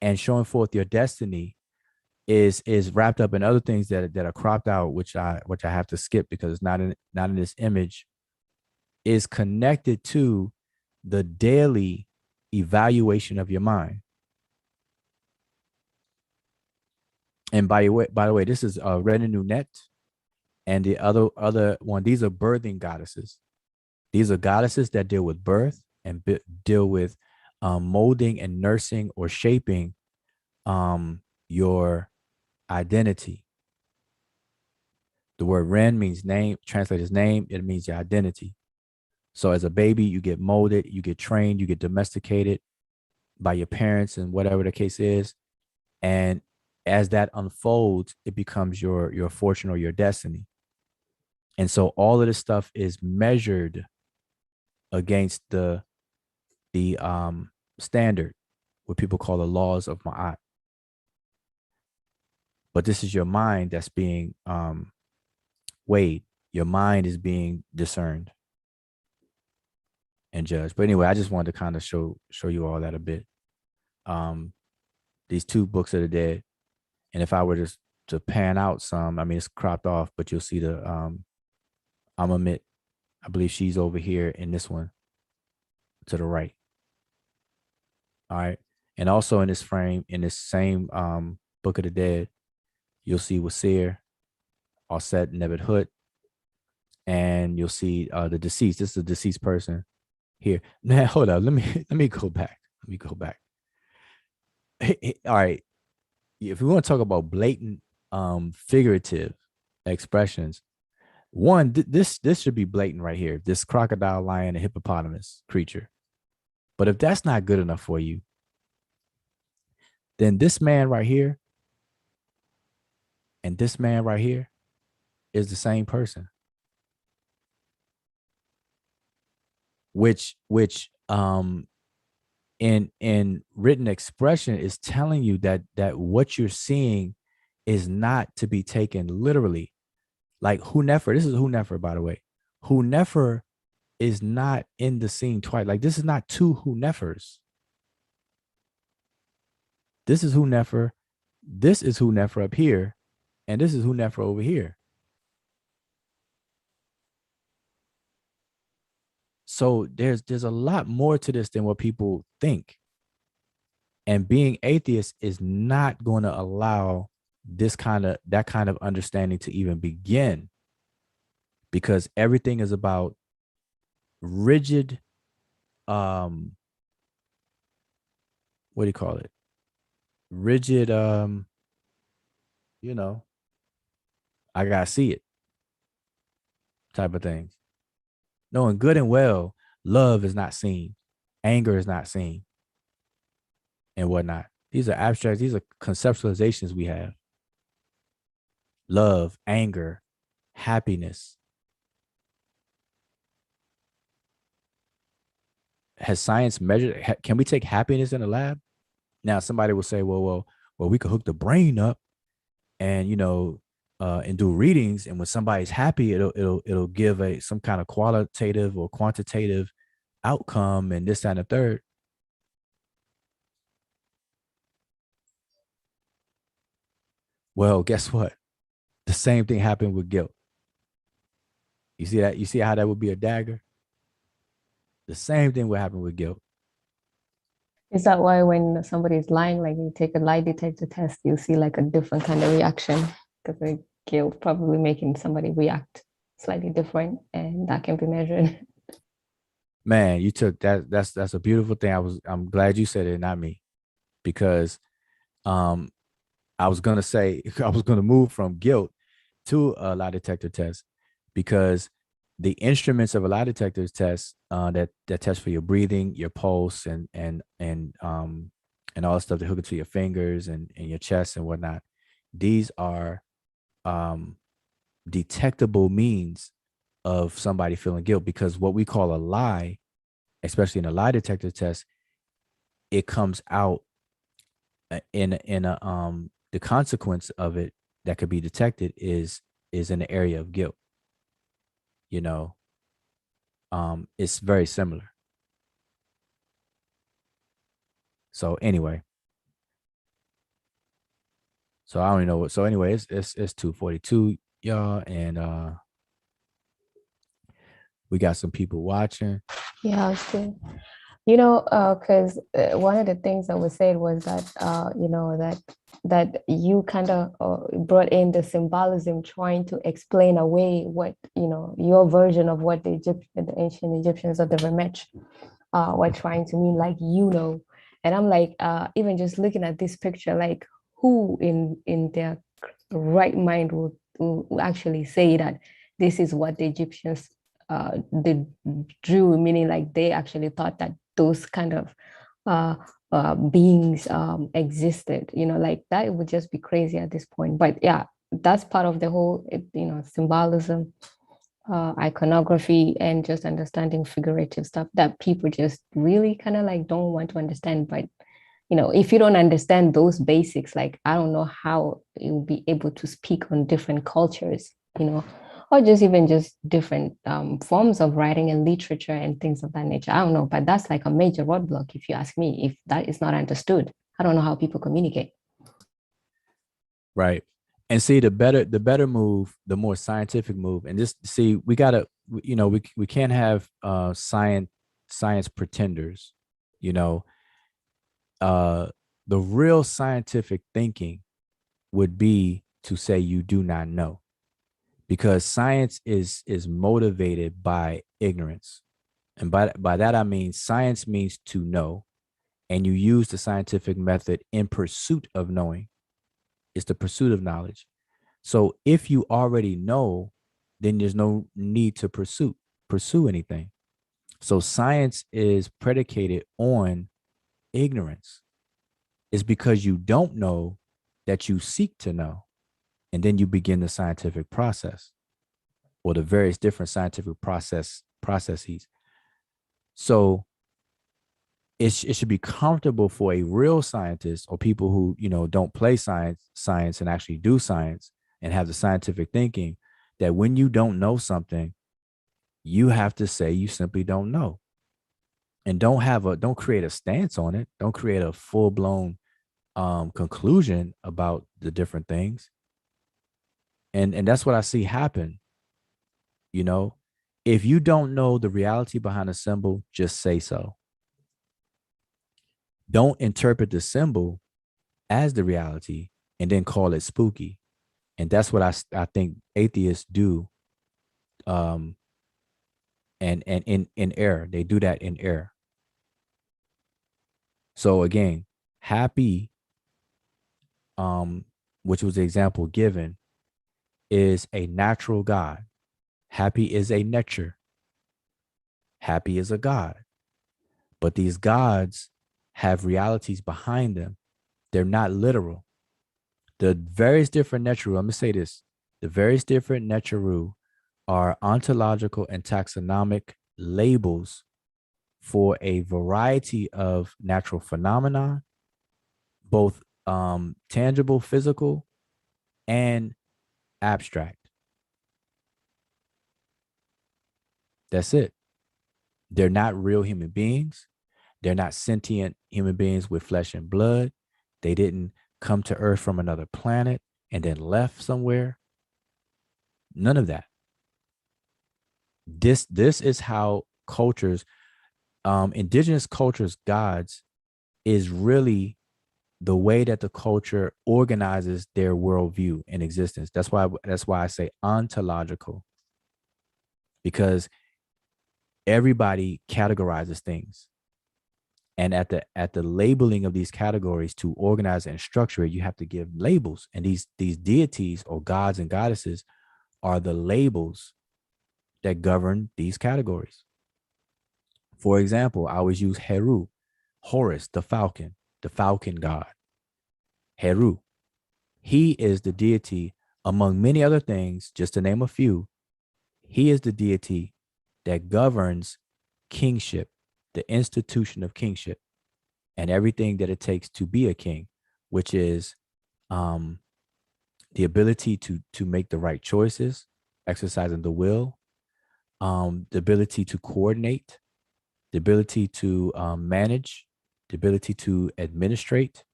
and showing forth your destiny is wrapped up in other things that are cropped out, which I have to skip because it's not in this image, is connected to the daily evaluation of your mind. And by the way, this is Retinue Net, and the other one. These are birthing goddesses. These are goddesses that deal with birth and deal with molding and nursing or shaping your identity. The word Ren means name, translated as name. It means your identity. So as a baby, you get molded, you get trained, you get domesticated by your parents and whatever the case is. And as that unfolds, it becomes your fortune or your destiny. And so all of this stuff is measured against the standard, what people call the laws of Ma'at. But this is your mind that's being weighed. Your mind is being discerned and judged. But anyway, I just wanted to kind of show you all that a bit. These two books of the dead. And if I were to pan out some, it's cropped off, but you'll see the Amamit. I believe she's over here in this one to the right. All right. And also in this frame, in this same Book of the Dead, you'll see Wasir, Aset Nebet Hut, and you'll see the deceased. This is a deceased person here. Now, hold up. Let me go back. All right. If we want to talk about blatant figurative expressions, one, this should be blatant right here. This crocodile, lion, and hippopotamus creature. But if that's not good enough for you, then this man right here and this man right here is the same person. Which in written expression is telling you that what you're seeing is not to be taken literally. Like Hunefer, this is Hunefer, by the way. Hunefer is not in the scene twice. Like this is not two Hunefers. This is Hunefer. This is Hunefer up here, and this is Hunefer over here. So there's a lot more to this than what people think. And being atheist is not going to allow that kind of understanding to even begin. because everything is about rigid, what do you call it? Rigid, you know, I gotta see it type of things. Knowing good and well, love is not seen, anger is not seen, and whatnot. These are abstracts, these are conceptualizations we have. Love, anger, happiness. Has science measured? Can we take happiness in a lab? Now, somebody will say, well, we could hook the brain up and and do readings, and when somebody's happy, it'll give some kind of qualitative or quantitative outcome, and this, that, and the third. Well, guess what? The same thing happened with guilt. You see that? You see how that would be a dagger? The same thing would happen with guilt.
Is that why when somebody's lying, like you take a lie detector test, you see like a different kind of reaction? Because the guilt probably making somebody react slightly different, and that can be measured.
Man, you took that. That's a beautiful thing. I'm glad you said it, not me, because um I was gonna say I was gonna move from guilt to a lie detector test, because the instruments of a lie detector test, that test for your breathing, your pulse, and all the stuff that hook it to your fingers and your chest and whatnot. These are um detectable means of somebody feeling guilt, because what we call a lie, especially in a lie detector test, it comes out in a the consequence of it that could be detected is in the area of guilt. You know, it's very similar. So anyway, so I don't even know what. So anyway, it's 2:42, y'all, and we got some people watching.
Yeah, it's good. Because one of the things that was said was that, that you kind of brought in the symbolism, trying to explain away what, your version of what the ancient Egyptians of the Remetch were trying to mean, like, and I'm like, even just looking at this picture, like, who in their right mind will actually say that this is what the Egyptians they drew, meaning like they actually thought that those kind of beings existed, like that would just be crazy at this point. But yeah, that's part of the whole, symbolism, iconography, and just understanding figurative stuff that people just really kind of like don't want to understand. But if you don't understand those basics, like I don't know how you'll be able to speak on different cultures, or just even just different forms of writing and literature and things of that nature. I don't know, but that's like a major roadblock, if you ask me. If that is not understood, I don't know how people communicate.
Right. And see, the better move, the more scientific move. And this, see, we gotta, we can't have science pretenders, you know. The real scientific thinking would be to say you do not know, because science is motivated by ignorance. And by that I mean science means to know, and you use the scientific method in pursuit of knowing. It's the pursuit of knowledge. So if you already know, then there's no need to pursue anything. So science is predicated on ignorance. It's because you don't know that you seek to know, and then you begin the scientific process, or the various different scientific processes. So it should be comfortable for a real scientist, or people who don't play science and actually do science and have the scientific thinking, that when you don't know something, you have to say you simply don't know, and don't create a stance on it. Don't create a full-blown conclusion about the different things. And that's what I see happen. If you don't know the reality behind a symbol, just say so. Don't interpret the symbol as the reality and then call it spooky. And that's what I think atheists do and in error. They do that in error. So again, happy, which was the example given, is a natural God. Happy is a Netcher. Happy is a God. But these gods have realities behind them. They're not literal. The various different Netcheru, let me say this, the various different Netcheru are ontological and taxonomic labels for a variety of natural phenomena, both tangible, physical, and abstract. That's it. They're not real human beings. They're not sentient human beings with flesh and blood. They didn't come to Earth from another planet and then left somewhere. None of that. This is how cultures, indigenous cultures, gods, is really the way that the culture organizes their worldview and existence. That's why I say ontological, because everybody categorizes things. And at the labeling of these categories to organize and structure it, you have to give labels. And these deities or gods and goddesses are the labels that govern these categories. For example, I always use Heru, Horus, the falcon god. Heru. He is the deity, among many other things, just to name a few. He is the deity that governs kingship, the institution of kingship, and everything that it takes to be a king, which is the ability to make the right choices, exercising the will, the ability to coordinate, the ability to manage, the ability to administrate,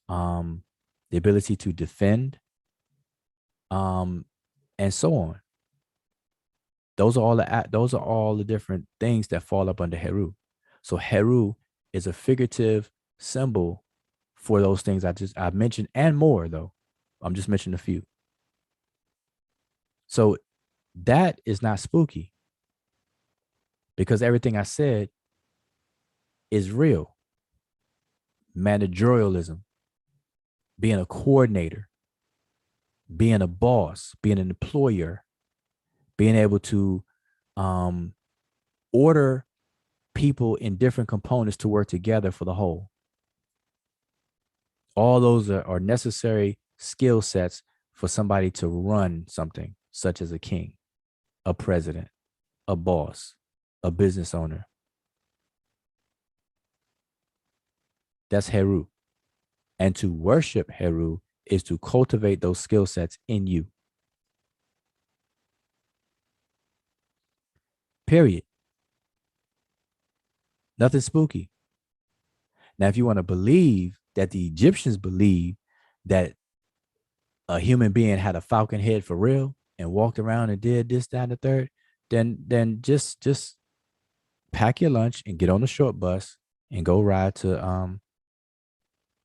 the ability to defend, and so on. Those are all the different things that fall up under Heru. So Heru is a figurative symbol for those things I mentioned, and more, though. I'm just mentioning a few. So that is not spooky, because everything I said is real. Managerialism, being a coordinator, being a boss, being an employer, being able to order people in different components to work together for the whole. All those are necessary skill sets for somebody to run something, such as a king, a president, a boss, a business owner. That's Heru. And to worship Heru is to cultivate those skill sets in you. Period. Nothing spooky. Now, if you want to believe that the Egyptians believed that a human being had a falcon head for real and walked around and did this, that, and the third, then just pack your lunch and get on the short bus and go ride to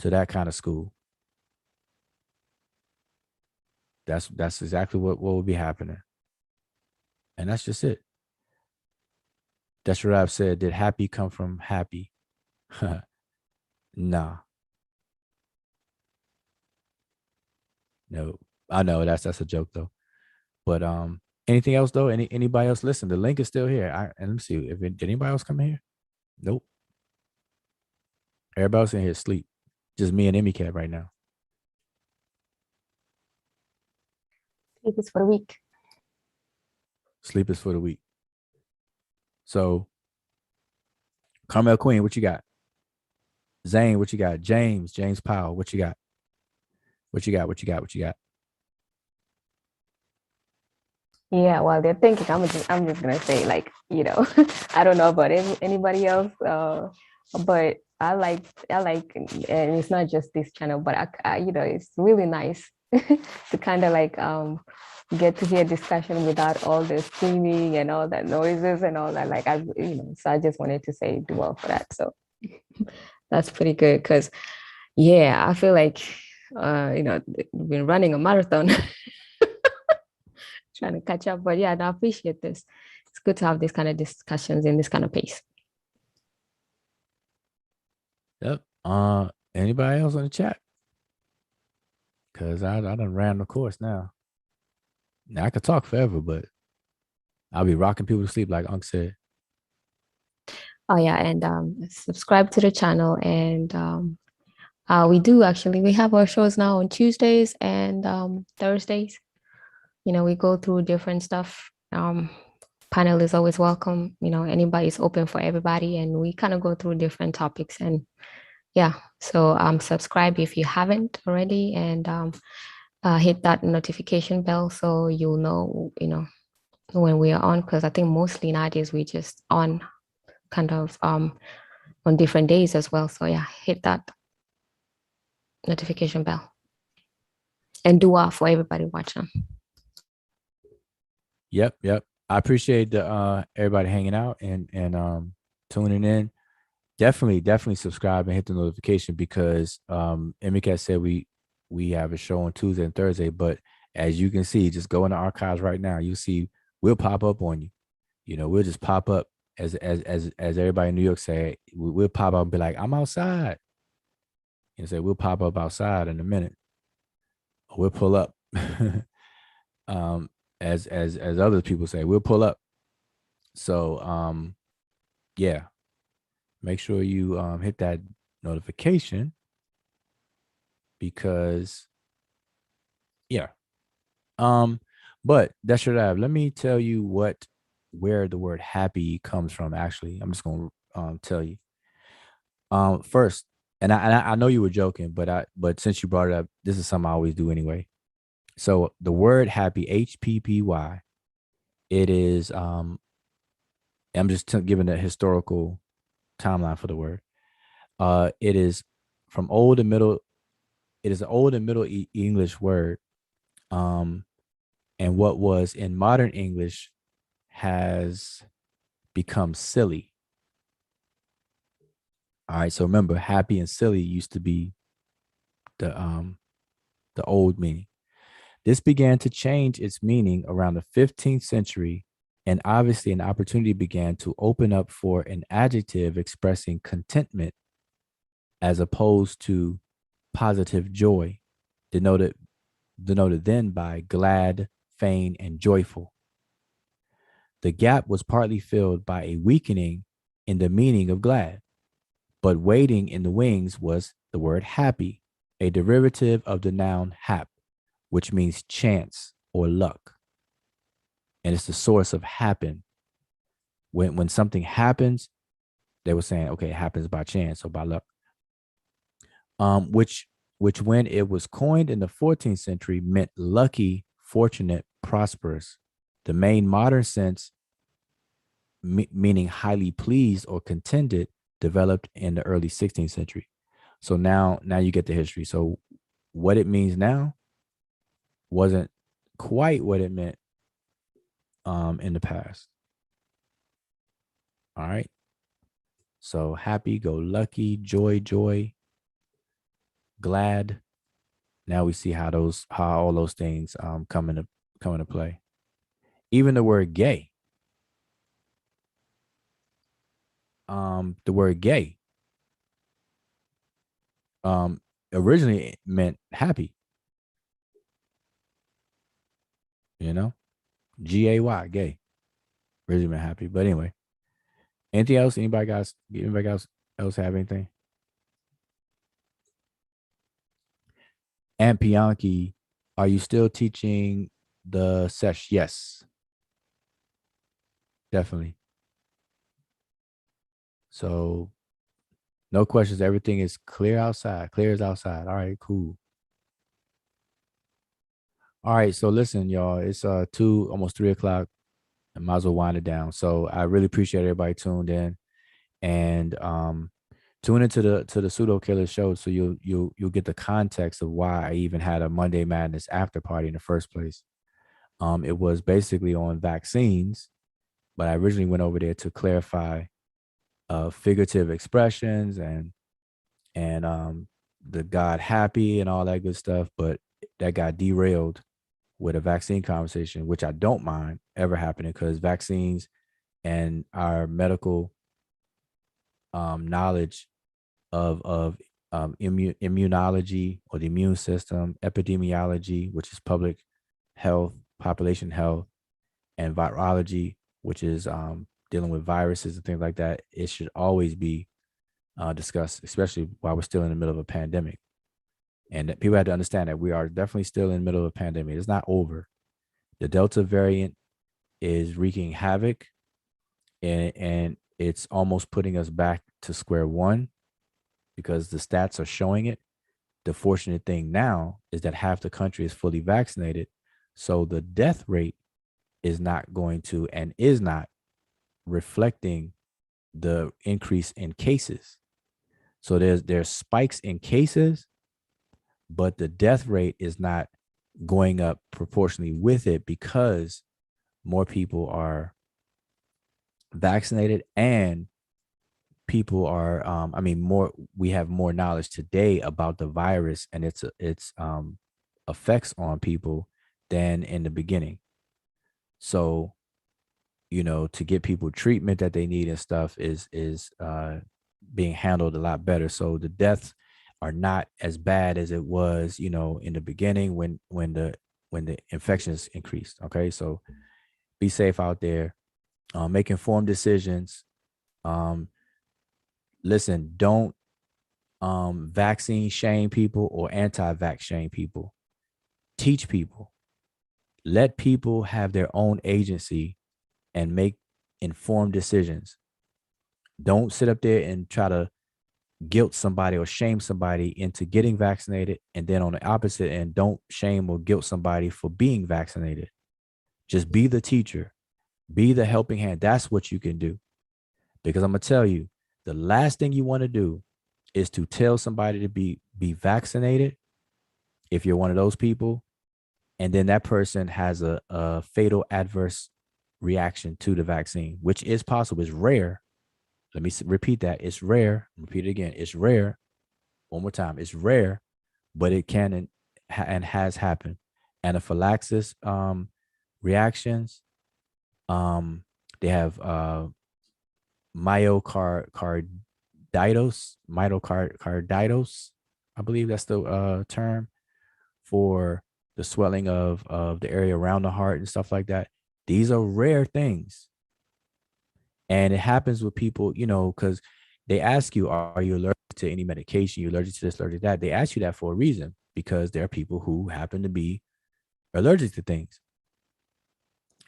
that kind of school. That's exactly what will be happening. And that's just it. That's what I've said. Did happy come from happy? Nah. No. I know that's a joke though. But anything else though? Anybody else listen? The link is still here. And let me see if did anybody else come in here? Nope. Everybody else in here sleep. Just me and Emmy Cat right now.
Sleep is for the week.
Sleep is for the week. So, Carmel Queen, what you got? Zane, what you got? James Powell, what you got? What you got?
Yeah, while they're thinking, I'm just gonna say, like, I don't know about anybody else, but I like, and it's not just this channel, but I it's really nice to kind of like get to hear discussion without all the screaming and all that noises and all that. Like so I just wanted to say do well for that. So that's pretty good because I feel like we've been running a marathon. trying to catch up. But yeah, I appreciate this. It's good to have this kind of discussions in this kind of pace.
Yep. Anybody else on the chat? Cause I done ran the course now. Now I could talk forever, but I'll be rocking people to sleep like Unc said.
Oh yeah, and subscribe to the channel. And we have our shows now on Tuesdays and Thursdays. We go through different stuff. Panel is always welcome. Anybody's open for everybody, and we kind of go through different topics. And yeah, so subscribe if you haven't already, and hit that notification bell so you'll know, when we are on. Because I think mostly nowadays we just on kind of on different days as well. So yeah, hit that notification bell and dua for everybody watching.
Yep. I appreciate the everybody hanging out and tuning in. Definitely subscribe and hit the notification because Emika said we have a show on Tuesday and Thursday, but as you can see, just go in the archives right now. You see we'll pop up on you. We'll just pop up as everybody in New York say, we'll pop up and be like, I'm outside. Say we'll pop up outside in a minute. Or we'll pull up. As other people say, we'll pull up. So yeah. Make sure you hit that notification because yeah. But that should have. Let me tell you where the word happy comes from. Actually, I'm just gonna tell you. First, and I know you were joking, but since you brought it up, this is something I always do anyway. So the word happy, HPPY, it is I'm just giving a historical timeline for the word. It is from old and middle. It is an old and middle English word. And what was in modern English has become silly. All right. So remember, happy and silly used to be the old meaning. This began to change its meaning around the 15th century, and obviously an opportunity began to open up for an adjective expressing contentment as opposed to positive joy, denoted then by glad, fain, and joyful. The gap was partly filled by a weakening in the meaning of glad, but waiting in the wings was the word happy, a derivative of the noun hap, which means chance or luck. And it's the source of happen. When something happens, they were saying, okay, it happens by chance or by luck. Which when it was coined in the 14th century meant lucky, fortunate, prosperous. The main modern sense, meaning highly pleased or contented, developed in the early 16th century. So now you get the history. So what it means now wasn't quite what it meant in the past. All right. So happy, go lucky, joy, glad. Now we see how all those things come into play. Even the word gay. The word gay originally it meant happy. Gay, gay. Originally meant happy. But anyway. Anything else? Anybody else have anything? And Bianchi, are you still teaching the Sesh? Yes. Definitely. So no questions. Everything is clear outside. Clear as outside. All right, cool. All right. So listen, y'all, it's almost 3:00. I might as well wind it down. So I really appreciate everybody tuned in, and tune into the Pseudo Killer show so you'll get the context of why I even had a Monday Madness after party in the first place. It was basically on vaccines, but I originally went over there to clarify figurative expressions and the God happy and all that good stuff, but that got derailed with a vaccine conversation, which I don't mind ever happening because vaccines and our medical knowledge of immunology or the immune system, epidemiology, which is public health, population health, and virology, which is dealing with viruses and things like that. It should always be discussed, especially while we're still in the middle of a pandemic. And that people have to understand that we are definitely still in the middle of a pandemic. It's not over. The Delta variant is wreaking havoc, and it's almost putting us back to square one because the stats are showing it. The fortunate thing now is that half the country is fully vaccinated. So the death rate is not going to and is not reflecting the increase in cases. So there's spikes in cases, but the death rate is not going up proportionally with it because more people are vaccinated and people are more we have more knowledge today about the virus and its effects on people than in the beginning. So, to get people treatment that they need and stuff is being handled a lot better. So the deaths are not as bad as it was, in the beginning when the infections increased. Okay, so be safe out there, make informed decisions. Listen, don't vaccine shame people or anti-vax shame people. Teach people. Let people have their own agency and make informed decisions. Don't sit up there and try to guilt somebody or shame somebody into getting vaccinated. And then on the opposite end, don't shame or guilt somebody for being vaccinated. Just be the teacher, be the helping hand. That's what you can do. Because I'm going to tell you, the last thing you want to do is to tell somebody to be vaccinated if you're one of those people, and then that person has a fatal adverse reaction to the vaccine, which is possible. It's rare. Let me repeat that. It's rare. Repeat it again. It's rare. One more time. It's rare, but it can and has happened. Anaphylaxis reactions. They have myocarditis. I believe that's the term for the swelling of the area around the heart and stuff like that. These are rare things. And it happens with people, because they ask you, are you allergic to any medication? You're allergic to this, allergic to that. They ask you that for a reason, because there are people who happen to be allergic to things.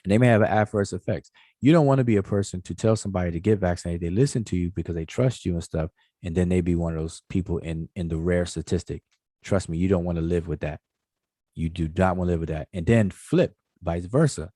And they may have adverse effects. You don't want to be a person to tell somebody to get vaccinated. They listen to you because they trust you and stuff. And then they be one of those people in the rare statistic. Trust me, you don't want to live with that. You do not want to live with that. And then flip, vice versa.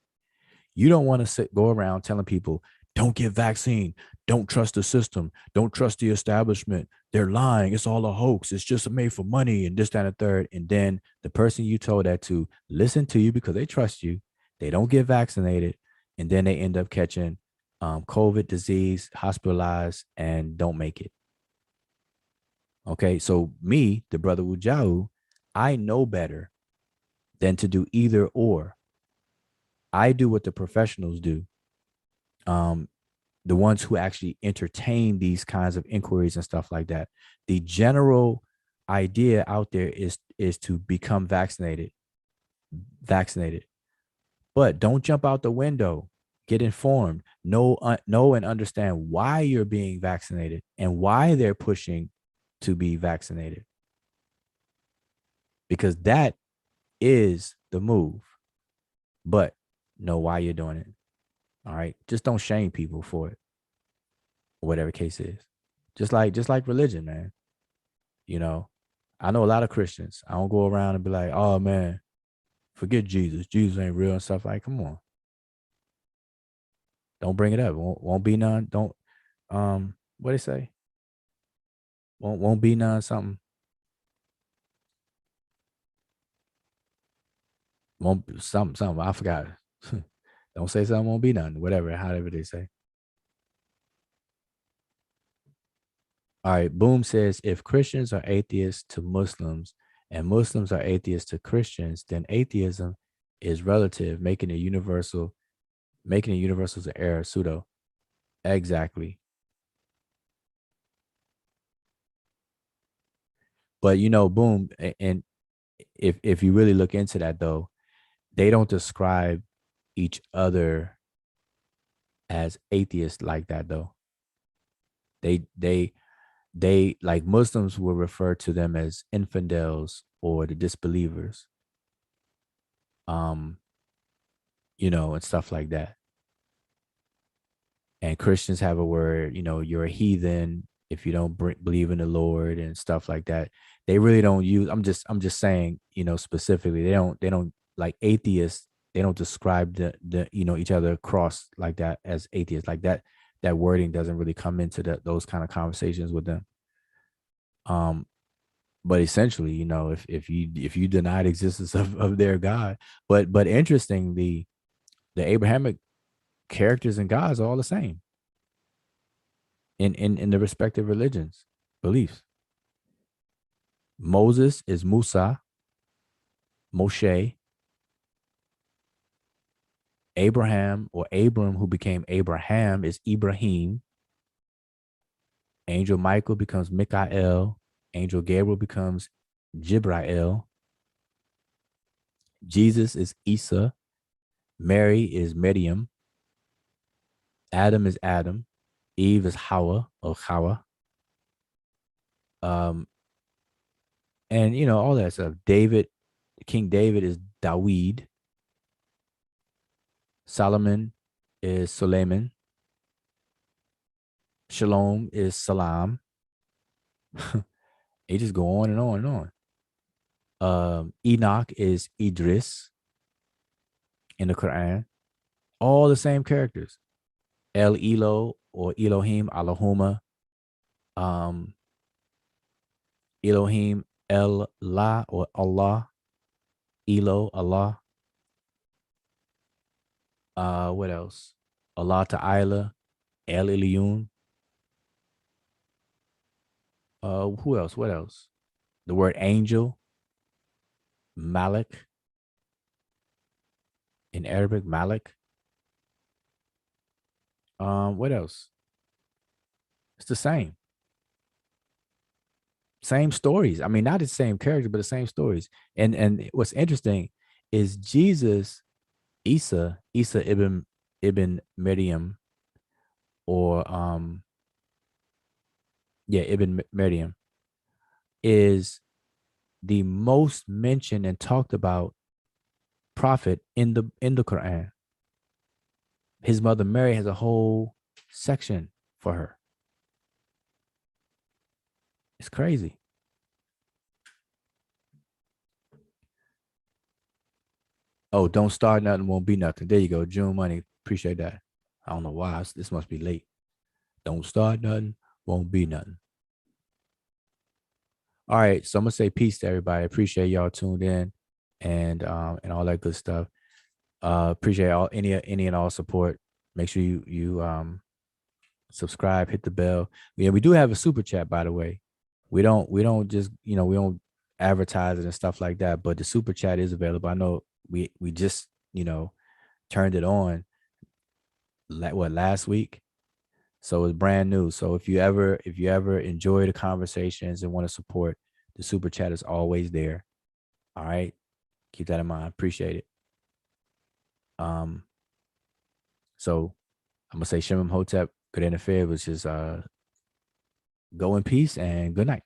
You don't want to go around telling people, don't get vaccine. Don't trust the system. Don't trust the establishment. They're lying. It's all a hoax. It's just made for money and this, that, and the third. And then the person you told that to listen to you because they trust you. They don't get vaccinated. And then they end up catching COVID disease, hospitalized, and don't make it. Okay. So me, the brother Wujau, I know better than to do either or. I do what the professionals do. The ones who actually entertain these kinds of inquiries and stuff like that. The general idea out there is to become vaccinated. But don't jump out the window. Get informed. Know and understand why you're being vaccinated and why they're pushing to be vaccinated. Because that is the move. But know why you're doing it. All right. Just don't shame people for it. Or whatever case is. Just like religion, man. I know a lot of Christians. I don't go around and be like, oh man, forget Jesus. Jesus ain't real and stuff. Like, come on. Don't bring it up. Won't be none. Don't what they say? Won't be none something. Won't something. I forgot. Don't say something won't be none. Whatever, however they say. All right, Boom says, if Christians are atheists to Muslims and Muslims are atheists to Christians, then atheism is relative, making it universal is an error, pseudo. Exactly. But boom, and if you really look into that though, they don't describe each other as atheists like that though. They like Muslims will refer to them as infidels or the disbelievers. And stuff like that. And Christians have a word, you're a heathen if you don't believe in the Lord and stuff like that. They really don't use. I'm just saying, specifically, they don't like atheists. They don't describe the each other across like that as atheists like that. That wording doesn't really come into those kind of conversations with them. But essentially, if you deny the existence of their God, but interestingly, the Abrahamic characters and gods are all the same in the respective religions, beliefs. Moses is Musa, Moshe. Abraham or Abram, who became Abraham, is Ibrahim. Angel Michael becomes Mikael. Angel Gabriel becomes Jibrael. Jesus is Isa. Mary is Medium. Adam is Adam. Eve is Hawa or Hawa. And all that stuff. King David is Dawid. Solomon is Suleiman. Shalom is Salam. It just go on and on and on. Enoch is Idris in the Quran. All the same characters. El Elo or Elohim, Allahumma. Elohim, El La or Allah. Elo, Allah. What else? Allah Ta'ala, El Elyon. Who else? What else? The word angel, Malik. In Arabic, Malik. What else? It's the same. Same stories. I mean, not the same character, but the same stories. And what's interesting is Jesus, Isa ibn Maryam, or Ibn Maryam, is the most mentioned and talked about prophet in the Quran. His mother Mary has a whole section for her. It's crazy. Oh, don't start nothing, won't be nothing. There you go. June Money. Appreciate that. I don't know why. This must be late. Don't start nothing, won't be nothing. All right. So I'm gonna say peace to everybody. Appreciate y'all tuned in and all that good stuff. Appreciate all any and all support. Make sure you subscribe, hit the bell. Yeah, we do have a super chat, by the way. We don't just we don't advertise it and stuff like that, but the super chat is available. I know we just turned it on last week, so it's brand new. So if you ever enjoy the conversations and want to support, the super chat is always there. All right, keep that in mind. Appreciate it. So I'm gonna say Shemim Hotep, good interfere, which is go in peace and good night.